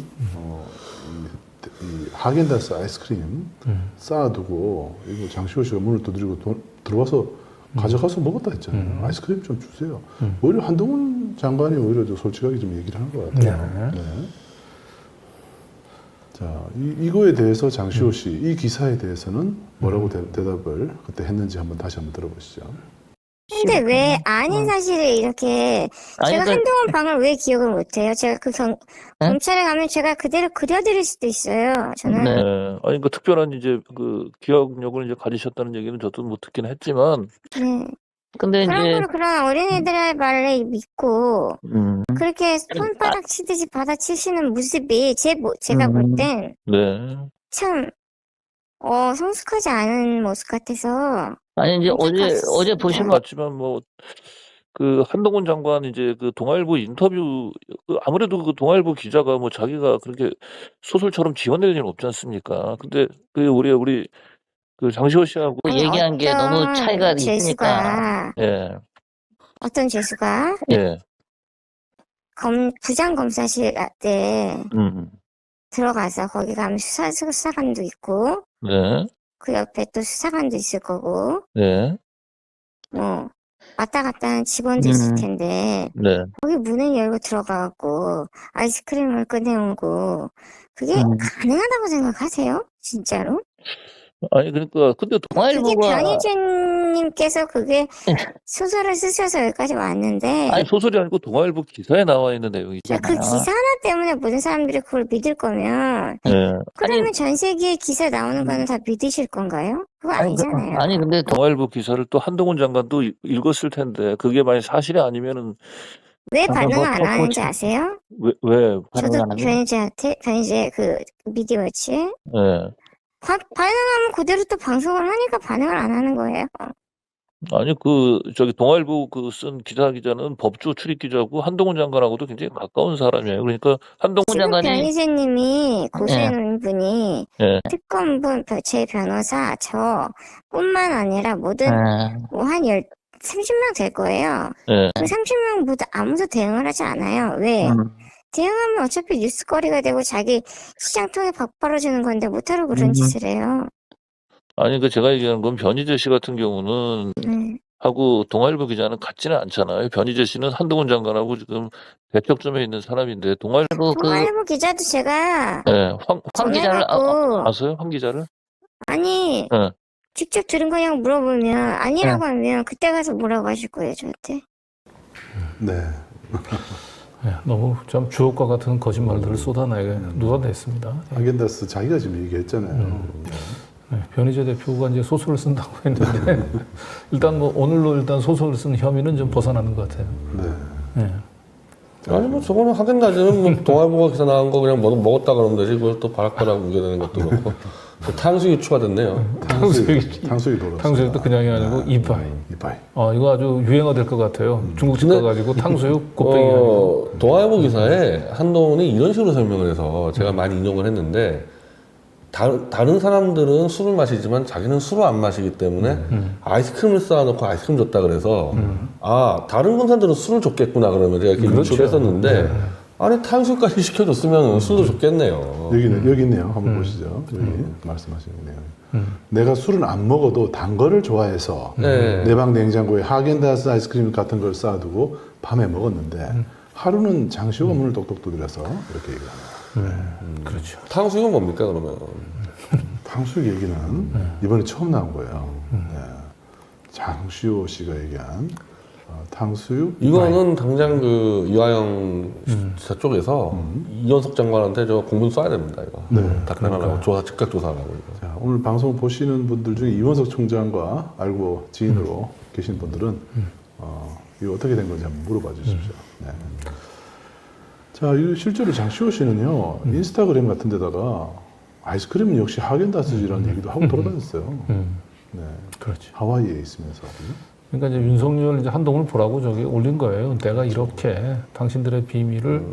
이 하겐다스 아이스크림 쌓아두고 이거 장시호 씨가 문을 두드리고 들어와서 가져가서 먹었다 했잖아요. 아이스크림 좀 주세요. 오히려 한동훈 장관이 오히려 좀 솔직하게 좀 얘기를 한 것 같아요. 네. 자, 이거에 대해서 장시호 씨, 이 기사에 대해서는 뭐라고 대답을 그때 했는지 다시 한번 들어보시죠. 근데 왜 아닌 사실을 이렇게 제가 한동훈 방을 왜 기억을 못해요? 제가 검찰에 가면 제가 그대로 그려드릴 수도 있어요. 저는. 네. 아니 그 특별한 이제 그 기억력을 이제 가지셨다는 얘기는 저도 못 듣긴 했지만. 네. 근데 그런 어린애들의 말을 믿고 그렇게 손바닥 치듯이 받아치시는 모습이 제가 볼 땐 네. 참 성숙하지 않은 모습 같아서. 아니 이제 어제 보시면 맞지만 뭐 그 한동훈 장관 이제 그 동아일보 인터뷰 아무래도 그 동아일보 기자가 뭐 자기가 그렇게 소설처럼 지어낼 일은 없지 않습니까? 근데 그 우리 그 장시호 씨하고 얘기한 게 너무 차이가 있으니까. 재수가 예. 어떤 재수가 예. 부장검사실 때 들어가서 거기 가면 수사관도 있고 네. 그 옆에 또 수사관도 있을 거고 네. 뭐 왔다 갔다 하는 직원도 있을 텐데 네. 거기 문을 열고 들어가고 아이스크림을 꺼내오고 그게 가능하다고 생각하세요? 진짜로? 아니 그러니까 근데 그게 변희준님께서 그게 소설을 쓰셔서 여기까지 왔는데 아니 소설이 아니고 동아일보 기사에 나와 있는 내용이잖아요. 그 기사 하나 때문에 모든 사람들이 그걸 믿을 거면 네. 그러면 전 세계에 기사 나오는 거는 다 믿으실 건가요? 그거 아니잖아요. 아니 근데 동아일보 기사를 또 한동훈 장관도 읽었을 텐데 그게 만약 사실이 아니면은 왜 반응을 안 하는지 아세요? 왜 저도 변희재 그 미디어워치에 네. 반응하면 그대로 또 방송을 하니까 반응을 안 하는 거예요. 아니 저기 동아일보 쓴 기자는 법조 출입 기자고 한동훈 장관하고도 굉장히 가까운 사람이에요. 그러니까 한동훈 지금 장관이 변희재님이 고소해놓은 분이 예. 특검분, 제 변호사, 저뿐만 아니라 모든 뭐 한 30명 될 거예요. 예. 그 30명 모두 아무도 대응을 하지 않아요. 왜? 대응하면 어차피 뉴스거리가 되고 자기 시장통에 박 벌어지는 건데 못하러 그런 짓을 해요. 아니 제가 얘기하는 건 변희재 씨 같은 경우는 하고 동아일보 기자는 같지는 않잖아요. 변희재 씨는 한동훈 장관하고 지금 대척점에 있는 사람인데 동아일보 기자도 제가 황 기자를 아세요? 황 기자를? 아니 직접 들은 거냐고 물어보면 아니라고 하면 그때 가서 뭐라고 하실 거예요 저한테? 네. 너무 참 주옥과 같은 거짓말들을 쏟아냈습니다. 아겐다스 자기가 지금 얘기했잖아요. 변희재 대표가 이제 소설을 쓴다고 했는데 일단 뭐 오늘로 일단 소설을 쓴 혐의는 좀 벗어나는 것 같아요. 네. 아니 뭐 저거는 하겐다즈는 뭐 동아일보가 기사 나온 거 그냥 먹었다 그러면 되지 그걸 또 바락바락 우겨내는 것도 그렇고 탕수육이 추가됐네요. 탕수육이 돌았어요. 탕수육도 그냥이 아니고 이빠이. 이거 아주 유행어 될 것 같아요. 중국집 가가지고 탕수육 곱빼기. 동아일보 기사에 한동훈이 이런 식으로 설명을 해서 제가 많이 인용을 했는데 다른 사람들은 술을 마시지만 자기는 술을 안 마시기 때문에 아이스크림을 쌓아놓고 아이스크림 줬다 그래서 다른 검사들은 술을 줬겠구나 그러면 제가 이렇게 유추를 했었는데 아니 탕수육까지 시켜줬으면 술도 줬겠네요. 여기 있네요. 한번 보시죠. 여기 말씀하시는 내용. 내가 술은 안 먹어도 단 거를 좋아해서 내 방 냉장고에 하겐다스 아이스크림 같은 걸 쌓아두고 밤에 먹었는데 하루는 장시호가 문을 똑똑 두드려서 이렇게 얘기를 합니다. 그렇죠. 탕수육은 뭡니까 그러면? 탕수육 얘기는 이번에 처음 나온 거예요. 장시호 씨가 얘기한 탕수육? 이거는 당장 그 이화영 지사 쪽에서 이현석 장관한테 저 공문 써야 됩니다. 이거 답변하라고 즉각 조사하라고. 이거. 자, 오늘 방송 보시는 분들 중에 이원석 총장과 알고 지인으로 계신 분들은 이거 어떻게 된 건지 한번 물어봐 주십시오. 네. 자, 이 실제로 장시호 씨는요 인스타그램 같은 데다가 아이스크림은 역시 하겐다스지라는 얘기도 하고 돌아다녔어요. 네, 그렇지. 하와이에 있으면서. 그러니까 이제 윤석열 이제 한동훈을 보라고 저기 올린 거예요. 내가 이렇게 당신들의 비밀을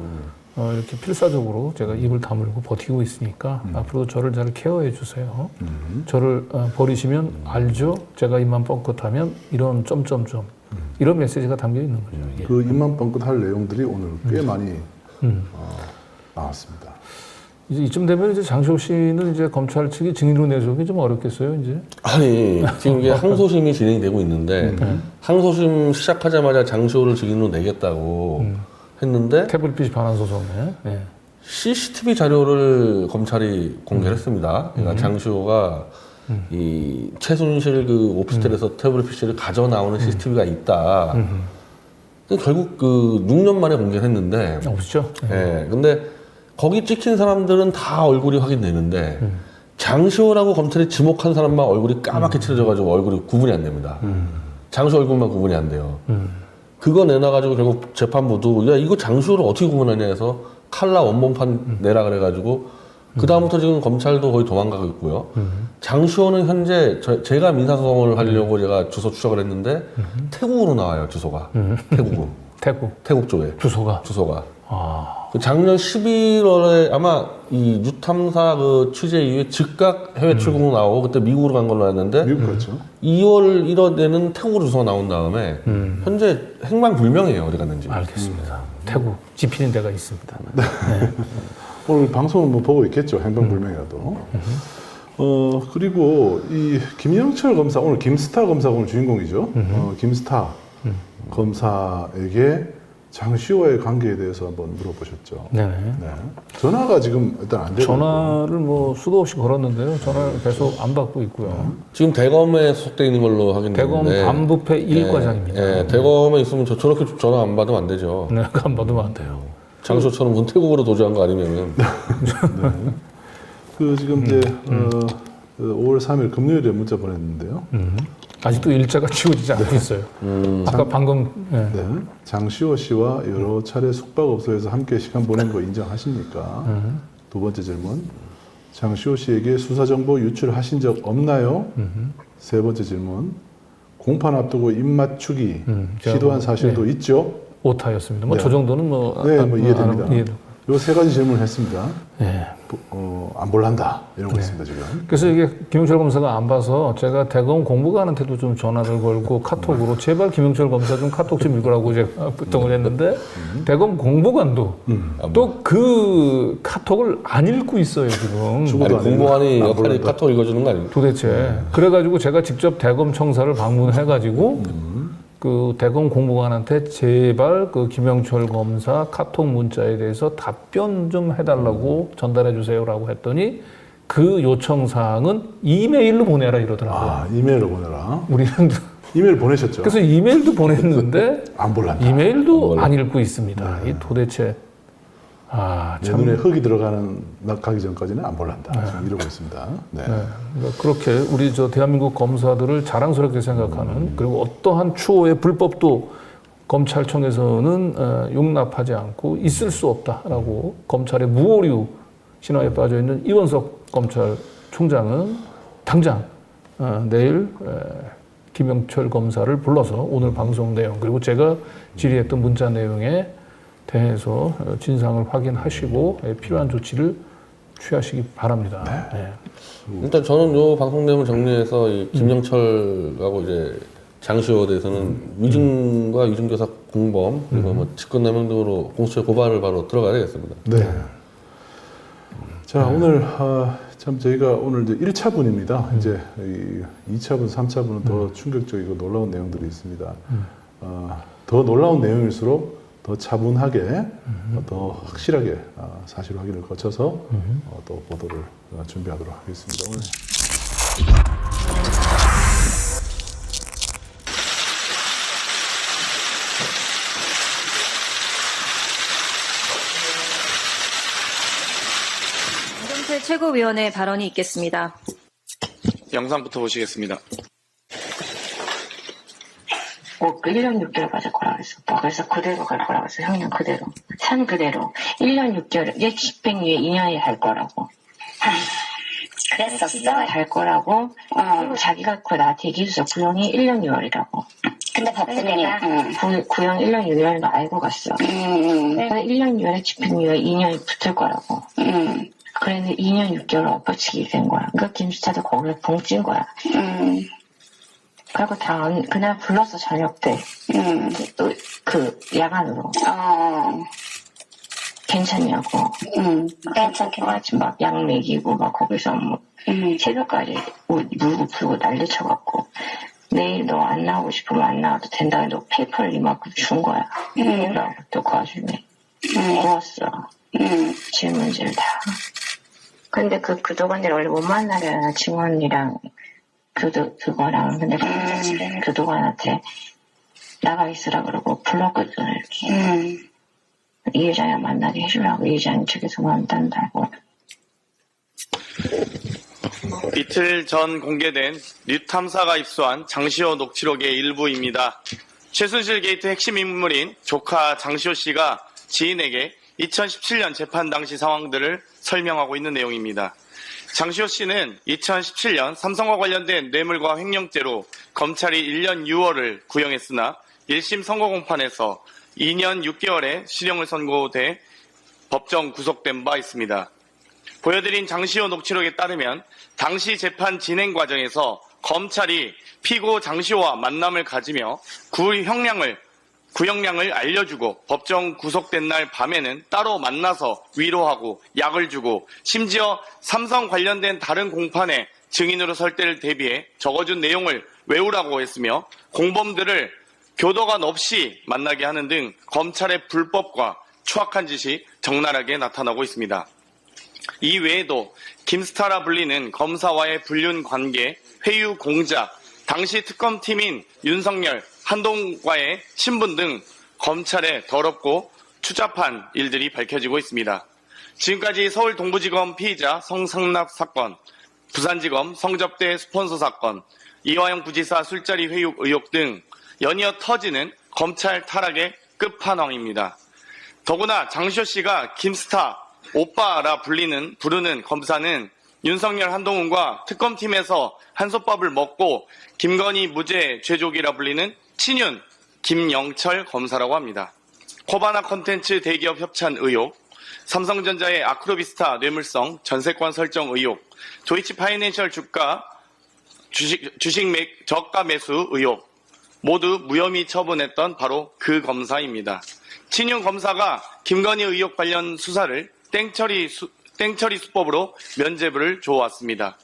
이렇게 필사적으로 제가 입을 다물고 버티고 있으니까 앞으로 저를 잘 케어해 주세요. 저를 버리시면 알죠? 제가 입만 뻥끗하면 이런 점점점 이런 메시지가 담겨 있는 거죠. 이게. 그 입만 뻥끗할 내용들이 오늘 꽤 많이 나왔습니다. 이제 이쯤 되면 이제 장시호 씨는 이제 검찰 측이 증인으로 내세우기 좀 어렵겠어요, 이제? 아니 지금 이게 항소심이 진행되고 있는데 항소심 시작하자마자 장시호를 증인으로 내겠다고 했는데 태블릿 반환 소송에. 네. CCTV 자료를 검찰이 공개를 했습니다. 그러니까 장시호가 이 최순실 그 오피스텔에서 태블릿 PC를 가져 나오는 CCTV가 있다. 결국 그 6년 만에 공개를 했는데. 없죠. 예. 근데 거기 찍힌 사람들은 다 얼굴이 확인되는데 장시호라고 검찰이 지목한 사람만 얼굴이 까맣게 칠해져가지고 얼굴이 구분이 안 됩니다. 장시호 얼굴만 구분이 안 돼요. 그거 내놔가지고 결국 재판부도 야 이거 장시호를 어떻게 구분하냐 해서 칼라 원본판 내라 그래가지고 그 다음부터 지금 검찰도 거의 도망가고 있고요. 장시호는 현재 제가 민사소송을 하려고 제가 주소 추적을 했는데 태국으로 나와요 주소가. 태국으로. 태국 쪽에. 주소가. 그 작년 11월에 아마 이 유탐사 그 취재 이후에 즉각 해외 출국으로 나오고 그때 미국으로 간 걸로 알았는데 미국 갔죠. 2월 1월에는 태국으로 주소가 나온 다음에 현재 행방불명이에요 어디 갔는지. 알겠습니다. 태국 집히는 데가 있습니다. 네. 오늘 방송을 뭐 보고 있겠죠. 행방불명이라도. 그리고 이 김영철 검사 오늘 김스타 검사가 오늘 주인공이죠. 김스타 검사에게 장시호와의 관계에 대해서 한번 물어보셨죠. 네. 전화가 지금 일단 안 되고 전화를 뭐 수도 없이 걸었는데요. 전화를 계속 안 받고 있고요. 지금 대검에 소속돼 있는 걸로 확인되는데 대검 반부패 1과장입니다. 네, 대검에 있으면 저렇게 전화 안 받으면 안 되죠. 네, 안 받으면 안 돼요. 장시호처럼 무슨 태국으로 도주한 거 아니면. 그 지금 이제 5월 3일 금요일에 문자 보냈는데요. 아직도 일자가 지워지지 않고 있어요. 아까 방금 장시호 씨와 여러 차례 숙박업소에서 함께 시간 보낸 거 인정하십니까? 두 번째 질문. 장시호 씨에게 수사정보 유출하신 적 없나요? 세 번째 질문. 공판 앞두고 입맞추기 시도한 사실도 있죠? 오타였습니다. 뭐 저 정도는 뭐 이해됩니다. 요 세 가지 질문을 했습니다. 네. 안 볼란다 이러고 있습니다 지금. 그래서 이게 김영철 검사가 안 봐서 제가 대검 공보관한테도 좀 전화를 걸고 카톡으로 제발 김영철 검사 좀 카톡 좀 읽으라고 제가 부탁을 했는데 대검 공보관도 또 그 카톡을 안 읽고 있어요 지금. 아니, 공보관이 역할이 카톡 읽어주는 거 아닙니까? 도대체. 그래가지고 제가 직접 대검 청사를 방문해가지고 그 대검 공보관한테 제발 그 김영철 검사 카톡 문자에 대해서 답변 좀 해달라고 전달해 주세요라고 했더니 그 요청 사항은 이메일로 보내라 이러더라고요. 아, 이메일로 보내라. 우리는 이메일 보내셨죠? 그래서 이메일도 보냈는데 안 볼란다. 이메일도 안 읽고 있습니다. 이 도대체 내 눈에 흙이 가기 전까지는 안 볼란다. 지금 이러고 있습니다. 네. 그러니까 그렇게 우리 저 대한민국 검사들을 자랑스럽게 생각하는 그리고 어떠한 추호의 불법도 검찰청에서는 용납하지 않고 있을 수 없다라고 검찰의 무오류 신화에 빠져 있는 이원석 검찰총장은 당장 내일 김영철 검사를 불러서 오늘 방송 내용 그리고 제가 질의했던 문자 내용에 대해서 진상을 확인하시고 필요한 조치를 취하시기 바랍니다. 네. 일단 저는 요 방송 내용을 정리해서 이 김영철하고 이제 장시호에 대해서는 위증과 위증교사 공범 그리고 뭐 직권남용 등으로 공수처에 고발을 바로 들어가야 되겠습니다. 네. 자 오늘 참 저희가 오늘 이제 1차분입니다. 이제 이 2차분, 3차분은 더 충격적이고 놀라운 내용들이 있습니다. 더 놀라운 내용일수록 더 차분하게, 더 확실하게 사실 확인을 거쳐서 또 보도를 준비하도록 하겠습니다. 오늘. 장경태 최고위원의 발언이 있겠습니다. 영상부터 보시겠습니다. 꼭 1년 6개월 가질 거라고 했어. 그래서 그대로 갈 거라고 했어. 형님 그대로. 산 그대로. 1년 6개월, 얘 집행유예 2년이 할 거라고. 그랬었어. 할 거라고. 그리고 자기가 나한테 얘기했어. 구형이 1년 6월이라고. 근데 법원이 구형 1년 6월도 알고 갔어. 내가 1년 6월에 집행유예 2년이 붙을 거라고. 그랬는데 2년 6개월 엎어치기 된 거야. 그러니까 김수차도 거기에 붕찐 거야. 그리고 그날 불렀어, 저녁 때. 또, 야간으로. 괜찮냐고. 괜찮게. 아침 막 약 먹이고, 막 거기서 새벽까지 물고 풀고 난리 쳐갖고. 내일 너 안 나오고 싶으면 안 나와도 된다고 너 페이퍼를 이만큼 준 거야. 라고 또 그 와중에. 고웠어. 질문지를 다. 근데 교도관들 원래 못 만나려나, 증언이랑. 그거랑, 근데 교도관한테 나가 있으라 그러고 불렀거든, 이렇게. 이 여자야 만나게 해주라고, 이 여자는 저기서 만난다고. 이틀 전 공개된 뉴탐사가 입수한 장시호 녹취록의 일부입니다. 최순실 게이트 핵심 인물인 조카 장시호 씨가 지인에게 2017년 재판 당시 상황들을 설명하고 있는 내용입니다. 장시호 씨는 2017년 삼성과 관련된 뇌물과 횡령죄로 검찰이 1년 6월을 구형했으나 1심 선고공판에서 2년 6개월의 실형을 선고돼 법정 구속된 바 있습니다. 보여드린 장시호 녹취록에 따르면 당시 재판 진행 과정에서 검찰이 피고 장시호와 만남을 가지며 구형량을 알려주고 법정 구속된 날 밤에는 따로 만나서 위로하고 약을 주고 심지어 삼성 관련된 다른 공판에 증인으로 설 때를 대비해 적어준 내용을 외우라고 했으며 공범들을 교도관 없이 만나게 하는 등 검찰의 불법과 추악한 짓이 적나라하게 나타나고 있습니다. 이 외에도 김스타라 불리는 검사와의 불륜 관계, 회유 공작, 당시 특검팀인 윤석열, 한동훈과의 친분 등 검찰의 더럽고 추잡한 일들이 밝혀지고 있습니다. 지금까지 서울 동부지검 피의자 성상납 사건, 부산지검 성접대 스폰서 사건, 이화영 부지사 술자리 회유 의혹 등 연이어 터지는 검찰 타락의 끝판왕입니다. 더구나 장시호 씨가 김스타 오빠라 부르는 검사는 윤석열 한동훈과 특검팀에서 한솥밥을 먹고 김건희 무죄 죄족이라 불리는 친윤 김영철 검사라고 합니다. 코바나 컨텐츠 대기업 협찬 의혹, 삼성전자의 아크로비스타 뇌물성 전세권 설정 의혹, 도이치 파이낸셜 주식 저가 매수 의혹, 모두 무혐의 처분했던 바로 그 검사입니다. 친윤 검사가 김건희 의혹 관련 수사를 땡처리 수법으로 면죄부를 줘왔습니다.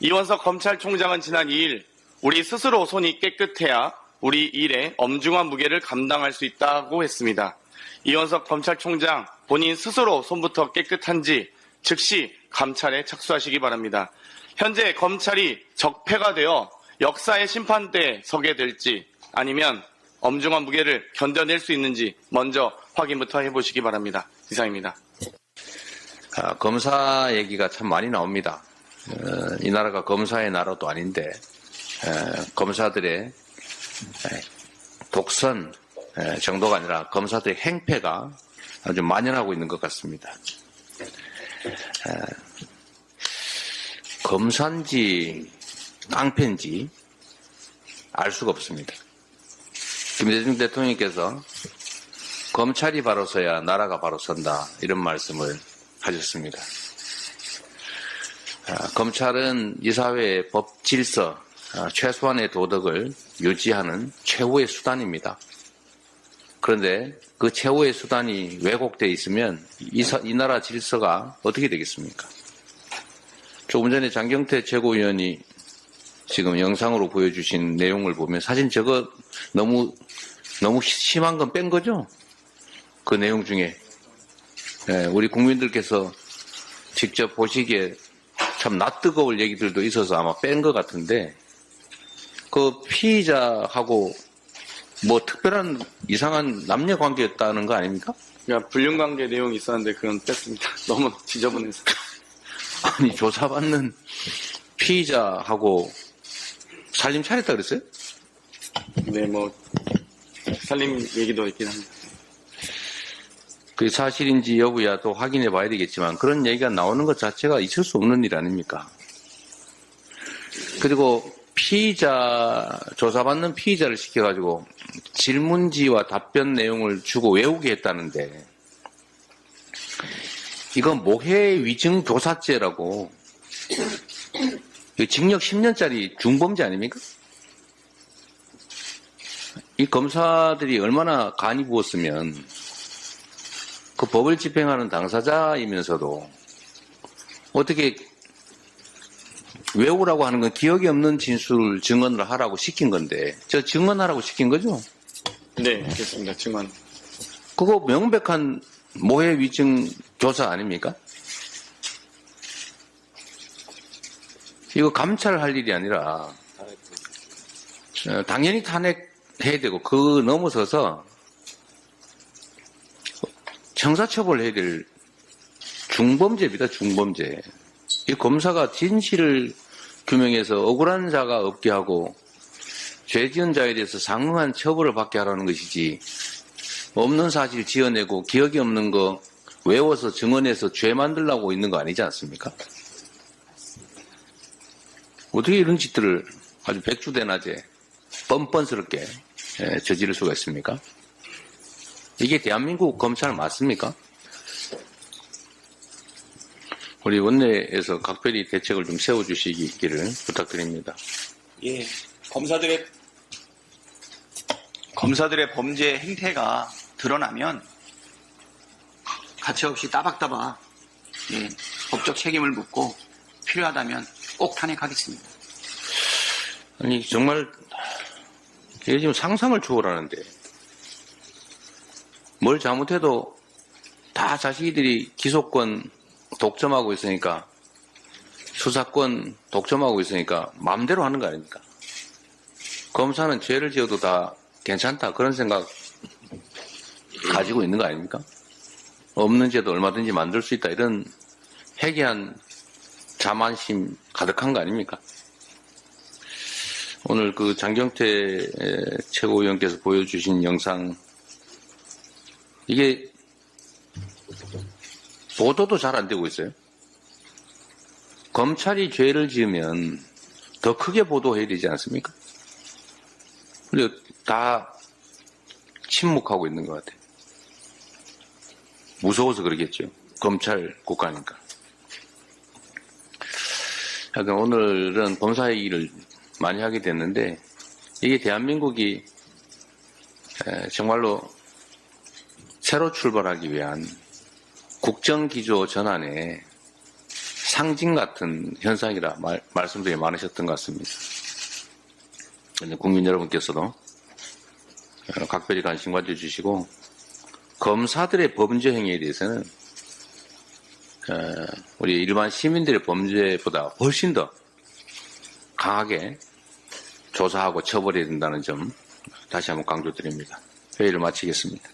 이원석 검찰총장은 지난 2일 우리 스스로 손이 깨끗해야 우리 일에 엄중한 무게를 감당할 수 있다고 했습니다. 이원석 검찰총장 본인 스스로 손부터 깨끗한지 즉시 감찰에 착수하시기 바랍니다. 현재 검찰이 적폐가 되어 역사의 심판대에 서게 될지 아니면 엄중한 무게를 견뎌낼 수 있는지 먼저 확인부터 해보시기 바랍니다. 이상입니다. 검사 얘기가 참 많이 나옵니다. 이 나라가 검사의 나라도 아닌데 검사들의 독선 정도가 아니라 검사들의 행패가 아주 만연하고 있는 것 같습니다. 검사인지 깡패인지 알 수가 없습니다. 김대중 대통령께서 검찰이 바로 서야 나라가 바로 선다 이런 말씀을 하셨습니다. 검찰은 이 사회의 법 질서, 최소한의 도덕을 유지하는 최후의 수단입니다. 그런데 그 최후의 수단이 왜곡되어 있으면 이 나라 질서가 어떻게 되겠습니까? 조금 전에 장경태 최고위원이 지금 영상으로 보여주신 내용을 보면 사실 저거 너무 심한 건 뺀 거죠? 그 내용 중에. 우리 국민들께서 직접 보시기에 참 낯뜨거울 얘기들도 있어서 아마 뺀 것 같은데 그 피의자하고 뭐 특별한 이상한 남녀 관계였다는 거 아닙니까? 불륜 관계 내용이 있었는데 그건 뺐습니다. 너무 지저분해서. 아니, 조사받는 피의자하고 살림 차렸다 그랬어요? 네, 뭐 살림 얘기도 있긴 합니다. 그게 사실인지 여부야 또 확인해 봐야 되겠지만 그런 얘기가 나오는 것 자체가 있을 수 없는 일 아닙니까? 그리고 조사받는 피의자를 시켜가지고 질문지와 답변 내용을 주고 외우게 했다는데 이건 모해 위증 교사죄라고 징역 10년짜리 중범죄 아닙니까? 이 검사들이 얼마나 간이 부었으면 그 법을 집행하는 당사자이면서도 어떻게 외우라고 하는 건 기억이 없는 진술 증언을 하라고 시킨 건데 저 증언하라고 시킨 거죠? 네, 그렇습니다. 증언. 그거 명백한 모해 위증 교사 아닙니까? 이거 감찰할 일이 아니라 당연히 탄핵해야 되고 그 넘어서서 형사처벌해야 될 중범죄입니다. 중범죄. 이 검사가 진실을 규명해서 억울한 자가 없게 하고 죄 지은 자에 대해서 상응한 처벌을 받게 하라는 것이지 없는 사실 지어내고 기억이 없는 거 외워서 증언해서 죄 만들려고 있는 거 아니지 않습니까? 어떻게 이런 짓들을 아주 백주대낮에 뻔뻔스럽게 저지를 수가 있습니까? 이게 대한민국 검찰 맞습니까? 우리 원내에서 각별히 대책을 좀 세워주시기를 부탁드립니다. 예, 검사들의 범죄 행태가 드러나면 가차없이 따박따박 법적 책임을 묻고 필요하다면 꼭 탄핵하겠습니다. 아니 정말 이게 지금 상상을 초월하는데 뭘 잘못해도 다 자기들이 기소권 독점하고 있으니까 수사권 독점하고 있으니까 마음대로 하는 거 아닙니까? 검사는 죄를 지어도 다 괜찮다 그런 생각 가지고 있는 거 아닙니까? 없는 죄도 얼마든지 만들 수 있다 이런 해괴한 자만심 가득한 거 아닙니까? 오늘 그 장경태 최고위원께서 보여주신 영상 이게 보도도 잘 안 되고 있어요. 검찰이 죄를 지으면 더 크게 보도해야 되지 않습니까? 그리고 다 침묵하고 있는 것 같아요. 무서워서 그러겠죠. 검찰 국가니까. 하여간 오늘은 검사 얘기를 많이 하게 됐는데 이게 대한민국이 정말로 새로 출발하기 위한 국정기조 전환의 상징 같은 현상이라 말씀들이 많으셨던 것 같습니다. 국민 여러분께서도 각별히 관심 가져주시고 검사들의 범죄 행위에 대해서는 우리 일반 시민들의 범죄보다 훨씬 더 강하게 조사하고 처벌해야 된다는 점 다시 한번 강조드립니다. 회의를 마치겠습니다.